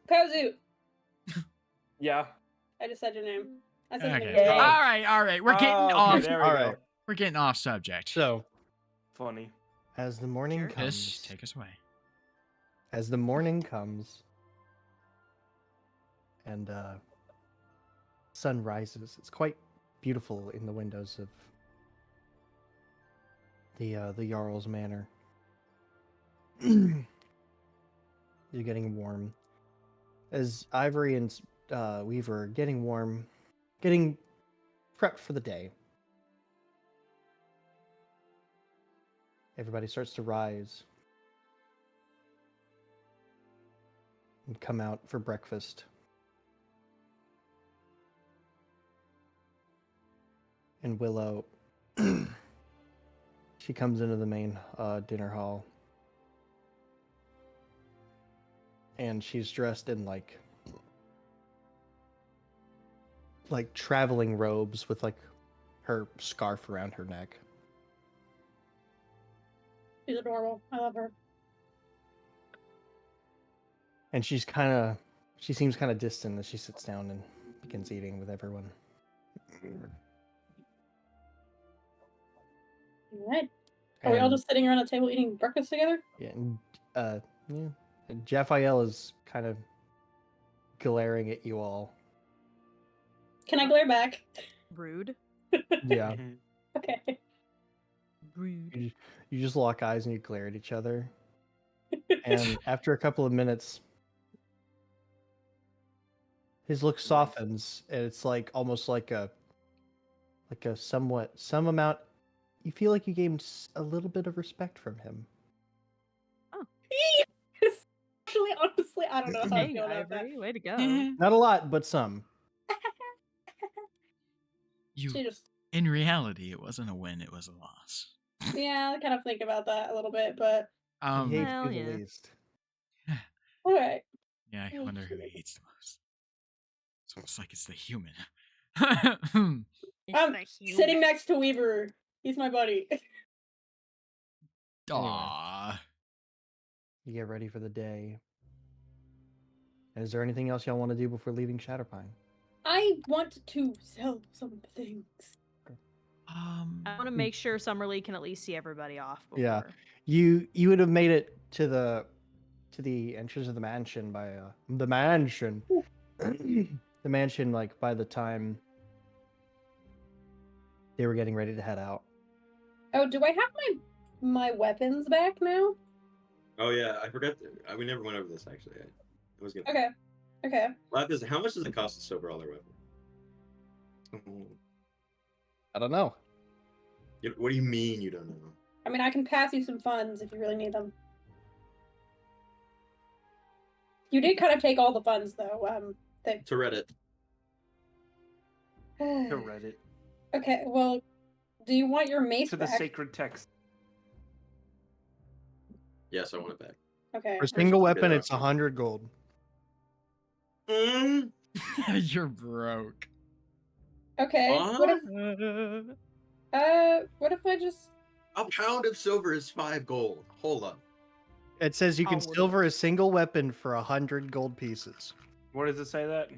Kozu. Yeah. I just said your name. I said your Okay. name. Oh. All right. We're getting Oh, okay, off. there we All go. right. We're getting off subject. So, Funny. as the morning Sure. comes, Piss, take us away. as the morning comes, and sun rises, it's quite beautiful in the windows of the Jarl's manor. You're getting warm. As Ivory and Weaver are getting warm, getting prepped for the day. Everybody starts to rise and come out for breakfast. And Willow, she comes into the main dinner hall. And she's dressed in like like traveling robes with like her scarf around her neck. She's adorable. I love her. And she seems kind of distant as she sits down and begins eating with everyone. All right. Are we all And- just sitting around a table eating breakfast together? Yeah, yeah. And Jaffael is kind of glaring at you all. Can I glare back? Rude. Yeah. Okay. Rude. You just lock eyes and you glare at each other. And after a couple of minutes, his look softens, and it's like almost like a some amount. You feel like you gained a little bit of respect from him. Actually, honestly, I don't know how I Dang, feel about that. Ivory, way to go. Not a lot, but some. You, She just, in reality, it wasn't a win; it was a loss. yeah, I kind of think about that a little bit, but He Um, hates Well, you the yeah. least. all right. yeah, I wonder who he hates the most. It's almost like it's the human. It's I'm the sitting human. next to Weaver. He's my buddy. Aww. You get ready for the day. And is there anything else y'all want to do before leaving Shatterpine? I want to sell some things. I want to make sure Summerlee can at least see everybody off before. Yeah. You would have made it to the entrance of the mansion by the mansion. The mansion, like, by the time they were getting ready to head out. Oh, do I have my weapons back now? Oh yeah, I forgot. We never went over this actually. I was gonna. Okay. Okay. How much does it cost to silver all their weapons? I don't know. What do you mean you don't know? I mean, I can pass you some funds if you really need them. You did kind of take all the funds, though. To Reddit. To Reddit. Okay, well, do you want your mace To the back? sacred text. Yes, I want it back. Okay. For a single Let's get weapon, it it's off. 100 gold. You're broke. Okay. What? What if I just... A pound of silver is 5 gold. Hold up. It says you can Oh, silver a single weapon for 100 gold pieces. Where does it say that?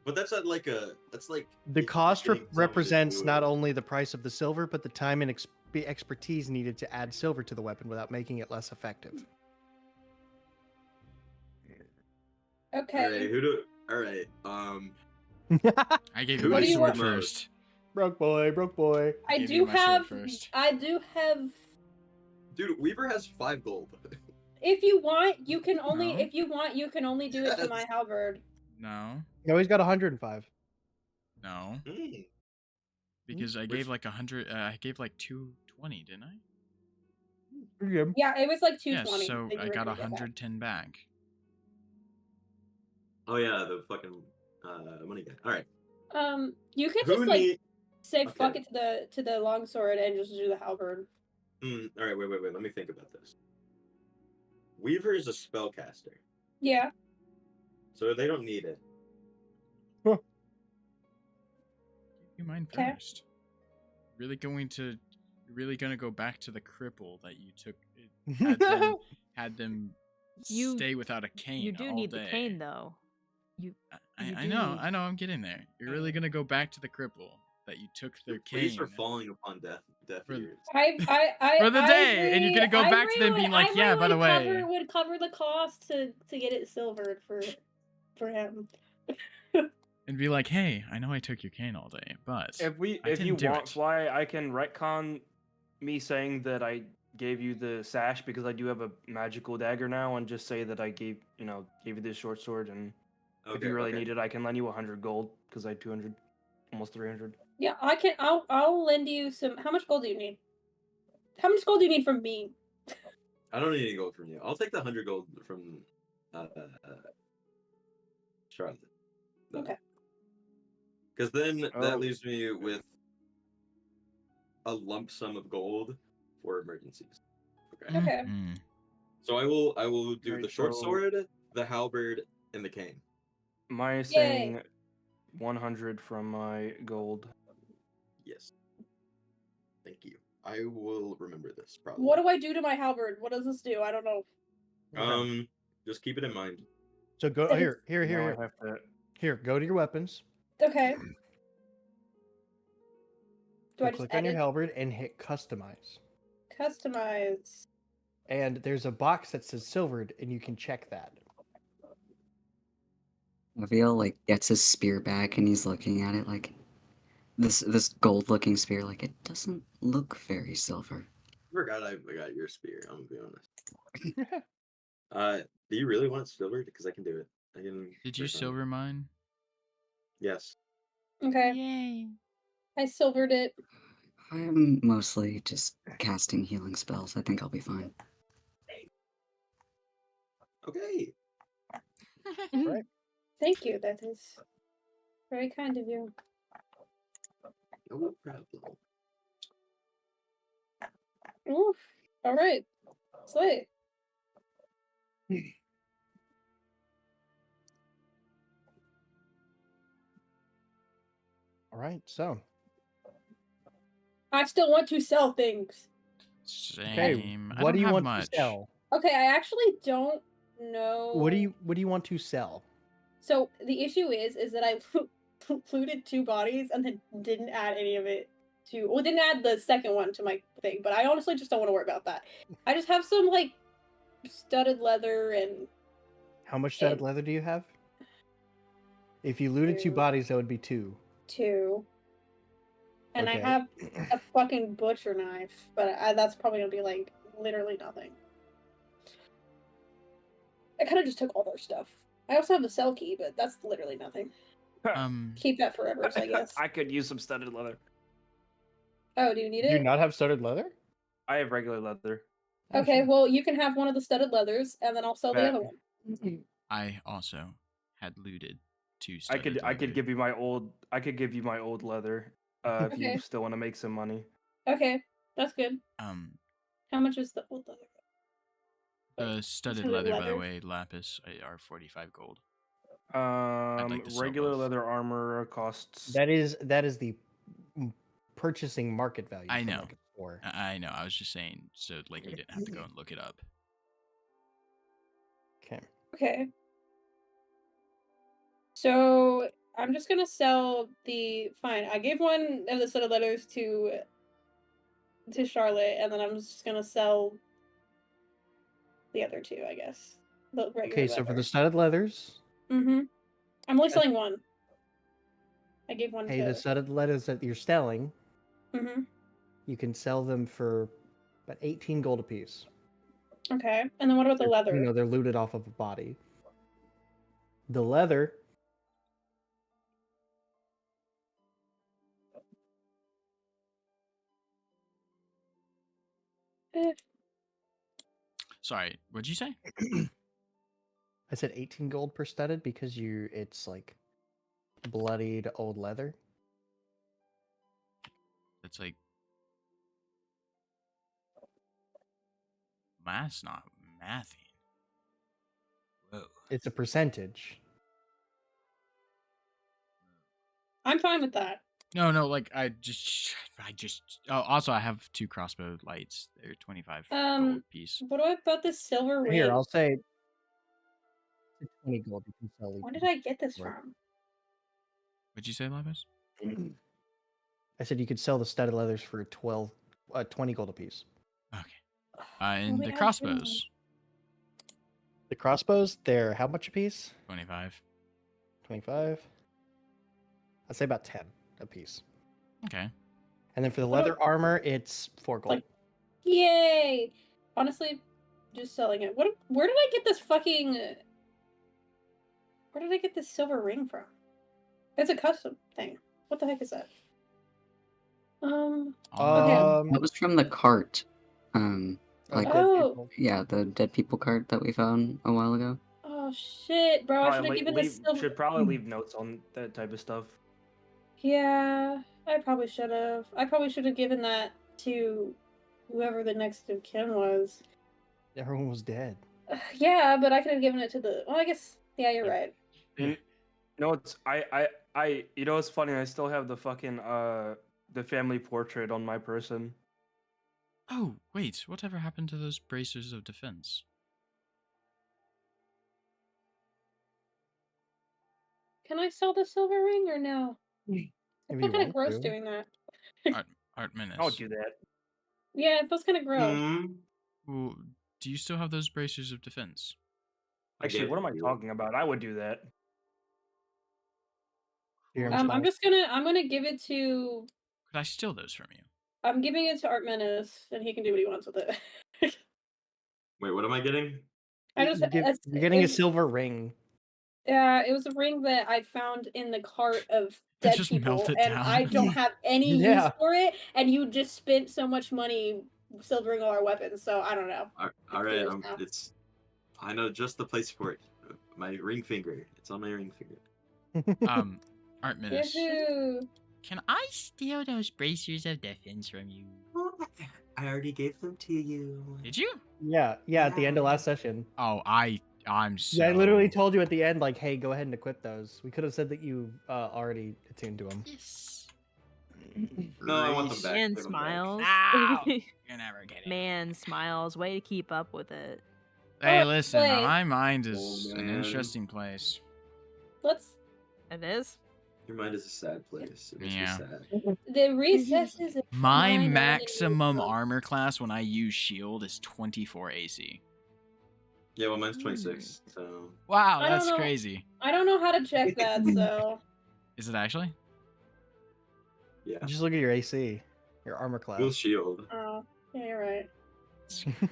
But that's not like a. That's like The if you're cost getting someone to represents do not it. only the price of the silver, but the time and expertise needed to add silver to the weapon without making it less effective. Okay. All right. All right. I gave you Who my do you sword want? first. Broke boy, broke boy. I Give do you my sword have... first. I do have... Dude, Weaver has 5 gold. If you want, you can only... No. If you want, you can only do it to my Yes. halberd. No, No, he's got 105. no, Mm. because I Which- gave like 100. I gave like 220, didn't I? Yeah, it was like Yeah, 220. so that you I were got gonna get back. 110 back. Oh yeah, the fucking money guy. All right. You could Who just like need? say fuck Okay. it to the longsword and just do the halberd. All right. Wait. Let me think about this. Weaver is a spellcaster, Yeah. so they don't need it. You mind Okay. first? Really gonna go back to the cripple that you took? Had them You- stay without a cane. You do all need day. the cane, though. You I do know, need- I know. I'm getting there. You're really gonna go back to the cripple that you took their Please cane for falling upon deaf For- ears. I For the day, and you're gonna go back to them being like, yeah, by the way. would cover the cost to get it silvered for him. and be like, hey, I know I took your cane all day, but I If you didn't do want, it. Fly, I can retcon me saying that I gave you the sash because I do have a magical dagger now, and just say that I gave you this short sword, and if you really need it, I can lend you 100 gold because I had 200, almost 300. Yeah, I can. I'll lend you some. How much gold do you need? How much gold do you need from me? I don't need any gold from you. I'll take the 100 gold from Charlotte. Okay. Because then Oh. that leaves me with a lump sum of gold for emergencies. Okay. Okay. Mhm. So I will do Alright, the short so- sword, the halberd, and the cane. Maya saying 100 from my gold. Yes. Thank you. I will remember this probably. What do I do to my halberd? What does this do? I don't know. Just keep it in mind. So go here. Now I have to. Here, go to your weapons. Okay. Do I just Click on your edit? halberd and hit customize. Customize. And there's a box that says silvered, and you can check that. Aviel like gets his spear back and he's looking at it like this gold looking spear, like it doesn't look very silver. I forgot I got your spear, I'm gonna be honest. Do you really want it silver? Because I can do it. I can. Did you work on it. silver mine? Yes. Okay. Yay. I silvered it. I'm mostly just casting healing spells. I think I'll be fine. Okay. Right. Thank you. That is very kind of you. No problem. Oof. All right. Slay. All right, so I still want to sell things. Same. I what don't do you have want much. to sell? Okay, I actually don't know. What do you want to sell? So the issue is that I looted 2 bodies and then didn't add any of it to. Well, didn't add the second one to my thing. But I honestly just don't want to worry about that. I just have some like studded leather and. How much studded leather do you have? If you looted 2 bodies, that would be 2. 2. And Okay. I have a fucking butcher knife, but that's probably gonna be like literally nothing. I kind of just took all their stuff. I also have the cell key, but that's literally nothing. Keep that forever, I guess. I could use some studded leather. Oh, do you need Do it? you not have studded leather? I have regular leather. Okay, well, you can have one of the studded leathers, and then I'll sell the Bet. other one. I also had looted 2 I studded could leather. give you my old leather if Okay. you still want to make some money. Okay, that's good. How much is the old leather? The studded leather, by the way, lapis are 45 gold. like to sell Regular both. leather armor costs. That is the purchasing market value. I from, know. like, a store. I know. I was just saying, so like you didn't have to go and look it up. Okay. Okay. So I'm just gonna sell the. Fine, I gave one of the studded letters to Charlotte, and then I'm just gonna sell the other 2, I guess. The regular Okay, so for leather. the studded leathers, Mm-hmm. I'm only selling one. I gave one hey, to. the studded leathers that you're selling, Mm-hmm. you can sell them for about 18 gold apiece. Okay, and then what about the leather? You know, they're looted off of a body. The leather. Sorry, what'd you say? I said 18 gold per studded because it's like bloodied old leather. It's like math's not mathing. Whoa. It's a percentage. I'm fine with that. No, like I just. Oh, also I have 2 crossbow lights. They're 25 gold piece. What about this silver ring? Here, I'll say 20 gold. You can sell. Where did I get this from? What'd you say, Lapis? I said you could sell the studded leathers for 20 gold apiece. Okay. And the crossbows. The crossbows, they're how much a piece? 25. 25. I'd say about 10 a piece. Okay. And then for the leather armor, it's 4 gold. Yay! Honestly, just selling it. Where did I get this fucking? Where did I get this silver ring from? It's a custom thing. What the heck is that? Okay. That was from the cart. Like Oh. yeah, the dead people cart that we found a while ago. Oh shit, bro! I should have given this silver. Should probably leave notes on that type of stuff. Yeah, I probably should have. I probably should have given that to whoever the next of kin was. Everyone was dead. Yeah, but I could have given it to the. Well, I guess. Yeah, you're right. No, it's you know it's funny, I still have the fucking the family portrait on my person. Oh, wait, whatever happened to those bracers of defense? Can I sell the silver ring or no? I If feel you kind of want gross to. doing that. Art Menace. I would do that. Yeah, it feels kind of gross. Well, do you still have those bracers of defense? Actually, what am I talking about? I would do that. Here, I'm small. gonna give it to. Could I steal those from you? I'm giving it to Art Menace, and he can do what he wants with it. Wait, what am I getting? I just You're getting a silver ring. Yeah, it was a ring that I found in the cart of It dead just people, melted and down. I don't have any use Yeah. for it. And you just spent so much money silvering all our weapons, so I don't know. All right, yours now. I know just the place for it. My ring finger. It's on my ring finger. Art Menace. Yahoo! Can I steal those bracers of defense from you? I already gave them to you. Did you? Yeah, at the end of last session. Oh, I'm so. Yeah, I literally told you at the end, like, hey, go ahead and equip those. We could have said that you already attuned to them. Yes. No, I want them back. Man Give them back. smiles. Ow! You're never getting. Man smiles. Way to keep up with it. Hey, Oh, listen, wait. my mind is Oh, an man. interesting place. Let's. It is. Your mind is a sad place. It makes me Yeah. sad. The recesses. Of My mine are maximum in- armor class when I use shield is 24 AC. Yeah, well, mine's 26. So Wow, I don't that's know. crazy. I don't know how to check that, so. Is it actually? yeah, Just look at your AC, your armor class. dual shield. Oh, yeah, you're right.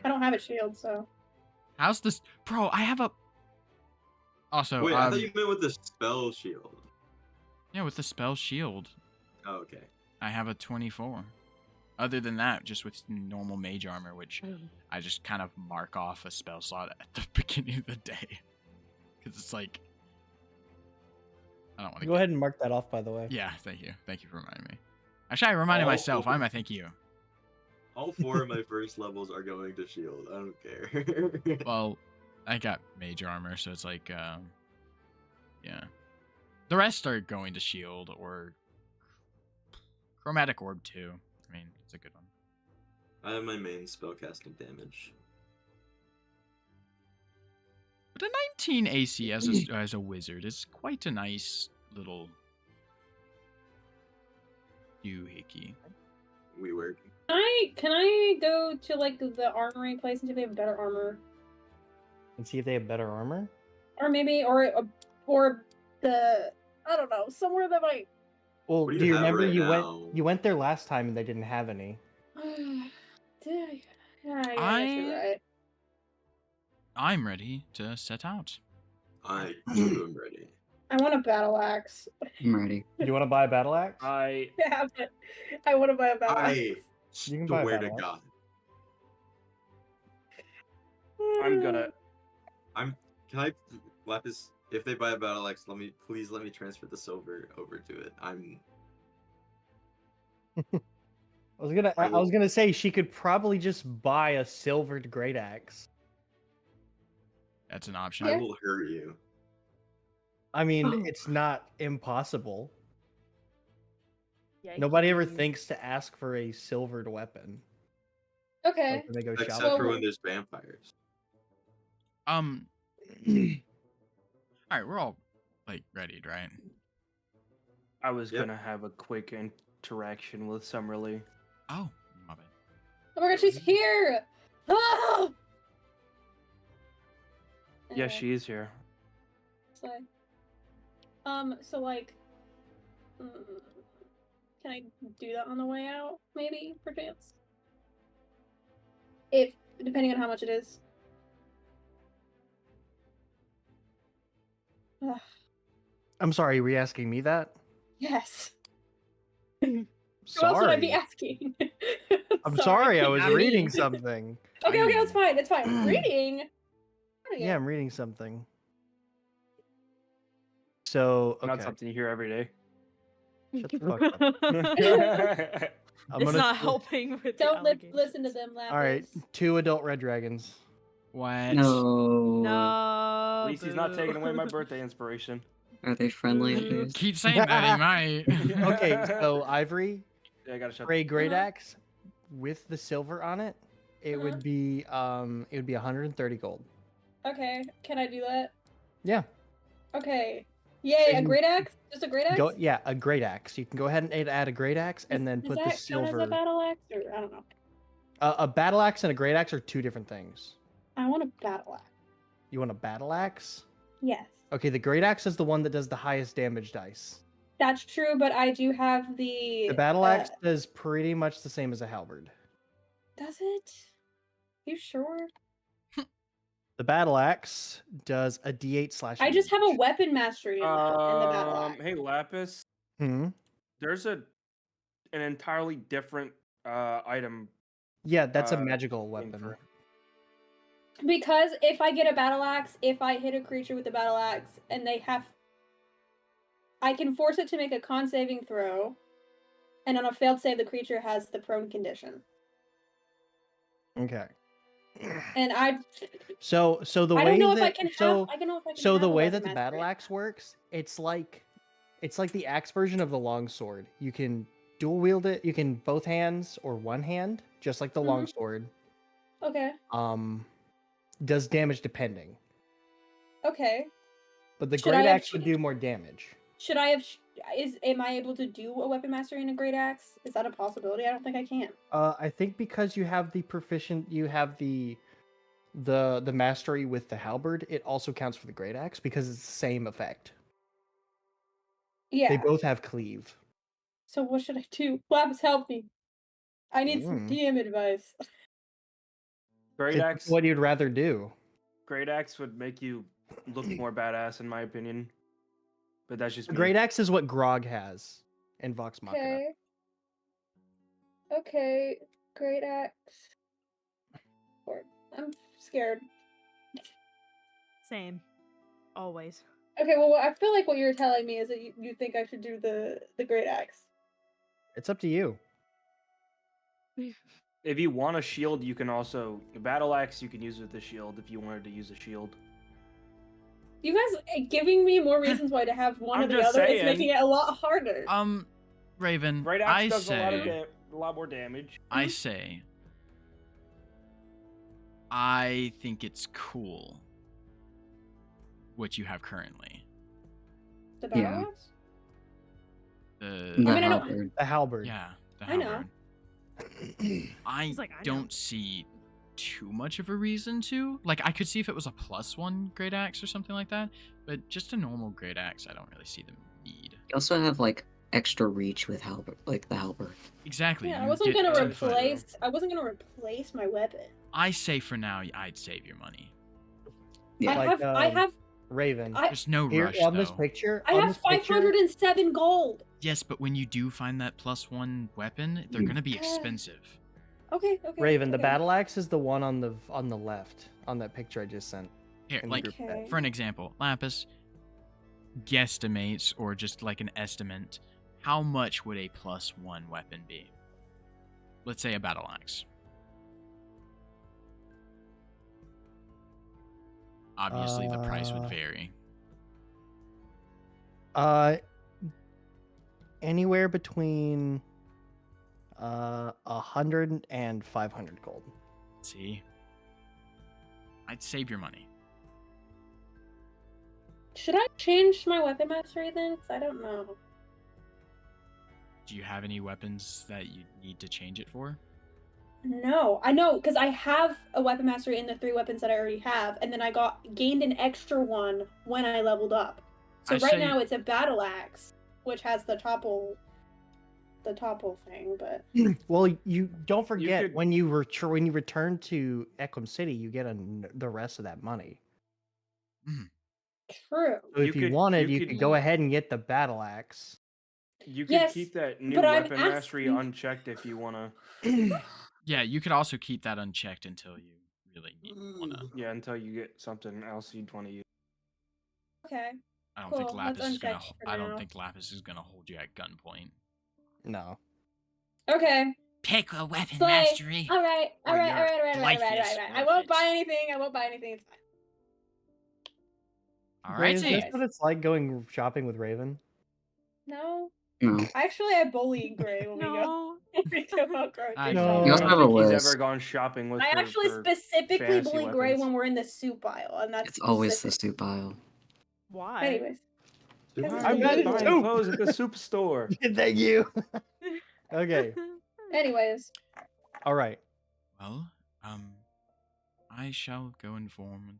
I don't have a shield, so. How's this, bro? I have a. Also, Wait, I thought you meant with the spell shield. yeah, with the spell shield, Oh, okay. I have a 24. Other than that, just with normal mage armor, which I just kind of mark off a spell slot at the beginning of the day, because it's like I don't want to Go ahead and mark that off, by the way. Yeah, thank you for reminding me. Actually, I reminded myself. I'm a thank you. All 4 of my first levels are going to shield. I don't care. Well, I got mage armor, so it's like, yeah. The rest are going to shield or chromatic orb too. I mean, it's a good one. I have my main spellcasting damage. But a 19 AC as a wizard is quite a nice little doohickey. We work. Can I go to like the armory place and see if they have better armor, And see if they have better armor. or maybe or the I don't know, somewhere that might. Well, What do do you you have remember right you now? went there last time and they didn't have any. Yeah, I guess you're right. I'm ready to set out. I too am ready. I want a battle axe. I'm ready. Do you want to buy a battle axe? Yeah, but I want to buy a battle axe. You can buy a swear to battle axe. God. I'm gonna. Can I, Lapis? If they buy a battle axe, please let me transfer the silver over to it. I was gonna say she could probably just buy a silvered great axe. That's an option. I will hurt you. I mean, it's not impossible. Yikes. Nobody ever thinks to ask for a silvered weapon. Okay. Like when they go Except shopping. for when there's vampires. All right, we're all like ready, right? I was Yep. gonna have a quick interaction with Summerlee. Oh, my bad. Oh my god, she's here! Ah! Yes, she is here. So like, can I do that on the way out? Maybe, perchance. Depending on how much it is. Ugh, I'm sorry, were you asking me that? yes. Who else would I be Sorry. asking? I'm sorry, I was I mean- reading something. Okay, that's fine. It's fine. Reading. Yeah, I'm reading something. So, Not okay. something you hear every day. Shut the fuck up. I'm It's gonna not helping with the Don't listen to allegations. them, Lapis. All right, 2 adult red dragons. What? No. No. At least he's not taking away my boo. birthday inspiration. Are they friendly at Mm. least? Keep saying that, he might. Okay, so Ivory, Yeah, I gotta shut. gray great Uh-huh. axe with the silver on it, it Uh-huh. would be 130 gold. Okay, can I do that? Yeah. Okay. Yay, So a you great axe? Just a great axe? Go yeah, a great axe. You can go ahead and add a great axe and then Does put the that count as a silver. battle axe? Or I don't know. A battle axe and a great axe are two different things. I want a battle axe. You want a battle axe? Yes. Okay, the great axe is the one that does the highest damage dice. That's true, but I do have the The battle axe does pretty much the same as a halberd. Does it? You sure? The battle axe does a d8 slash. I just have a weapon mastery in the battle axe. Hey Lapis, Hmm. there's an entirely different item. Yeah, that's a uh, magical thing weapon. for- Because if I get a battle axe, if I hit a creature with a battle axe and they have, I can force it to make a con saving throw, and on a failed save, the creature has the prone condition. Okay. And So the I way don't know that if I can so have. I don't know if I can. so have the a way weapon that the battle mastery. axe works, it's like the axe version of the longsword. You can dual wield it. You can both hands or one hand, just like the Mhm. longsword. Okay. Does damage depending, Okay. but the Should I great have axe would do more damage. Should I have? Am I able to do a weapon mastery in a great axe? Is that a possibility? I don't think I can. I think because you have the the mastery with the halberd, it also counts for the great axe because it's the same effect. Yeah. They both have cleave. So what should I do? Labs, help me. I need some DM advice. Great It's axe. what you'd rather do. Great axe would make you look more badass, in my opinion. But that's just The me. great axe is what Grog has in Vox Machina. Okay. Okay. Great axe. I'm scared. Same. Always. Okay, well, I feel like what you're telling me is that you think I should do the great axe. It's up to you. If you want a shield, you can also the battle axe. You can use with the shield if you wanted to use a shield. You guys giving me more reasons why to have one I'm or the just other. It's saying. making it a lot harder. Raven, Great axe I does say, a lot more damage. I say, I think it's cool what you have currently. The battle Yeah. axe? The I mean, I know- halberd. The halberd. Yeah, the I know. halberd. I He's like, I know. don't see too much of a reason to. Like, I could see if it was a +1 great axe or something like that, but just a normal great axe, I don't really see the need. You also have like extra reach with halberd, like the halberd. Exactly. Yeah, I you wasn't get gonna 10 foot. replace. I wasn't gonna replace my weapon. I say for now, I'd save your money. Yeah. I Like, have Raven. There's no Here rush, on though. this picture. I on have this picture- 507 gold. Yes, but when you do find that +1 weapon, they're gonna be expensive. Okay. Raven, the okay. battle axe is the one on the left on that picture I just sent. Here, in the like, group chat. Okay. for an example, Lapis guesstimates, or just like an estimate, how much would a +1 weapon be? Let's say a battle axe. Obviously, the price would vary. Anywhere between 100 and 500 gold. See? I'd save your money. Should I change my weapon mastery then? Because I don't know. Do you have any weapons that you need to change it for? No, I know because I have a weapon mastery in the 3 weapons that I already have, and then I gained an extra one when I leveled up. So I right say- now it's a battle axe, which has the topple thing. But Well, you don't forget could- when you return to Equum City, you get the rest of that money. true. So if you wanted, you could could go ahead and get the battle axe. You could Yes, keep that new but I'm weapon mastery asking- unchecked if you wanna. Yeah, you could also keep that unchecked until you really wanna. Yeah, until you get something else you'd want to use. Okay. I don't Cool, think let's Lapis is gonna. uncheck for I don't now. think Lapis is gonna hold you at gunpoint. No. Okay. Pick a weapon Slay. mastery. All right. or your life is I worth won't it. buy anything. I won't buy anything. It's fine. All Gray, is righty. this what it's like going shopping with Raven? No. No. Actually, I bully Gray when we go No. when we go out grocery I- No. shopping. You I also don't have a think he's list. ever gone shopping with I her actually for specifically fantasy bully Gray weapons. when we're in the soup aisle, and that's It's always the specific. soup aisle. Why? Anyways, Super Because I'm it's just illegal. buying Soup. clothes at the superstore. Thank you. Okay. anyways, All right. Well, I shall go inform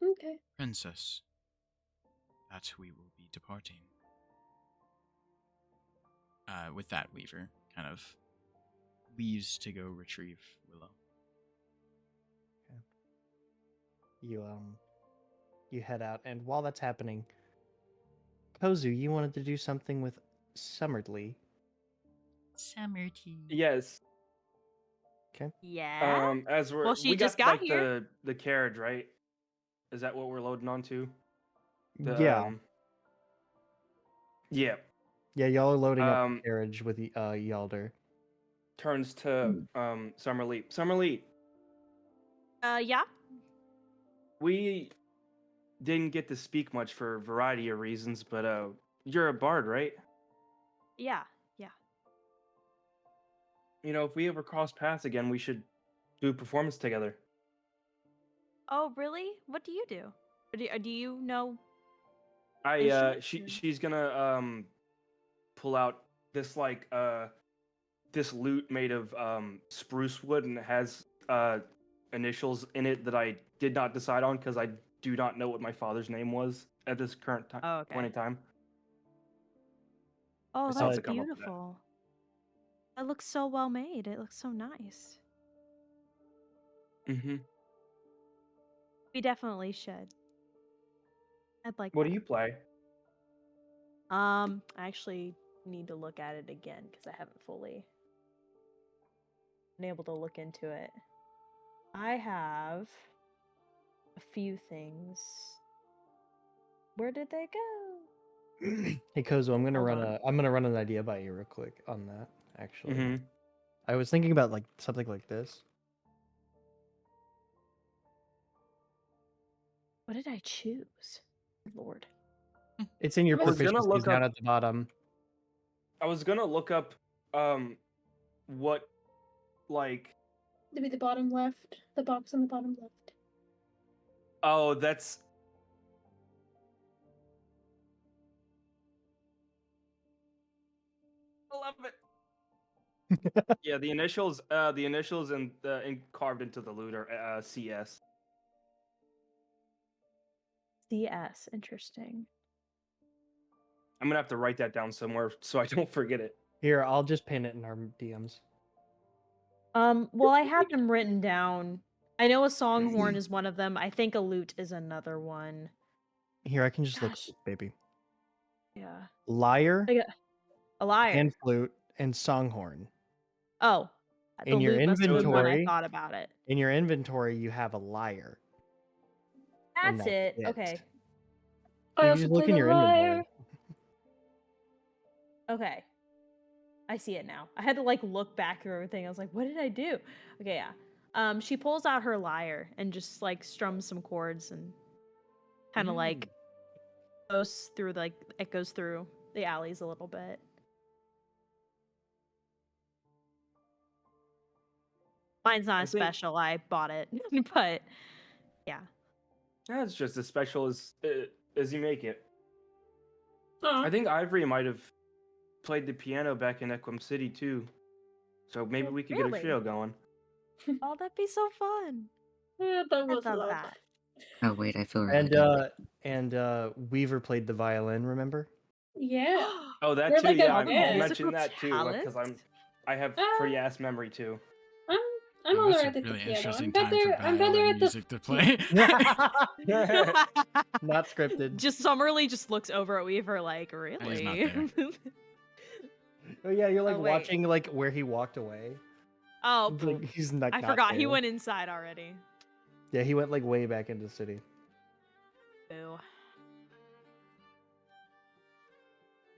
the okay. princess that we will be departing. With that, Weaver kind of leaves to go retrieve Willow. You head out, and while that's happening, Kozu, you wanted to do something with Summerly. Summer tea. Yes. Yeah. As Well, she we just got got like here. the carriage, right? Is that what we're loading onto? The, Yeah. Yeah. Yeah, y'all are loading up Um, the carriage with Yalder. Turns to Summerlee. Summerlee, Yeah. we didn't get to speak much for a variety of reasons, but you're a bard, right? Yeah. You know, if we ever cross paths again, we should do a performance together. Oh, really? What do you do? Do you know? She's gonna pull out this like this lute made of spruce wood, and it has initials in it that I did not decide on because I do not know what my father's name was at this current time Oh, okay. point in time. Oh, I still have that's to come up with that. beautiful. That looks so well made. It looks so nice. Mm-hmm. We definitely should. I'd like What that. do you play? I actually need to look at it again because I haven't fully been able to look into it. I have a few things. Where did they go? Hey Kozu, I'm Hold on. gonna run an idea by you real quick on that. Actually, Mm-hmm. I was thinking about like something like this. What did I choose? Lord. It's in your I was gonna proficiencies look down up- at the bottom. I was gonna look up what like To be the bottom left, the box on the bottom left. oh that's I love it. Yeah, the initials and carved into the loot are CS. CS. Interesting. I'm gonna have to write that down somewhere so I don't forget it. Here, I'll just pin it in our DMs. Well, I have them written down. I know a songhorn is one of them. I think a lute is another one. Here, I can just look, Gosh. baby. Yeah. Lyre, I got a lyre. pan flute, and songhorn. Oh, the In your lute must have been when I inventory- thought about it. In your inventory, you have a lyre. and That's it. Okay. I You also just look play in the your lyre. inventory. Okay. I see it now. I had to like look back through everything. I was like, what did I do? Okay, yeah. She pulls out her lyre and just like strums some chords and kind of like goes through it goes through the alleys a little bit. Mine's not I as think- special. I bought it, but yeah. That's just as special as you make it. Aw. I think Ivory might have played the piano back in Equum City too. So maybe we could get Really? a show going. Oh, that'd be so fun. Yeah, that I was love love. that. Oh wait, I feel really good. And Weaver played the violin, remember? Yeah. Oh, that We're too. like Yeah, a I band. mentioned that too because talent? I have pretty ass memory too. I'm Oh, all that's right a at the really piano. interesting I'm time for better. I'm better violin at the. music to play. Not scripted. Just Summerly just looks over at Weaver like, really? He's not there. Oh yeah, you're like Oh, wait. watching like where he walked away. Oh, Like, he's like I not forgot he there. went inside already. Yeah, he went like way back into the city. Boo.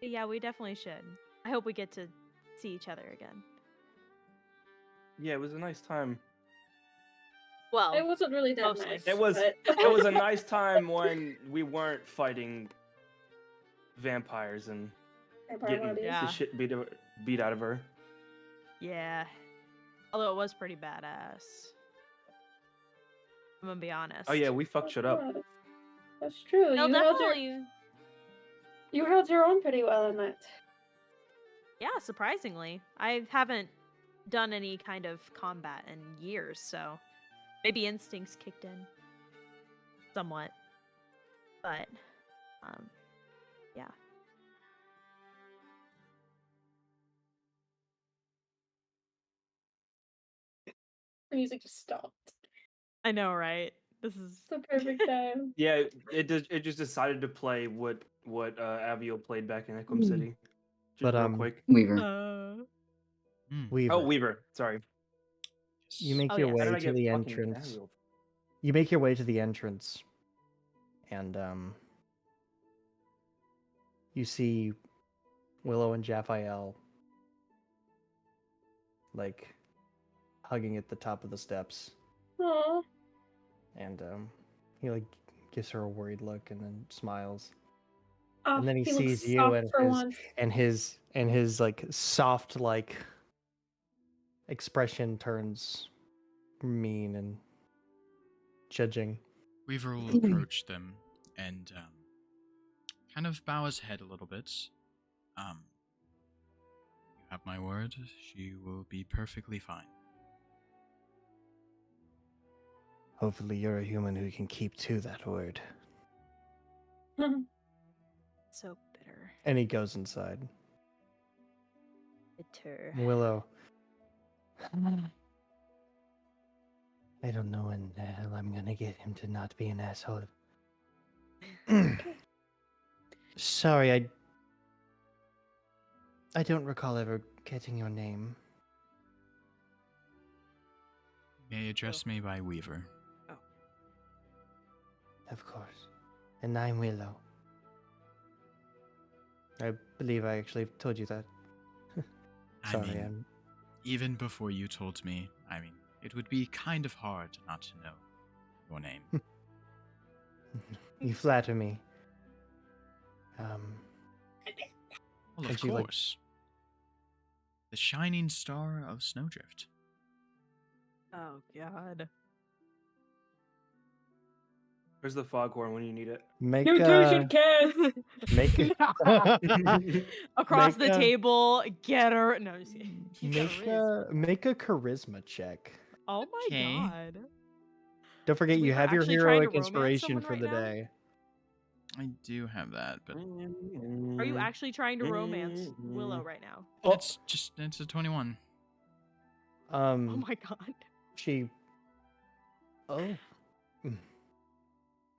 Yeah, we definitely should. I hope we get to see each other again. Yeah, it was a nice time. Well, It wasn't really that mostly. nice. It was but- it was a nice time when we weren't fighting vampires and Vampire getting ladies. Yeah. the shit beat out of her. Yeah. Although it was pretty badass. I'm gonna be honest. Oh yeah, we fucked shit up. That's true. No, You held definitely. you held your own pretty well in that. Yeah, surprisingly. I haven't done any kind of combat in years, so maybe instincts kicked in somewhat. But yeah. The music just stopped. I know, right? This is It's the perfect time. Yeah, it just decided to play what Avio played back in Equum Mm. City. Just But, real quick. Weaver. Weaver. Oh, Weaver. Sorry. You make Oh, your yes. How did way I to get the fucking entrance. Avio? You make your way to the entrance, and you see Willow and Jaffael like hugging at the top of the steps, Aww. and he like gives her a worried look and then smiles, Oh, and then he looks sees you soft and for his once. and his like soft like expression turns mean and judging. Weaver will approach them and kind of bow his head a little bit. You have my word, she will be perfectly fine. Hopefully, you're a human who can keep to that word. so bitter. And he goes inside. Bitter. Willow. I don't know when the hell I'm gonna get him to not be an asshole. Sorry, I don't recall ever getting your name. You may address me by Weaver. Of course. And I'm Willow. I believe I actually told you that. Sorry, I mean, I'm... even before you told me, I mean, it would be kind of hard not to know your name. You flatter me. Well, And of she, like- course. The shining star of Snowdrift. Oh god. Where's the foghorn when you need it? Make You two should kiss. make a Across Make the a- table, get her. No, just kidding. He's got make riz. make a charisma check. Oh my Okay. god. Don't forget, Is you Weaver have your actually trying to heroic romance inspiration someone for right the now? day. I do have that, but Are you actually trying to romance Willow right now? it's a 21. Oh my god. She. Oh. Mm.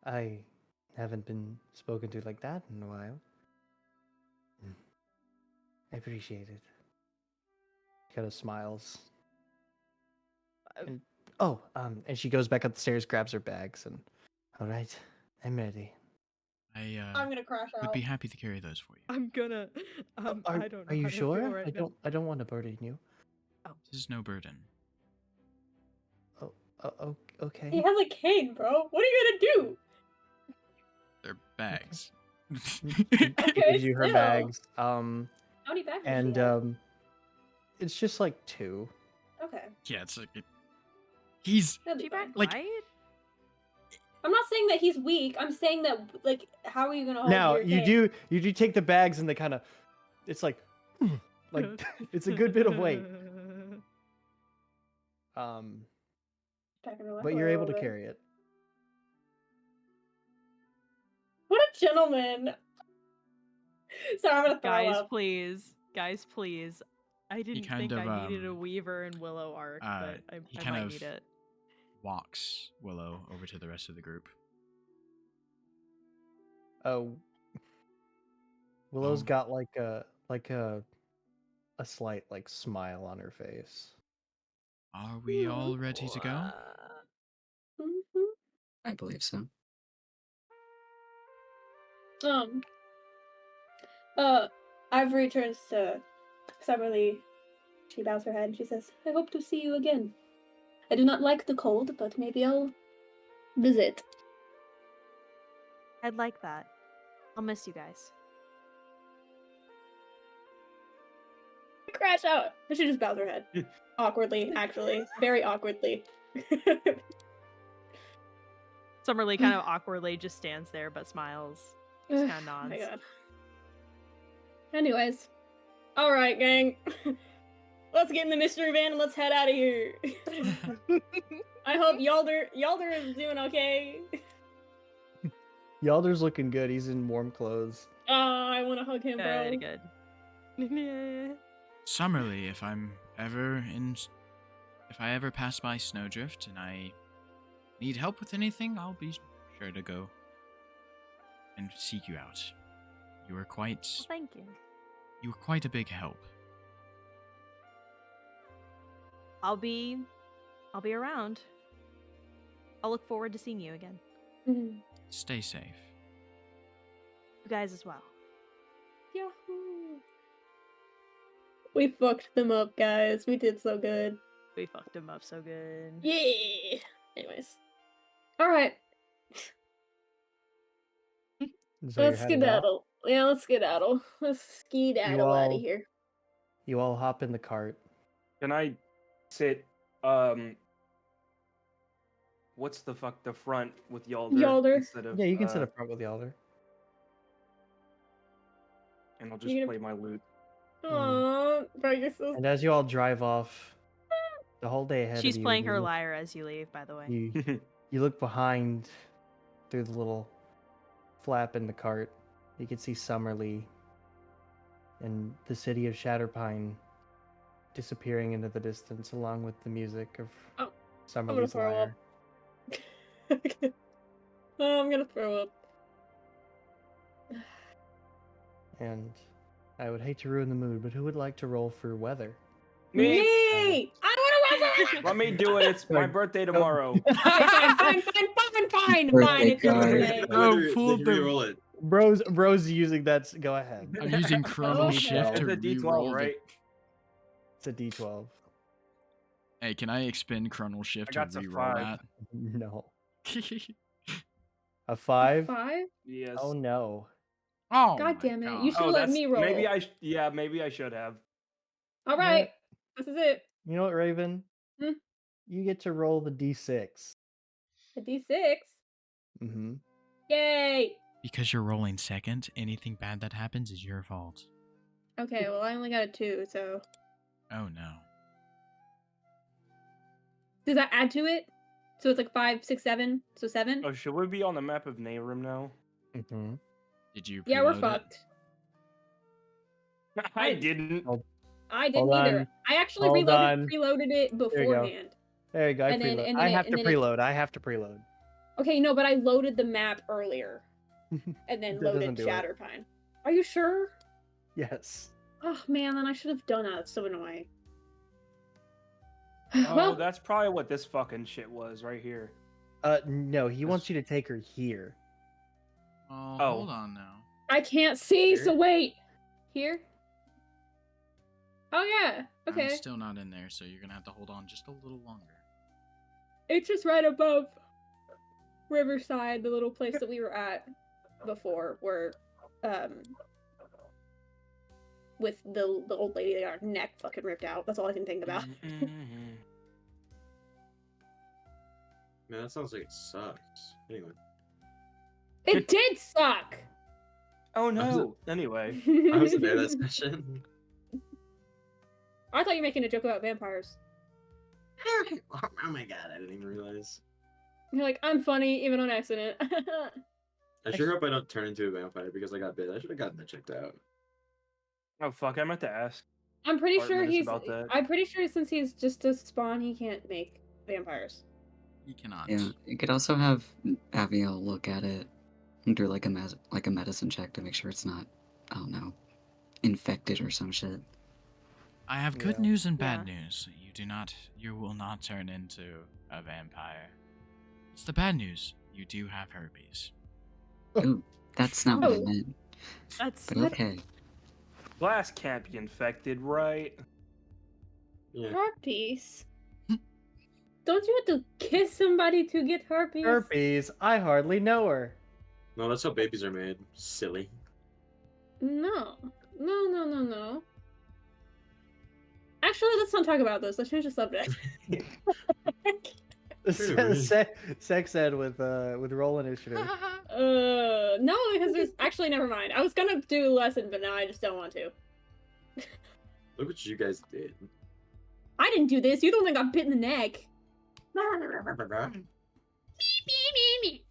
I haven't been spoken to like that in a while. Mm. I appreciate it. Kind of smiles. And, and she goes back up the stairs, grabs her bags, and all right, I'm ready. I'm gonna crash would out. be happy to carry those for you. I'm gonna I don't know. Are you how to sure? feel right now. I don't want to burden you. This is no burden. Oh, okay. He has a cane, bro. What are you gonna do? They're bags. She Okay, gives you her still. bags. How many bags does And she have? it's just like 2. Okay. Yeah, it's like he's That'll be She fine. back like- light? I'm not saying that he's weak. I'm saying that, like, how are you gonna hold Now your you cane? do take the bags and they kind of, it's like it's a good bit of weight. Packing her life But away you're a able to little bit. carry it. What a gentleman. Sorry, I'm gonna throw Guys, up. please. Guys, please. I didn't kind think of, I needed a Weaver and Willow arc, but he I kind might of need it. walks Willow over to the rest of the group. Oh, Willow's Oh. got like a slight like smile on her face. Are we all ready to go? Mhm. I believe so. Ivory turns to Summerlee. She bows her head and she says, I hope to see you again. I do not like the cold, but maybe I'll visit. I'd like that. I'll miss you guys. Crash out. She just bows her head. Awkwardly, actually. Very awkwardly. Summerlee kind of awkwardly just stands there but smiles. Just kind of nods. Oh my god. Anyways. Alright, gang. Let's get in the mystery van and let's head out of here. I hope Yalder is doing okay. Yalder's looking good. He's in warm clothes. Oh, I want to hug him, bro. Good, good. Summerlee, if I ever pass by Snowdrift and I need help with anything, I'll be sure to go and seek you out. You were quite Well, thank you. You were quite a big help. I'll be around. I'll look forward to seeing you again. Mhm. Stay safe. You guys as well. Yahoo! We fucked them up, guys. We did so good. We fucked him up so good. Yeah. Anyways. Alright. So you're Let's headed out? skedaddle. Yeah, let's skedaddle. Let's skedaddle out all- of here. You all hop in the cart. Can I sit? What's the front with Yalder? Yalder. Instead of, Yeah, you can sit up front with Yalder. and I'll just You gonna- play my lute. Aww, bro, you're so. And as you all drive off, the whole day ahead She's of you, playing you her look- lyre as you leave, by the way. You look behind through the little flap in the cart. You can see Summerlee and the city of Shatterpine disappearing into the distance along with the music of Oh, Summerlee's throw up. lyre. Oh, I'm gonna throw up. And I would hate to ruin the mood, but who would like to roll for weather? Me. Me! I want to weather! Let me do it. It's my Right. birthday tomorrow. Okay, fine. Fine, Birthday it's your card. birthday. Whether full they can re-roll it. Bro's using that. Go ahead. I'm using Chrono Okay. Shift It's to a D12, re-roll the- right? It's a D12. Hey, can I expend Chrono Shift to got a re-roll 5. No. that? A 5? 5? Yes. Oh no. Oh, God my damn it, God. you should- let me roll. Maybe I should have. Alright, this is it. You know what, Raven? Hmm? You get to roll the D6. A D6. Mm-hmm. Yay! Because you're rolling second, anything bad that happens is your fault. Okay, well, I only got a 2, so. Oh no. Does that add to it? So it's like 5, 6, 7? So 7? Oh, should we be on the map of Nehrim now? Mm-hmm. Did you Yeah, we're preload it? fucked. I didn't. I didn't Hold either. on. I actually Hold on. preloaded it There you go. beforehand. There you go. I And then- preload. and I then it- have to and then it- preload. I have to preload. Okay, no, but I loaded the map earlier. And then That loaded doesn't do it. Shatterpine. Are you sure? Yes. Oh man, then I should have done that. It's so annoying. Oh, well, that's probably what this fucking shit was right here. No, he wants you to take her here. Oh, Oh. hold on now. I can't see, so Here? wait. Here? Oh yeah. Okay. I'm still not in there, so you're gonna have to hold on just a little longer. It's just right above Riverside, the little place that we were at before, where with the old lady that got her neck fucking ripped out. That's all I can think about. Mhm. Man, that sounds like it sucks. Anyway, It did suck. Oh was no. Anyway. I wasn't there that session. I thought you were making a joke about vampires. Oh my god, I didn't even realize. You're like, I'm funny, even on accident. I sure hope I don't turn into a vampire because I got bit. I should have gotten that checked out. Oh fuck! I meant to ask. I'm pretty sure Artemis he's. about that. I'm pretty sure since he's just a spawn, he can't make vampires. You cannot. Yeah, you could also have Aviel look at it and do like a medicine check to make sure it's not, I don't know, infected or some shit. I have good Yeah. news and bad news. You will not turn into a vampire. It's the bad news. You do have herpes. Ooh, that's not what I Oh. meant. That's But okay. Glass can't be infected, right? Yeah. Herpes. Don't you have to kiss somebody to get herpes? Herpes, I hardly know her. No, that's how babies are made. Silly. No. No. Actually, let's not talk about this. Let's change the subject. Sex ed with roll initiative. No, because there's actually never mind. I was gonna do a lesson, but now I just don't want to. Look what you guys did. I didn't do this. You're the one that got bit in the neck.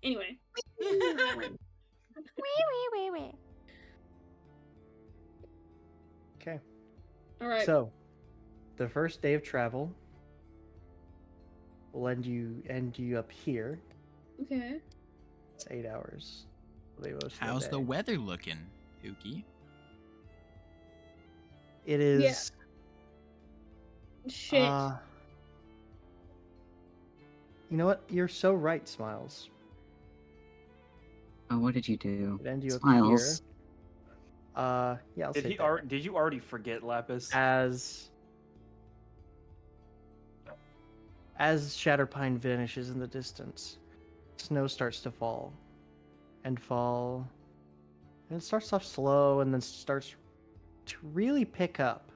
Anyway. Okay. All right. So, the first day of travel will end you up here. Okay. It's 8 hours. How's the weather looking, Pookie? It is. Shit. You know what? You're so right, Smiles. Oh, what did you do? It end you Smiles. up here. Yeah, I'll Did say he? that. Did you already forget Lapis? As Shatterpine vanishes in the distance, snow starts to fall. And it starts off slow and then starts to really pick up.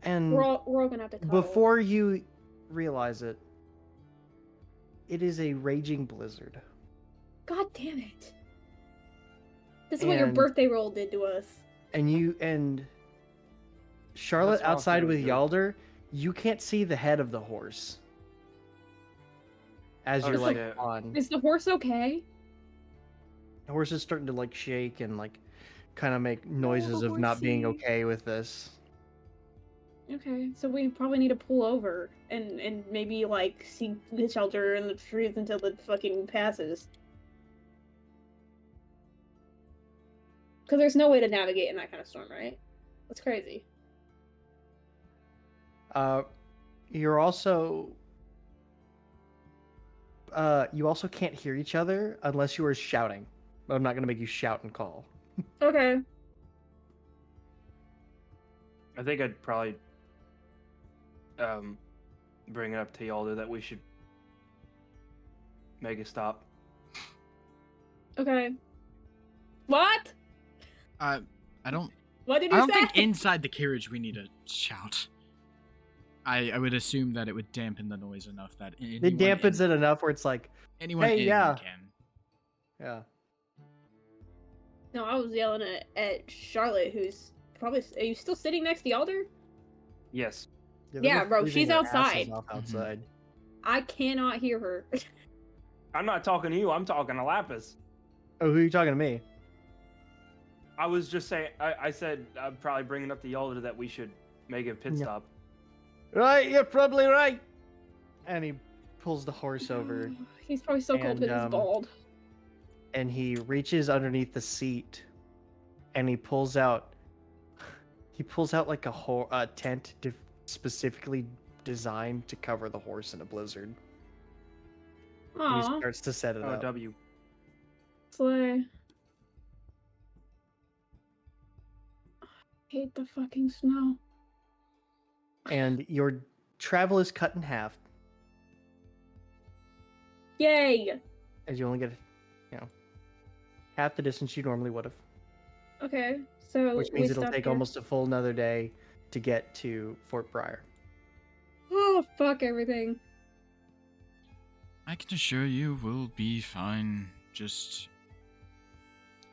And We're all gonna have to cuddle. before you realize it, it is a raging blizzard. God damn it. This is what your And- birthday roll did to us. And Charlotte That's awesome, outside with dude. Yalder, you can't see the head of the horse. As Oh, you're like shit. on. Is the horse okay? The horse is starting to like shake and like kind of make noises of not being horsey. okay with this. Okay, so we probably need to pull over and maybe like seek the shelter in the trees until it fucking passes. Because there's no way to navigate in that kind of storm, right? That's crazy. You're also you also can't hear each other unless you are shouting. But I'm not gonna make you shout and call. Okay. I think I'd probably bring it up to Yalda that we should make a stop. Okay. What? I don't. What did I you don't say? think inside the carriage we need to shout. I would assume that it would dampen the noise enough that It dampens it enough where it's like, anyone hey, in yeah. can. yeah. No, I was yelling at Charlotte, who's probably. Are you still sitting next to Yalder? Yes. They're Yeah, bro, freezing she's their asses outside. off outside. I cannot hear her. I'm not talking to you. I'm talking to Lapis. Oh, who are you talking to me? I was just saying. I said I'm probably bringing up to Yalda that we should make a pit Yeah. stop. Right, you're probably right. And he pulls the horse over He's probably so cold And, because he's bald. and he reaches underneath the seat and he pulls out like a tent specifically designed to cover the horse in a blizzard. And he Aw, starts to set it Oh, up. W. slay. Hate the fucking snow. And your travel is cut in half Yay! as you only get, half the distance you normally would have. Okay, so Which we means it'll stop take here. almost a full another day to get to Fort Briar. Oh, fuck everything. I can assure you we'll be fine. Just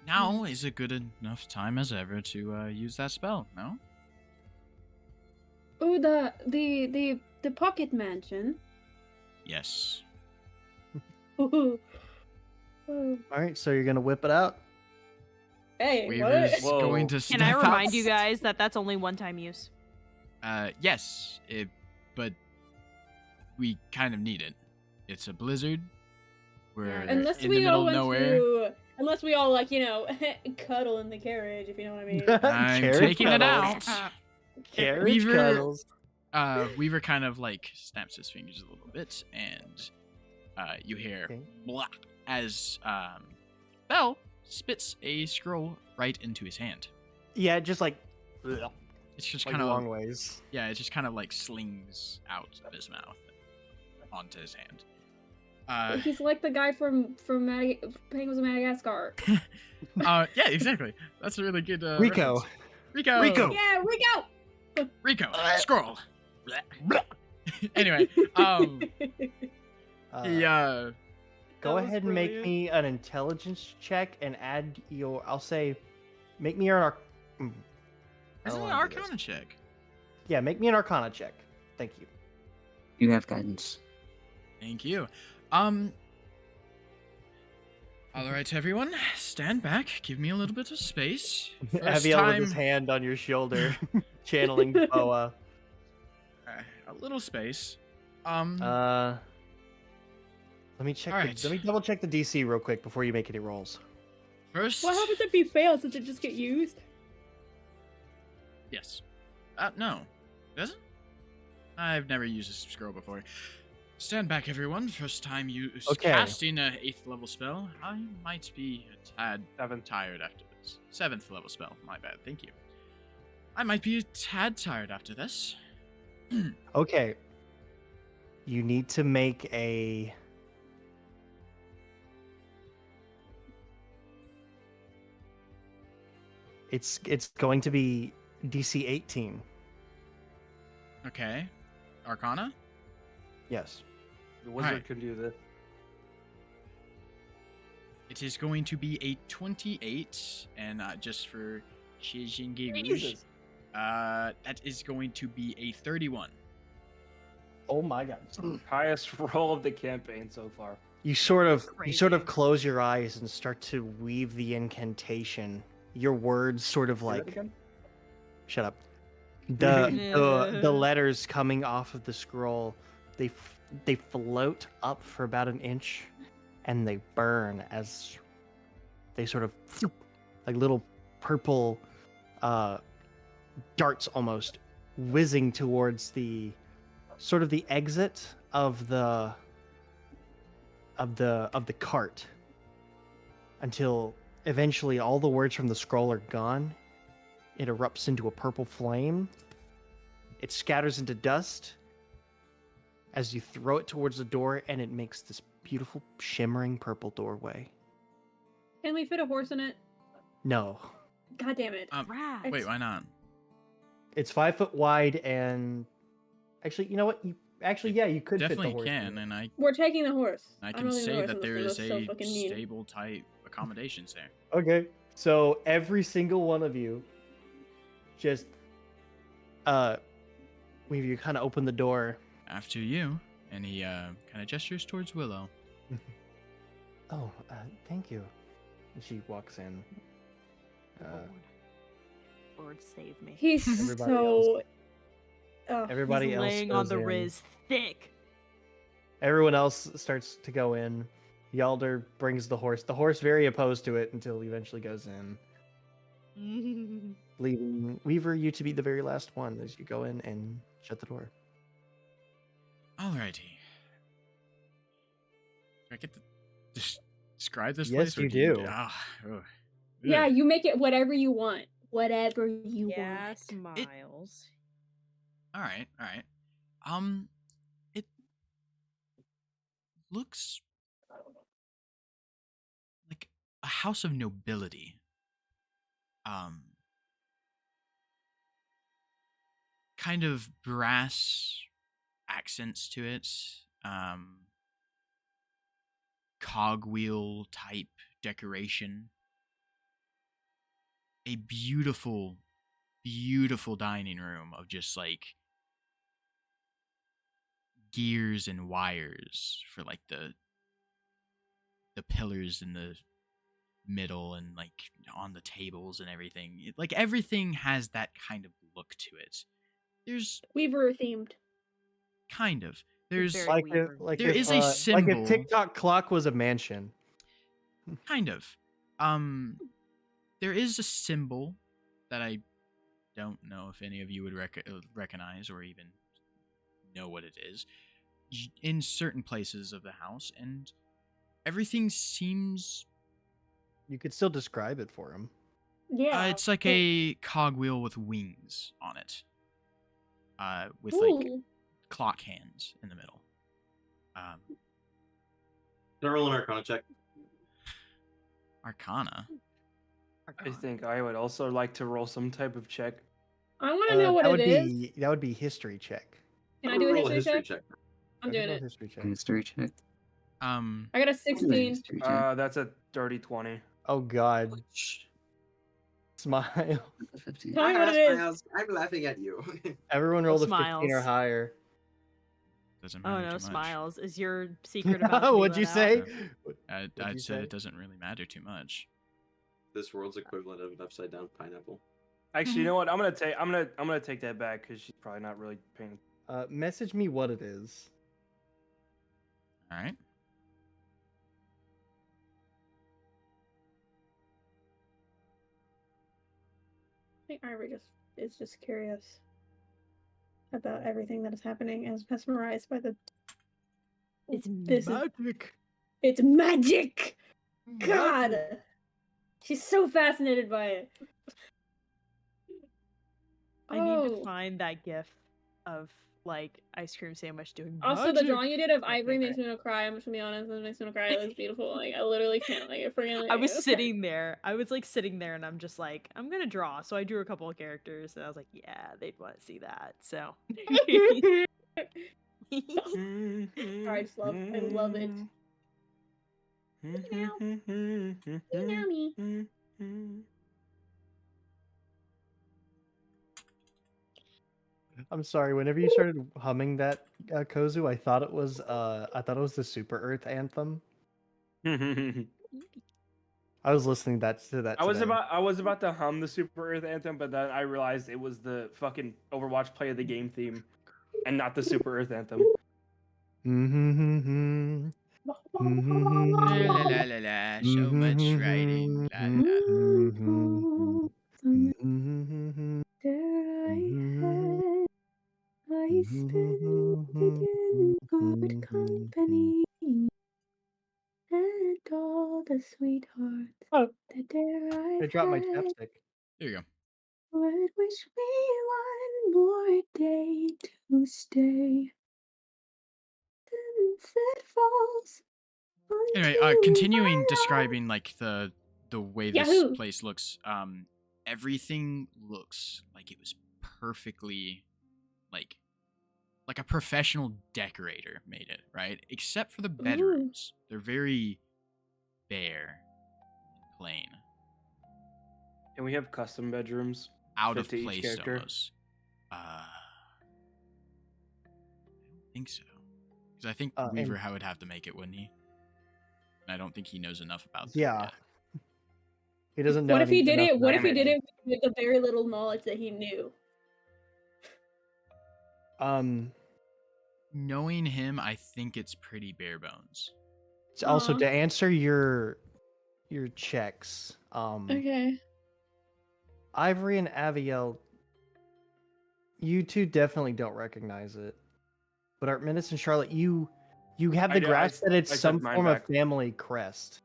now is a good enough time as ever to use that spell, no? Oh, the pocket mansion. Yes. Ooh. All right, so you're gonna whip it out. Hey, Weaver's what? Whoa. going to Can I step remind out. you guys that that's only one-time use? Yes, but we kind of need it. It's a blizzard. We're Unless in we the all middle of went nowhere. to, unless we all like cuddle in the carriage, if you know what I mean. I'm Carriage taking it cuddles. out. Carriage Weaver- cuddles. Weaver kind of like snaps his fingers a little bit, and you hear Okay. blah as Bell spits a scroll right into his hand. Yeah, just like. Ugh. It's just like kind of long ways. Yeah, it just kind of like slings out of his mouth onto his hand. He's like the guy from Penguins of Madagascar. Yeah, exactly. That's a really good Rico. reference. Rico. Yeah, Rico, scroll. Anyway, Go That was ahead and make brilliant. me an intelligence check and add your. I'll say, make me an I Isn't don't it an wanna do this. Arcana check? Yeah, make me an Arcana check. Thank you. You have guidance. Thank you. All right, everyone, stand back. Give me a little bit of space. First Aviel with time, his hand on your shoulder, channeling Boa. a little space. Let me check. Alright. Let me double check the DC real quick before you make any rolls. First, What happens if he fails? Does it just get used? yes. No, does it? I've never used this scroll before. Stand back, everyone. First time you Okay. casting a 8th level spell. I might be a tad tired after this. 7th level spell. My bad. Thank you. I might be a tad tired after this. Okay. You need to make a. It's going to be DC 18. Okay. Arcana? Yes. The wizard Alright. can do this. It is going to be a 28, and just for shiz and giggles, Jesus. that is going to be a 31. Oh my god. Highest roll of the campaign so far. You sort of Crazy. close your eyes and start to weave the incantation. Your words sort of Say that like again? shut up. The letters coming off of the scroll, they float up for about an inch, and they burn as they sort of like little purple darts almost whizzing towards the sort of the exit of the cart until eventually all the words from the scroll are gone. It erupts into a purple flame. It scatters into dust as you throw it towards the door, and it makes this beautiful shimmering purple doorway. Can we fit a horse in it? No, God damn it. Rad. Wait, why not? it's 5 foot wide, and actually, you know what? You could fit the Definitely horse. in can, it. and I We're taking the horse. I I'm can not leaving the say horse that on this there thing, is that's so a fucking mean. stable type accommodations there. Okay, so every single one of you, just when you kind of open the door. After you, and he kind of gestures towards Willow. Oh, thank you. And she walks in. Lord save me. He's Everybody so. Oh, Everybody He's else laying on goes the in. Riz thick. Everyone else starts to go in. Yalder brings the horse. The horse very opposed to it until he eventually goes in, leaving Weaver you to be the very last one as you go in and shut the door. Alrighty. Do I get to describe this Yes, place? or you do you do. yeah, Ugh. you make it whatever you want. Whatever you Yes, want. Miles. All right. It looks like a house of nobility. Kind of brass accents to it. Cogwheel type decoration. A beautiful, beautiful dining room of just like gears and wires for like the pillars in the middle and like on the tables and everything. Like everything has that kind of look to it. There's Weaver themed. kind of there's Very Like Weaver. There is a like symbol. if TikTok clock was a mansion. kind of there is a symbol that I don't know if any of you would recognize or even know what it is in certain places of the house, and everything seems You could still describe it for him. Yeah. It's like cool. a cogwheel with wings on it. With like Ooh. clock hands in the middle. Can I roll an Arcana check? Arcana. I think I would also like to roll some type of check. I want to know what that it would is. be that would be history check. Can I I'm do gonna a roll history check? check. I'm Okay, doing roll it. history check. History check. I got a Do a 16. history check. That's a dirty 20. Oh God, smile. That's a 15. Tell me what it is. Smiles. I'm laughing at you. Everyone rolled a 15 or smiles. higher. Doesn't Oh matter no, too much. Smiles. Is your secret about to be What'd you let out? say? I'd What'd you say say? it doesn't really matter too much. This world's equivalent of an upside down pineapple. Actually, you know what? I'm gonna take that back because she's probably not really paying. Message me what it is. All right. I think Ivy is just curious about everything that is happening and is mesmerized by the. It's This is magic. it's magic. God, Magic. she's so fascinated by it. I need to Oh. find that gif of like ice cream sandwich doing Also, the magic. drawing you did of My Ivory makes favorite. me want to cry. I'm just gonna be honest. It makes me want to cry. It was beautiful. Like I literally can't. Like I freaking. Like, I was okay. sitting there. I was like sitting there, and I'm just like, I'm gonna draw. So I drew a couple of characters, and I was like, yeah, they'd want to see that. So. I just love. I love it. Meow. Meow me. I'm sorry. Whenever you started humming that, Kozu, I thought it was the Super Earth anthem. I was listening to that. I was today. about to hum the Super Earth anthem, but then I realized it was the fucking Overwatch play of the game theme, and not the Super Earth anthem. La la la la la. So much writing. La la. I spend it in good company and all the sweethearts Oh, that there I I've dropped my had. chapstick. There you go. Would wish me one more day to stay. Sunset falls Anyway, onto continuing my describing like the way this Yahoo! place looks. Everything looks like it was perfectly like a professional decorator made it, right? Except for the bedrooms. They're very bare and plain. Can we have custom bedrooms? Out Fit of to each place character? almost. I don't think so. Because I think Weaver would have to make it, wouldn't he? And I don't think he knows enough about that Yeah. yet. He doesn't know. What if he did enough it? What about if he Damn did it. it with the very little knowledge that he knew? Knowing him, I think it's pretty bare bones. Also, Aw. to answer your checks, Okay. Ivory and Aviel, you two definitely don't recognize it. But Artminus and Charlotte, you have the grasp that it's I took some mine form of back. family crest.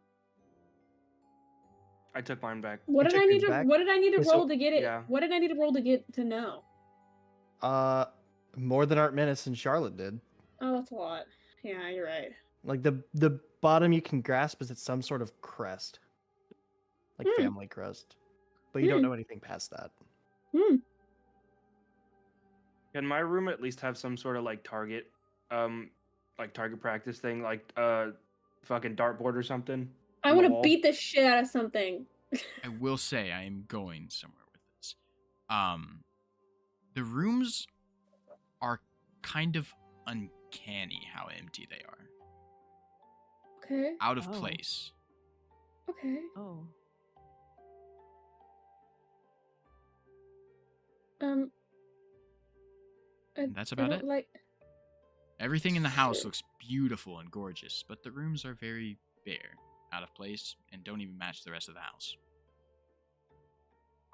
I took mine back. What You did took I need yours to? back? What did I need to Okay, so- roll to get it? yeah. What did I need to roll to get to know? More than Artminus and Charlotte did. Oh, that's a lot. Yeah, you're right. Like the bottom you can grasp is it's some sort of crest, like family crest, but you don't know anything past that. Can my room at least have some sort of like target practice thing, like fucking dartboard or something? I on the want to wall? beat the shit out of something. I will say I am going somewhere with this. The rooms are kind of uncanny how empty they are. Okay. Out of Oh. place. Okay. Oh. And that's I about don't it. like. Everything in the house Sure. looks beautiful and gorgeous, but the rooms are very bare, out of place, and don't even match the rest of the house.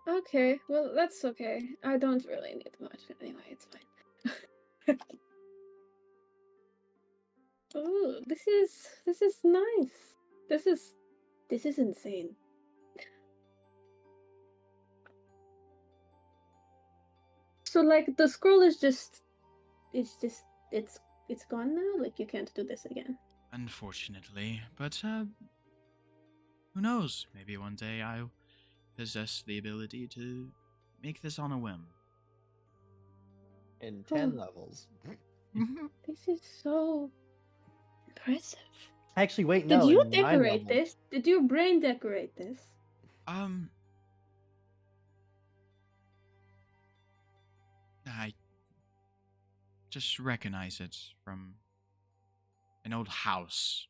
Okay, well that's okay. I don't really need much anyway. It's fine. Oh, this is nice. This is insane. So like the scroll is just, it's gone now. Like you can't do this again. Unfortunately, but who knows? Maybe one day I'll possess the ability to make this on a whim. In 10 levels. This is so impressive. Actually, wait, Did no. you in 9 decorate levels. this? Did your brain decorate this? I just recognize it from an old house.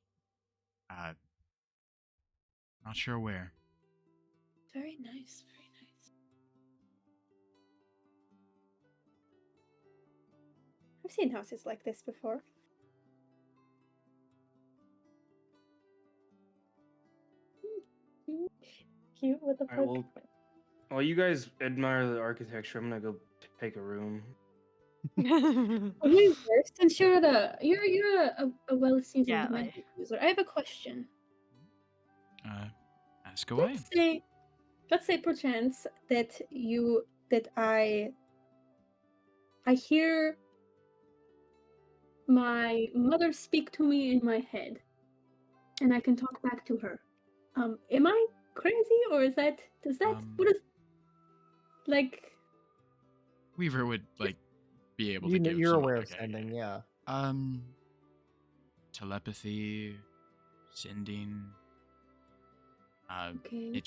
Not sure where. Very nice. Very nice. I've seen houses like this before. Cute with a Alright, book. well, while you guys admire the architecture, I'm gonna go take a room. Okay, since you're a well-seasoned Yeah, like- magic user, I have a question. Ask away. Let's say perchance that I hear my mother speak to me in my head, and I can talk back to her. Am I crazy, or does that what is like? Weaver would be able to You, give you're some, aware of okay, sending, yeah. Telepathy, sending. Okay.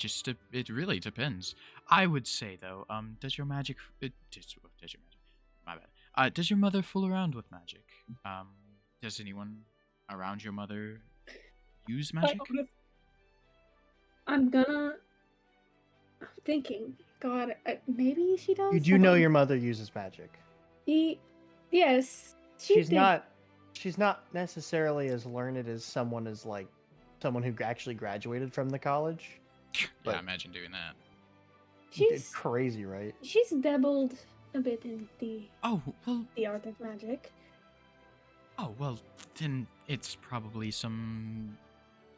It really depends. I would say though, does your magic? Does your magic? My bad. Does your mother fool around with magic? Does anyone around your mother use magic? I'm thinking. God, maybe she does. You do Hold know on. your mother uses magic. Yes, She's did. not necessarily as learned as someone who actually graduated from the college. Yeah, imagine doing that. It's crazy, right? She's dabbled a bit in the the art of magic. Oh well, then it's probably some.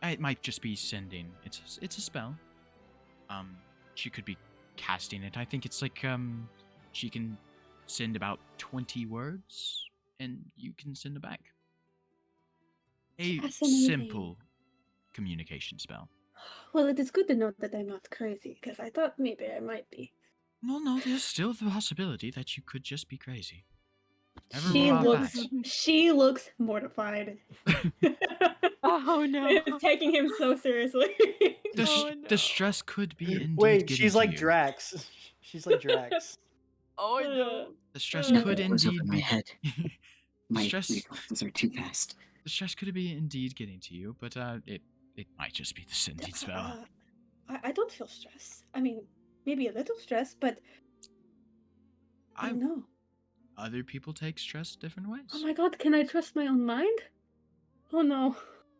It might just be sending. It's a spell. She could be casting it. I think it's like she can send about 20 words, and you can send it back. A simple communication spell. Well, it is good to know that I'm not crazy, because I thought maybe I might be. No, there's still the possibility that you could just be crazy. She looks mortified. Oh no! It's taking him so seriously. The stress could be indeed. Wait, getting she's to like you. Drax. She's like Drax. Oh no! The stress could It was indeed over my be. head. My stress- reflexes are too fast. The stress could be indeed getting to you, but it might just be the sending spell. I don't feel stress. I mean, maybe a little stress, but I don't know. Other people take stress different ways. Oh my god, can I trust my own mind? Oh no.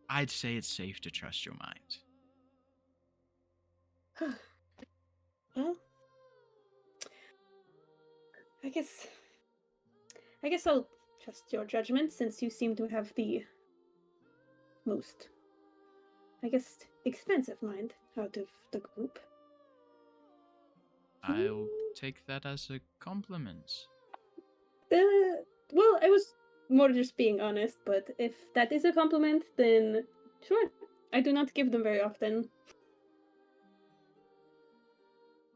I'd say it's safe to trust your mind. Well, I guess I'll trust your judgment, since you seem to have the most, expensive mind out of the group. I'll take that as a compliment. Well, I was more just being honest, but if that is a compliment, then sure. I do not give them very often.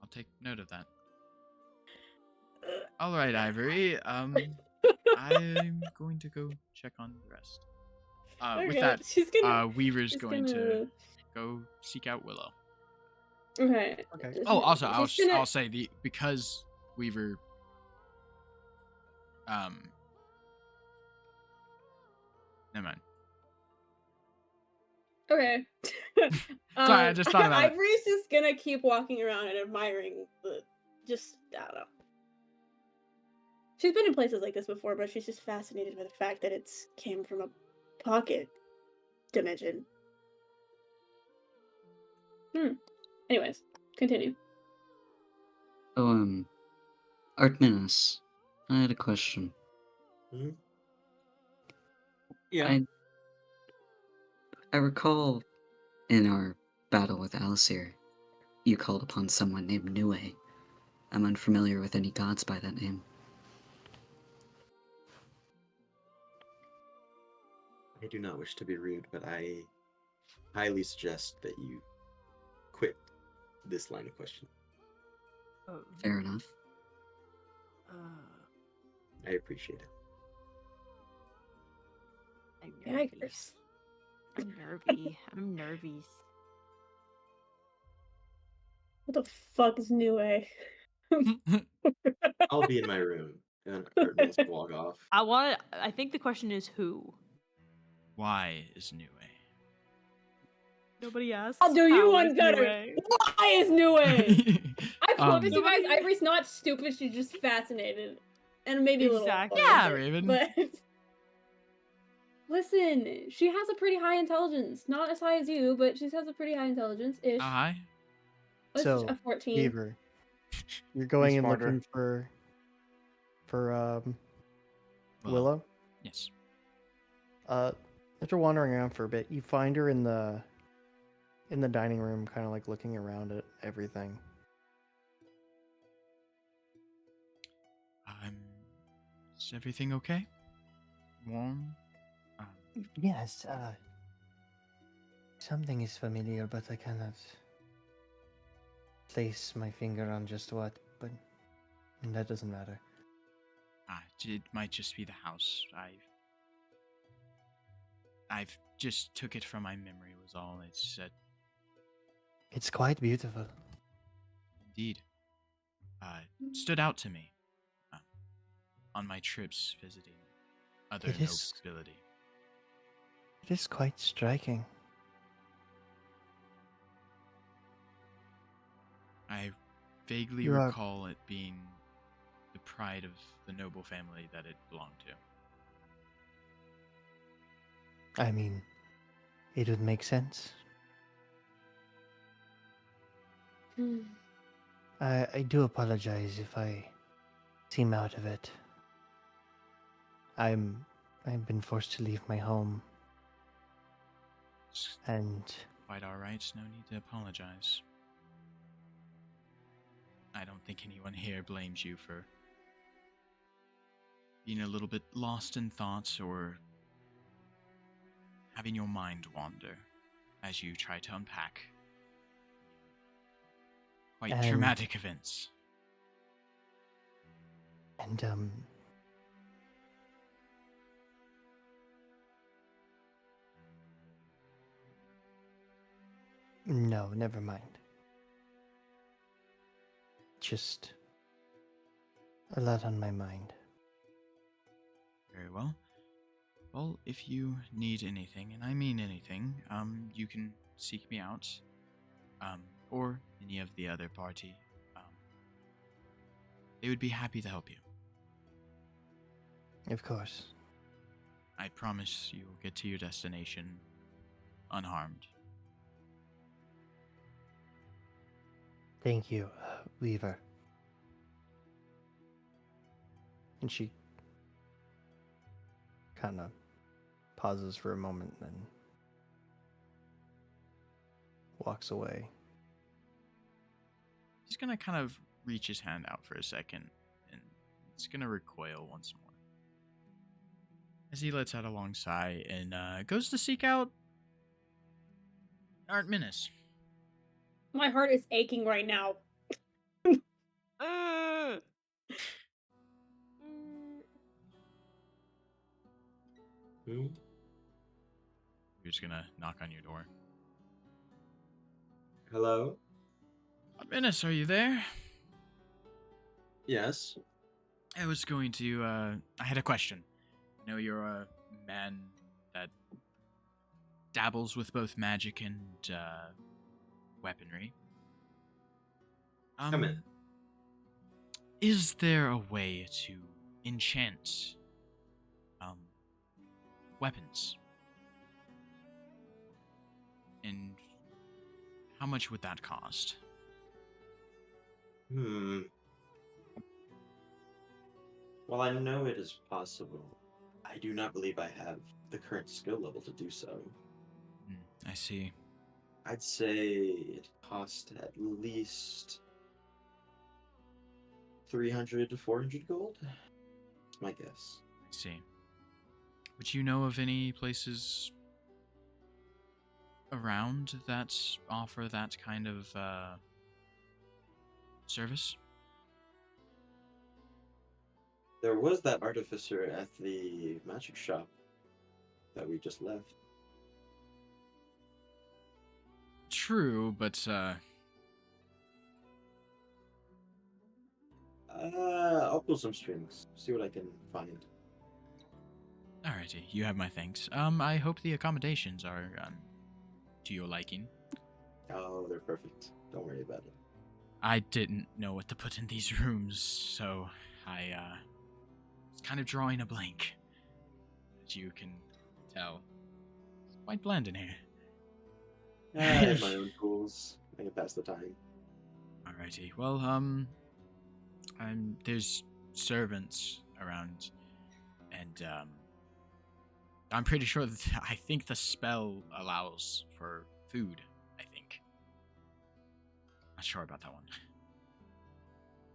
I'll take note of that. All right, Ivory. I'm going to go check on the rest. With that, Weaver's going to go seek out Willow. Okay. Oh, also, I'll say because Weaver. Never mind. Okay. Sorry, I just thought about it. Ivory's just gonna keep walking around and admiring I don't know. She's been in places like this before, but she's just fascinated by the fact that it's came from a pocket dimension. Anyways, continue. Oh, Artminus, I had a question. Yeah. I recall in our battle with Alasir, you called upon someone named Nue. I'm unfamiliar with any gods by that name. I do not wish to be rude, but I highly suggest that you quit this line of question. Fair enough. I appreciate it. I'm Daggers. I'm nervy. I'm nervous. What the fuck is New A? I'll be in my room, and Artemis will walk off. I think the question is who. Why is New A? Nobody asks. I'll do you how one is better. Nue? Why is New A? I promise you guys, Nobody- Ivory's not stupid. She's just fascinated, and maybe a little. Exactly. Yeah, but- Raven. But listen, she has a pretty high intelligence. Not as high as you, but she has a pretty high intelligence ish. Hi. What's So, a 14? Beaver, you're going and smarter. looking for Willow. Willow. Yes. After wandering around for a bit, you find her in the dining room, kind of like looking around at everything. Is everything okay? Warm? Yes, something is familiar, but I cannot place my finger on just what, but that doesn't matter. It might just be the house. I've just took it from my memory was all. It's It's quite beautiful. indeed stood out to me on my trips visiting other It is- nobility. It is quite striking. I vaguely You are- recall it being the pride of the noble family that it belonged to. I mean, it would make sense. Hmm. I do apologize if I seem out of it. I've been forced to leave my home, It's and quite all right. No need to apologize. I don't think anyone here blames you for being a little bit lost in thoughts or having your mind wander as you try to unpack quite And- traumatic events. No, never mind. Just a lot on my mind. Very well. Well, if you need anything, and I mean anything, you can seek me out, or any of the other party. They would be happy to help you. Of course. I promise you will get to your destination unharmed. Thank you, Weaver. And she kind of pauses for a moment, then walks away. He's gonna kind of reach his hand out for a second, and it's gonna recoil once more. As he lets out a long sigh and goes to seek out Art Minus. My heart is aching right now. Hmm? You're just gonna knock on your door. Hello? Art Minus, are you there? Yes. I was going to, I had a question. I know you're a man that dabbles with both magic and, weaponry. Come in. Is there a way to enchant, weapons? And how much would that cost? Well, I know it is possible. I do not believe I have the current skill level to do so. I see. I'd say it cost at least 300 to 400 gold. That's my guess. I see. Would you know of any places around that offer that kind of service? There was that artificer at the magic shop that we just left. True, but I'll pull some strings, see what I can find. alrighty, you have my thanks. I hope the accommodations are to your liking. Oh, they're perfect. Don't worry about it. I didn't know what to put in these rooms, so I was kind of drawing a blank. As you can tell, it's quite bland in here. I have my own tools. I can pass the time. Alrighty, well, there's servants around, and I'm pretty sure that I think the spell allows for food. I think. Not sure about that one.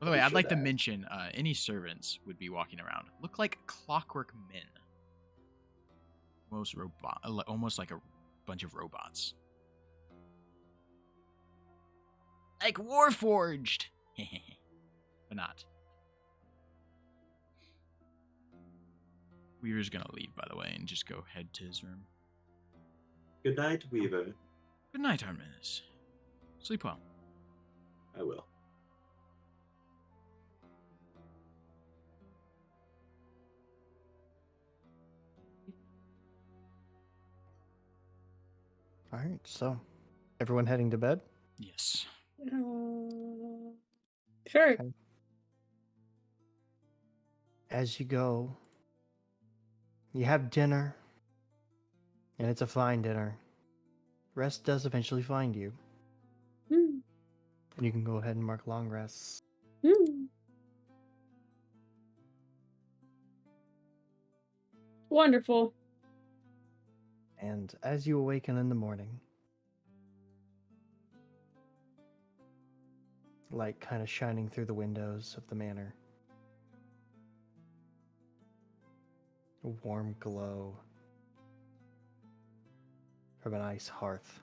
By the way, I'd like to mention any servants would be walking around look like clockwork men. Almost like a bunch of robots. Like Warforged! But not. Weaver's gonna leave, by the way, and just go head to his room. Good night, Weaver. Good night, Arminis. Sleep well. I will. All right, so everyone heading to bed? Yes. Sure. Okay. As you go, you have dinner, and it's a fine dinner. Rest does eventually find you, Hmm. and you can go ahead and mark long rests. Wonderful. And as you awaken in the morning, light kind of shining through the windows of the manor. A warm glow from an ice hearth.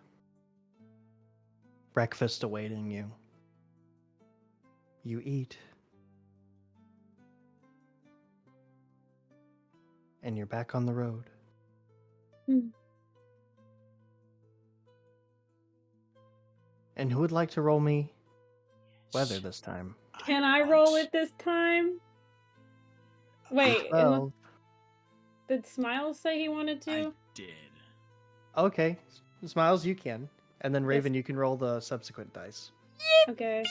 Breakfast awaiting you. You eat. And you're back on the road. And who would like to roll me weather this time? Can I roll it this time? Wait, Well, did Smiles say he wanted I to? did. okay. Smiles, you can. And then Yes. Raven, you can roll the subsequent dice. Okay.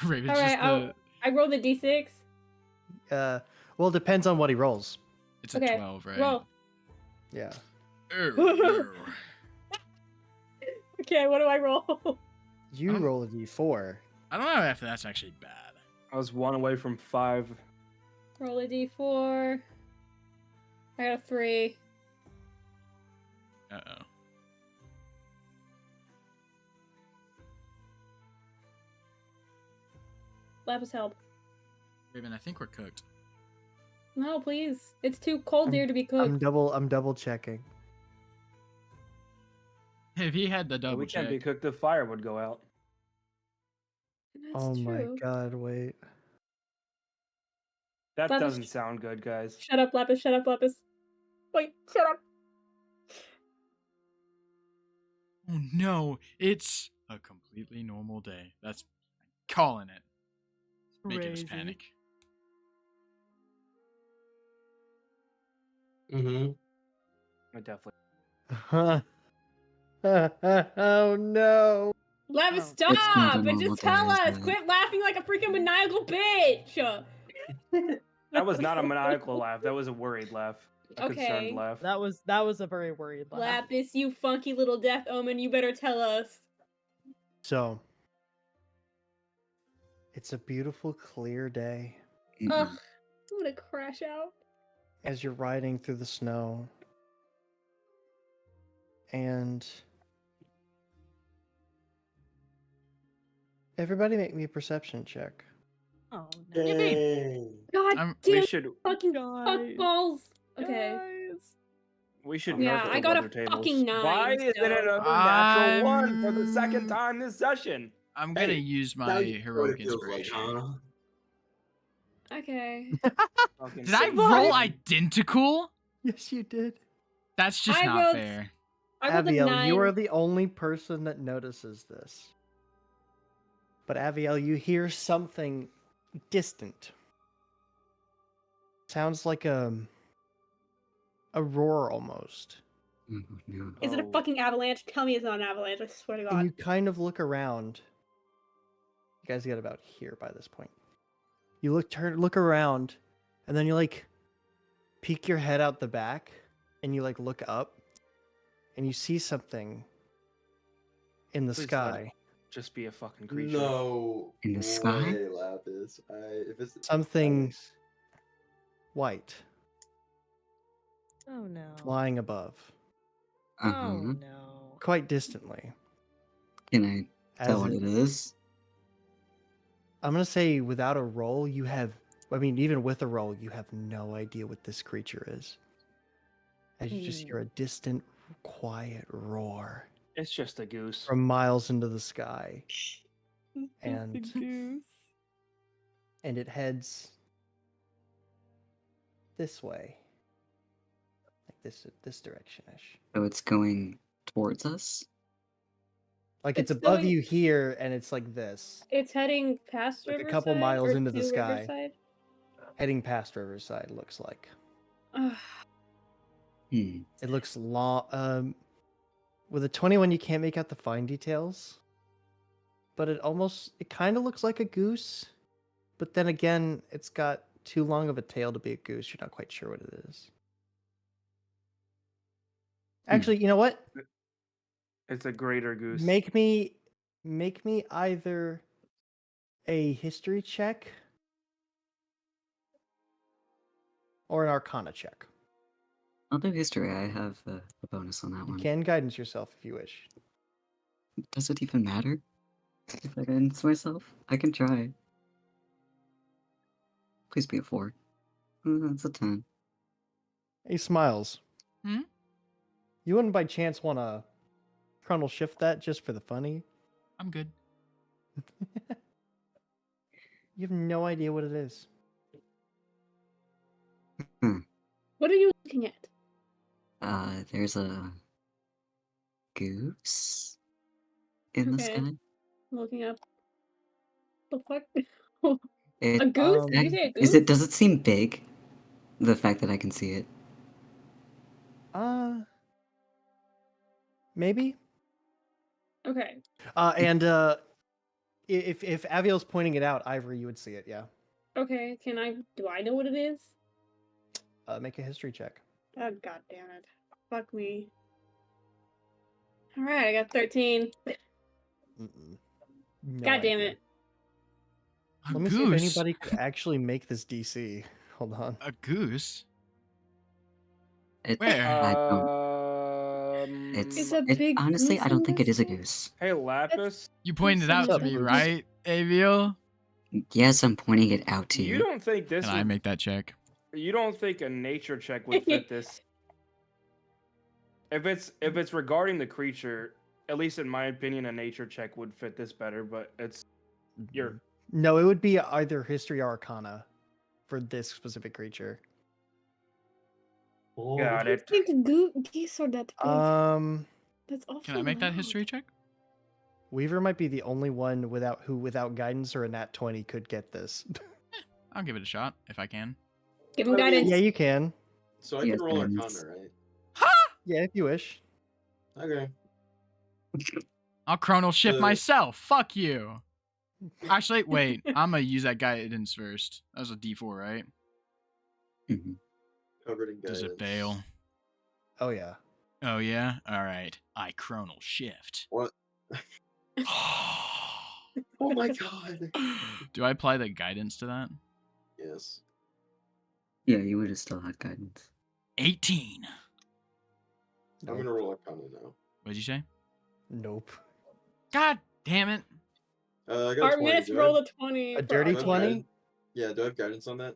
Raven's All just right, I roll the d6. Well, it depends on what he rolls. It's Okay, a 12, right? roll. Yeah. Okay, what do I roll? You roll a d4. I don't know if that's actually bad. I was 1 away from 5. Roll a d4. I got a 3. Uh-oh. Lapis help. Raven, I think we're cooked. No, please. It's too cold here to be I'm cooked. I'm double checking. If he had the double We can't be check. cooked. The fire would go out. That's Oh my true. god, wait. That Lapis- doesn't sound good, guys. Shut up, Lapis. Shut up, Lapis. Wait, shut up. Oh no, it's a completely normal day. That's calling it. Making us Crazy. panic. Mm-hmm. I definitely. Oh no. Lapis, Oh. stop! It's not a And normal just tell day, is us! it? Quit laughing like a freaking maniacal bitch! That was not a maniacal laugh. That was a worried laugh. A Okay. concerned laugh. That was a very worried laugh. Lapis, you funky little death omen, you better tell us. So, it's a beautiful, clear day. Ugh, I'm gonna crash out. As you're riding through the snow, and everybody make me a perception check. Oh no. Yay! God I'm- We damn should. fucking Guys. fuck balls. Okay. We should Yeah, nerf I the got a weather tables. fucking 9, Why isn't so- it another natural one for the second time this session? I'm gonna Hey, use now my you know what heroic it feels like, inspiration. huh? Okay. Fucking Did I sick. roll What? identical? Yes, you did. That's just I not rolled- fair. I rolled a Aviel, 9. you are the only person that notices this. But Aviel, you hear something distant. Sounds like a roar almost. Oh, no. Is it a Oh. fucking avalanche? Tell me it's not an avalanche. I swear to God. And you kind of look around. You guys get about here by this point. You look around, and then you like peek your head out the back, and you like look up, and you see something in the Please let sky. Just be a fucking creature. No In the sky? way, Lapis. If it's Something nice. white Oh no. flying above, Uh Oh huh. no. quite distantly. Can I tell As what it, it is? I'm gonna say, without a roll, you have. I mean, even with a roll, you have no idea what this creature is. As you just hear a distant, quiet roar It's just a goose. from miles into the sky, Just And- a goose. and it heads this way, like this direction-ish. So it's going towards us? Like it's It's above going- you here, and it's like this, It's heading past like a Riverside. couple miles or into the to sky. Riverside? heading past Riverside. Looks like Ugh. Hmm. it looks long. With a 21, you can't make out the fine details, but it kind of looks like a goose. But then again, it's got too long of a tail to be a goose. You're not quite sure what it is. Actually, you know what? It's a greater goose. Make me either a history check or an arcana check. I'll do history. I have a bonus on that You one. can guidance yourself if you wish. Does it even matter if I guidance myself? I can try. Please be a 4. That's a 10. He smiles. Hmm? You wouldn't by chance want to chronal shift that just for the funny? I'm good. You have no idea what it is. What are you looking at? There's a goose in the Okay. sky. I'm looking up. The fuck? It, A goose? Did you Um, say a goose? is it? Does it seem big? The fact that I can see it. Maybe. Okay. And if Aviel's pointing it out, Ivory, you would see it. Yeah. Okay. Do I know what it is? Make a history check. Oh, god damn it. Fuck me. Alright, I got 13. Mm-mm. No God damn idea. it. A Let me see if goose? anybody could actually make this DC. Hold on. A goose? It Where? I don't. It's a big honestly, goose I don't in think this it is a game? goose. Hey, Lapis, You pointed What's out up, to me, Bruce? right, Aviel? Yes, I'm pointing it out to you you. don't think this Can I would, make that check? you don't think a nature check would fit this? If it's regarding the creature, at least in my opinion, a nature check would fit this better, but it's you're No, it would be either history or arcana for this specific creature. got it. I think geese are that big. That's awful. Can I make that history check? Weaver might be the only one without guidance or a nat 20 could get this. I'll give it a shot if I can. Give him guidance. Yeah, you can. So I Yes, can roll guidance. Arcana, right? Yeah, if you wish. Okay. I'll chronal shift Uh, myself. Fuck you. Actually, wait. I'm gonna use that guidance first. That was a D4, right? Mhm. Covered in Does guidance. it fail? Oh yeah. Oh yeah. All right. I chronal shift. What? Oh my god. Do I apply the guidance to that? Yes. Yeah, you would have still had guidance. 18. I'm gonna roll Arcana now. What'd you say? Nope. God damn it. I got a 20. Artemis Do I rolled have- a 20. A for dirty do I have 20? guidance? Yeah, do I have guidance on that?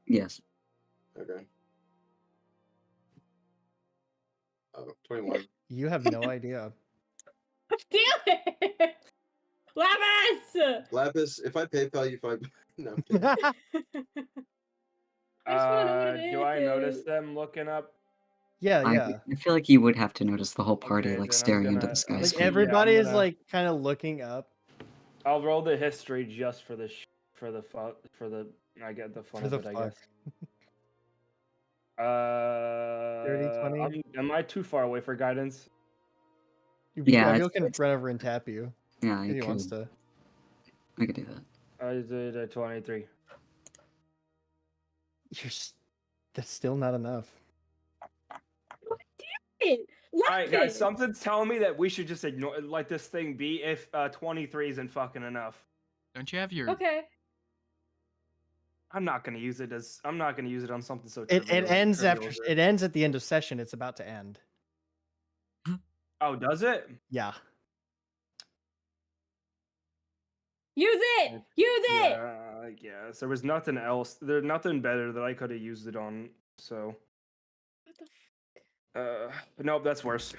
Yes. Okay. Oh, 21. You have no idea. Damn it! Lapis! Lapis, if I PayPal you 5, no, I'm kidding. I just want to know what it is. Do I notice them looking up? Yeah, I, yeah. I feel like you would have to notice the whole party Okay, like then I'm staring into gonna- the sky. Like screen. everybody Yeah, I'm is gonna- like kind of looking up I'll roll the history just for the I get the fun for of the it, I fuck. guess. 30, 20. Am I too far away for guidance? Yeah, Emil it's- can it's- run over and tap you Yeah, if you he could. wants to. I could do that. I did a 23. That's still not enough. It. All right, guys. Lapis! Something's telling me that we should just ignore, let this thing be. If 23 isn't fucking enough, Don't you have your? Okay. I'm not gonna use it as. I'm not gonna use it on something so. It trivial- ends trivial after as it ends at the end of session. It's about to end. Oh, does it? Yeah. Use it! Use it! Yeah, I guess there was nothing else. There's nothing better that I could have used it on. So. What the But nope, that's worse.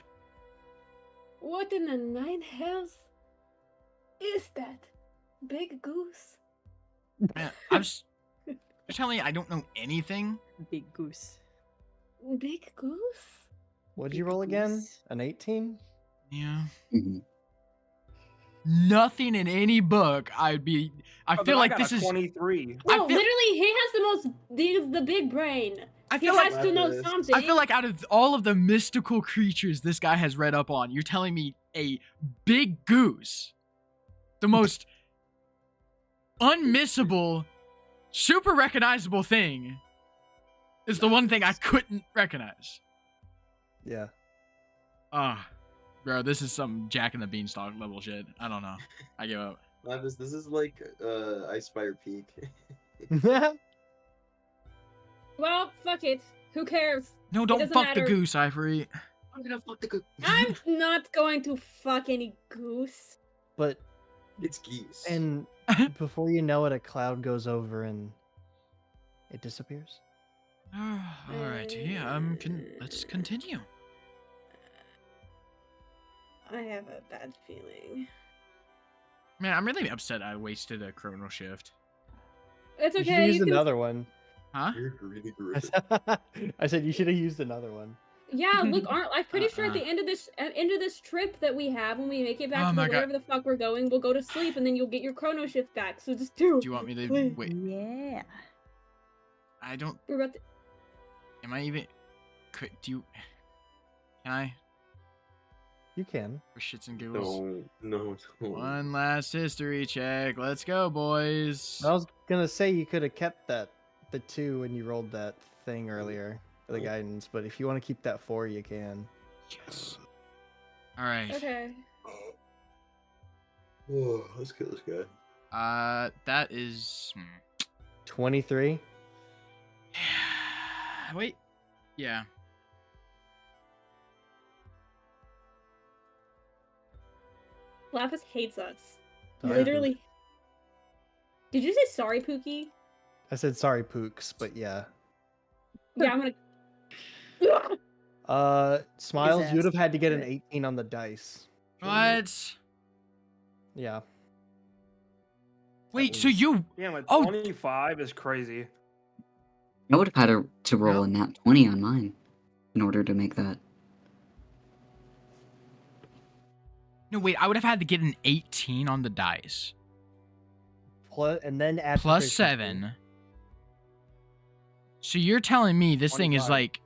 What in the nine hells is that? Big goose? Man, I'm just. You're telling me I don't know anything? Big goose. Big goose? What'd you Big roll again? goose. An 18? Yeah. Mhm. Nothing in any book. I Oh, feel then I like got this a is. 23. I No, feel- literally, he has the the big brain. I He feel like has to know Lapis. something. I feel like out of all of the mystical creatures this guy has read up on, you're telling me a big goose, the most unmissable, super recognizable thing, is the one thing I couldn't recognize. Yeah. Ah, bro, this is some Jack and the Beanstalk level shit. I don't know. I give up. Lapis, this is like Icefire Peak. Well, fuck it. Who cares? No, don't doesn't fuck the matter. goose, Ivory. I'm gonna fuck the goose. I'm not going to fuck any goose. But It's geese. and before you know it, a cloud goes over and it disappears. All right, yeah. Let's continue. I have a bad feeling. Man, I'm really upset I wasted a chrono shift. It's You should okay. have used You can... another one. Huh? You're really I good. said you should have used another one. Yeah, look, I'm pretty sure at Uh-uh. the end of this trip that we have, when we make it back Oh to my God. wherever the fuck we're going, we'll go to sleep and then you'll get your chrono shift back. So just do. Do you want me to Please. wait? Yeah. I don't. We're about to... Am I even? Do you? Can I? You can. For shits and giggles. No. One last history check. Let's go, boys. I was gonna say you could have kept the 2 when you rolled that thing earlier for the Oh. guidance, but if you want to keep that 4, you can. Yes. All right. Okay. Oh, let's kill this guy. That is. 23. Wait. Yeah. Lapis hates us. Sorry, Literally. Did you say sorry, Pookie? I said sorry, Pooks, but yeah. Yeah, I'm gonna. Smiles, you would ass. have had to get an Good. 18 on the dice. What? Yeah. Wait. So was- you? Yeah, my Oh. 25 is crazy. I would have had to roll a nat 20 on mine in order to make that. No, wait. I would have had to get an 18 on the dice. And then add Plus proficiency. 7. So you're telling me this thing is 25. like,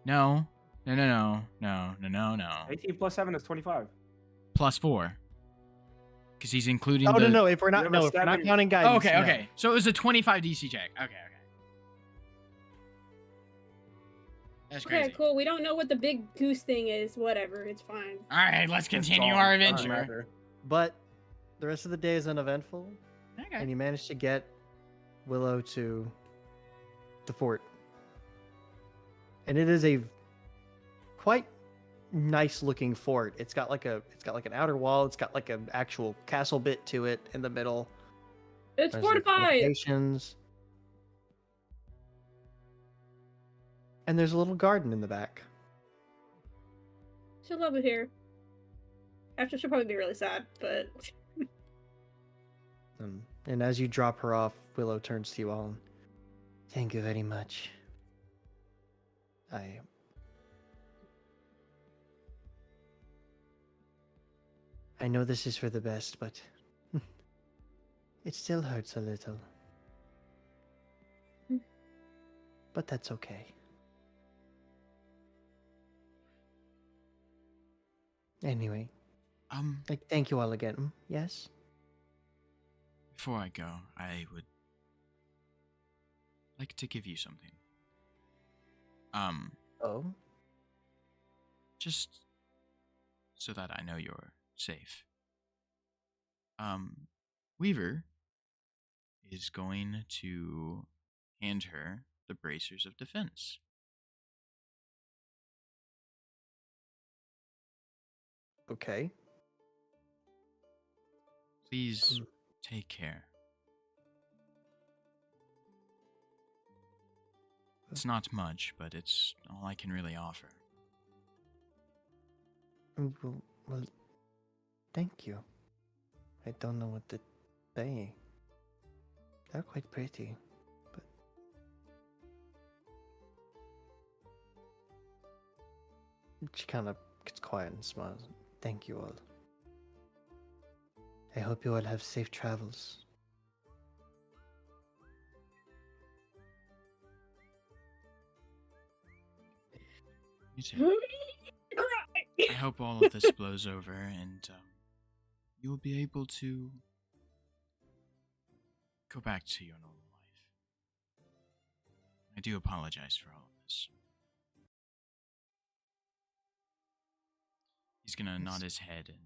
no. 18 plus 7 is 25. Plus 4. Because he's including Oh the. no, if we're You not have a if we're not 7. counting guidance. Oh, okay, no. okay. So it was a 25 DC check. Okay. That's crazy. Okay, cool. We don't know what the big goose thing is. Whatever, it's fine. All right, let's It's continue gone. our Doesn't adventure. matter. But the rest of the day is uneventful, Okay. and you manage to get Willow to the fort. And it is a quite nice looking fort. It's got like an outer wall, it's got like an actual castle bit to it in the middle. It's There's, like, fortified. fortifications. And there's a little garden in the back. She'll love it here. After she'll probably be really sad, but And as you drop her off, Willow turns to you all. Thank you very much. I know this is for the best, but it still hurts a little. But that's okay. Anyway, thank you all again. Yes? Before I go, I would like to give you something. Oh? Just so that I know you're safe. Weaver is going to hand her the bracers of defense. Okay. Please take care. It's not much, but it's all I can really offer. Well, thank you. I don't know what to say. They're quite pretty, but... She kind of gets quiet and smiles. Thank you all. I hope you all have safe travels. You too. I hope all of this blows over and you will be able to go back to your normal life. I do apologize for all of this. He's gonna nod his head and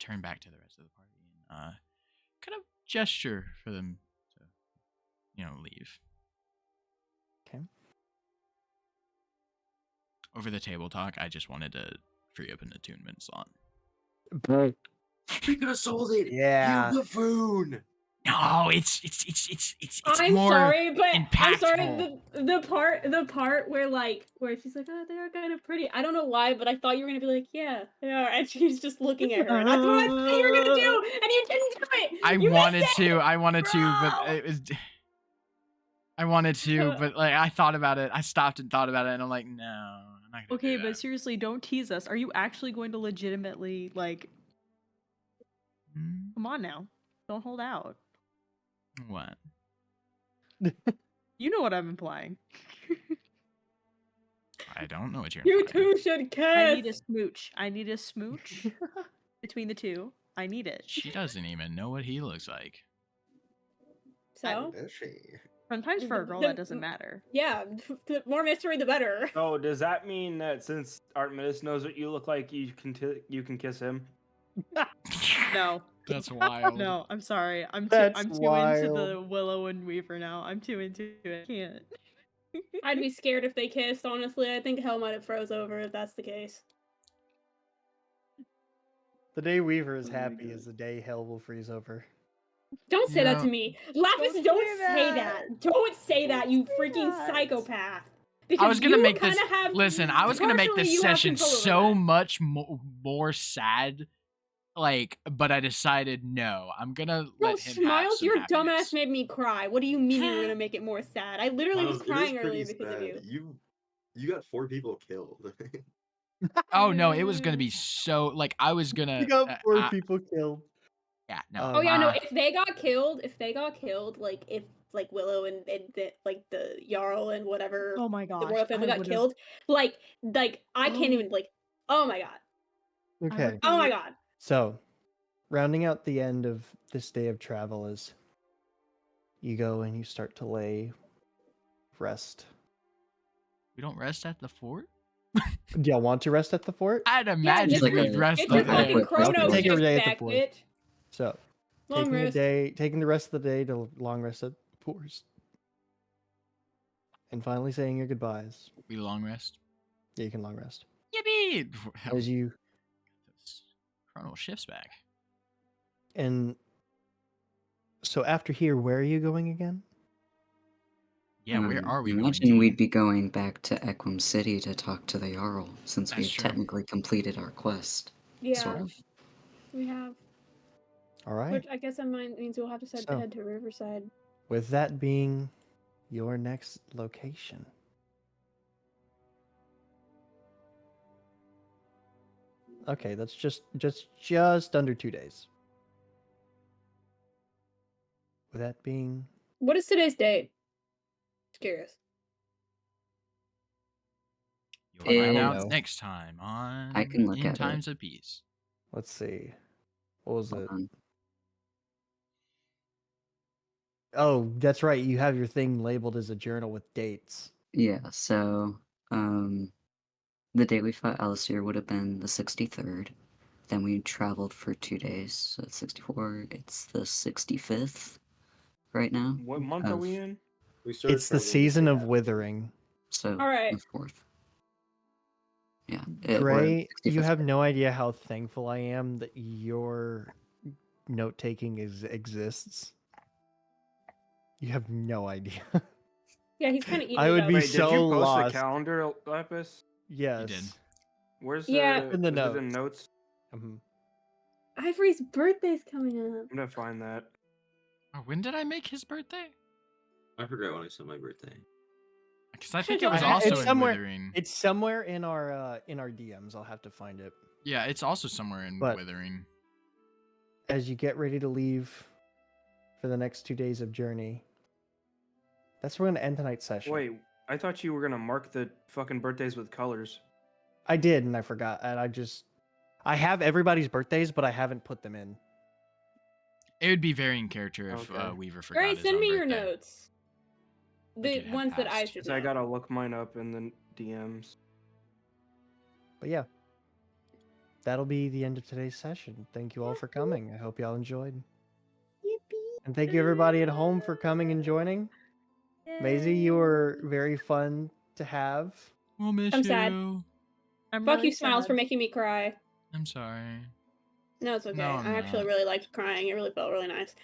turn back to the rest of the party and kind of gesture for them to, leave. Okay. Over the table talk, I just wanted to free up an attunement slot. We could have sold it. Yeah. You buffoon. No, it's I'm more sorry, but impactful. I'm sorry. The part where she's like, oh, they are kind of pretty. I don't know why, but I thought you were gonna be like, yeah, they are, and she's just looking at her, and that's what I thought you were gonna do, and you didn't do it. I You wanted missed it! to, but Bro! it was. I wanted to, but like I thought about it. I stopped and thought about it, and I'm like, no, I'm not gonna Okay, do but that. seriously, don't tease us. Are you actually going to legitimately, like... Come on now. Don't hold out. What? You know what I'm implying. I don't know what you're You implying. two should kiss. I need a smooch. I need a smooch between the two. I need it. She doesn't even know what he looks like. So Is she? Sometimes for a girl that doesn't matter. yeah, the more mystery, the better. So does that mean that since Artemis knows what you look like, you can kiss him? No. That's wild. No, I'm sorry. I'm too That's into wild. the Willow and Weaver now. I'm too into it. I can't. I'd be scared if they kissed. Honestly, I think hell might have froze over if that's the case. The day Weaver is happy is the day hell will freeze over. Don't say that Yeah. to me. Lapis, don't say that. Don't say that, you say freaking that. psychopath. I was gonna you make this. kinda have- Listen, I was gonna make partially this you have session control over so that. much more sad. But I decided no. I'm gonna Bro, let him Smiles, have some your happiness. dumbass made me cry. What do you mean you were gonna make it more sad? I literally was Miles, it is crying pretty earlier because of sad. you. You got 4 people killed. Oh no, it was gonna be so like I was gonna. You got 4 people killed. Yeah, no. Oh yeah, no. If they got killed, like if like Willow and like the Jarl and whatever Oh my the gosh. royal family I got would've- killed, like I can't even like. Oh my god. Okay. Oh my god. So, rounding out the end of this day of travel is you go and you start to rest. We don't rest at the fort. Do y'all want to rest at the fort? I'd Yeah, imagine it's like we'd a- rest It's the a Okay, fucking quick rest chrono Take day. every shift day at the back, fort. bitch. So, Long rest. taking the rest of the day to long rest at forest. And finally saying your goodbyes. We long rest. Yeah, you can long rest. Yippee! As you Chrono shifts back. and so after here, where are you going again? Yeah, where are we going Imagine to? we'd be going back to Equum City to talk to the Jarl, since That's we've true. technically completed our quest. Yeah, Sort of. we have. All right. Which I guess that means we'll have to So- head to Riverside. With that being your next location. Okay, that's just under 2 days. With that being What is today's date? Just curious. You'll I find don't out know. next time on I can look In at it. Times of Peace. Let's see. What was Hold it? on. Oh, that's right. You have your thing labeled as a journal with dates. Yeah, so the day we fought Alasir would have been the 63rd. Then we traveled for 2 days, so it's 64. It's the 65th right now. What month are of- we in? We started It's the traveling season day of after. withering. So All right. the 4th. Yeah. Gray, you 65th. have no idea how thankful I am that your note taking exists. You have no idea. Yeah, he's kind of eating I it would up. be Wait, did you so post lost. the calendar, Lapis? Yes. Where's Yeah. the In the is it in notes. notes? Mhm. Ivory's birthday's coming up. I'm gonna find that. Oh, when did I make his birthday? I forgot when I said my birthday. Because I think it was I- also it's in somewhere- Withering. It's somewhere in our DMs. I'll have to find it. Yeah, it's also somewhere in But- Withering. As you get ready to leave for the next 2 days of journey, that's where we're gonna end tonight's session. Wait, I thought you were gonna mark the fucking birthdays with colors. I did, and I forgot, and I have everybody's birthdays, but I haven't put them in. It would be very in character if Okay. Weaver forgot Gray, his send own me your birthday. notes. Like The it had ones that I passed. should So I know. gotta look mine up in the DMs. But yeah, that'll be the end of today's session. Thank you all for coming. I hope y'all enjoyed. Yippee. And thank you everybody at home for coming and joining. Maisie, you were very fun to have. We'll miss I'm you. sad. I'm Fuck really you, Smiles, sad. for making me cry. I'm sorry. No, it's okay. No, I'm I actually not. really liked crying. It really felt really nice.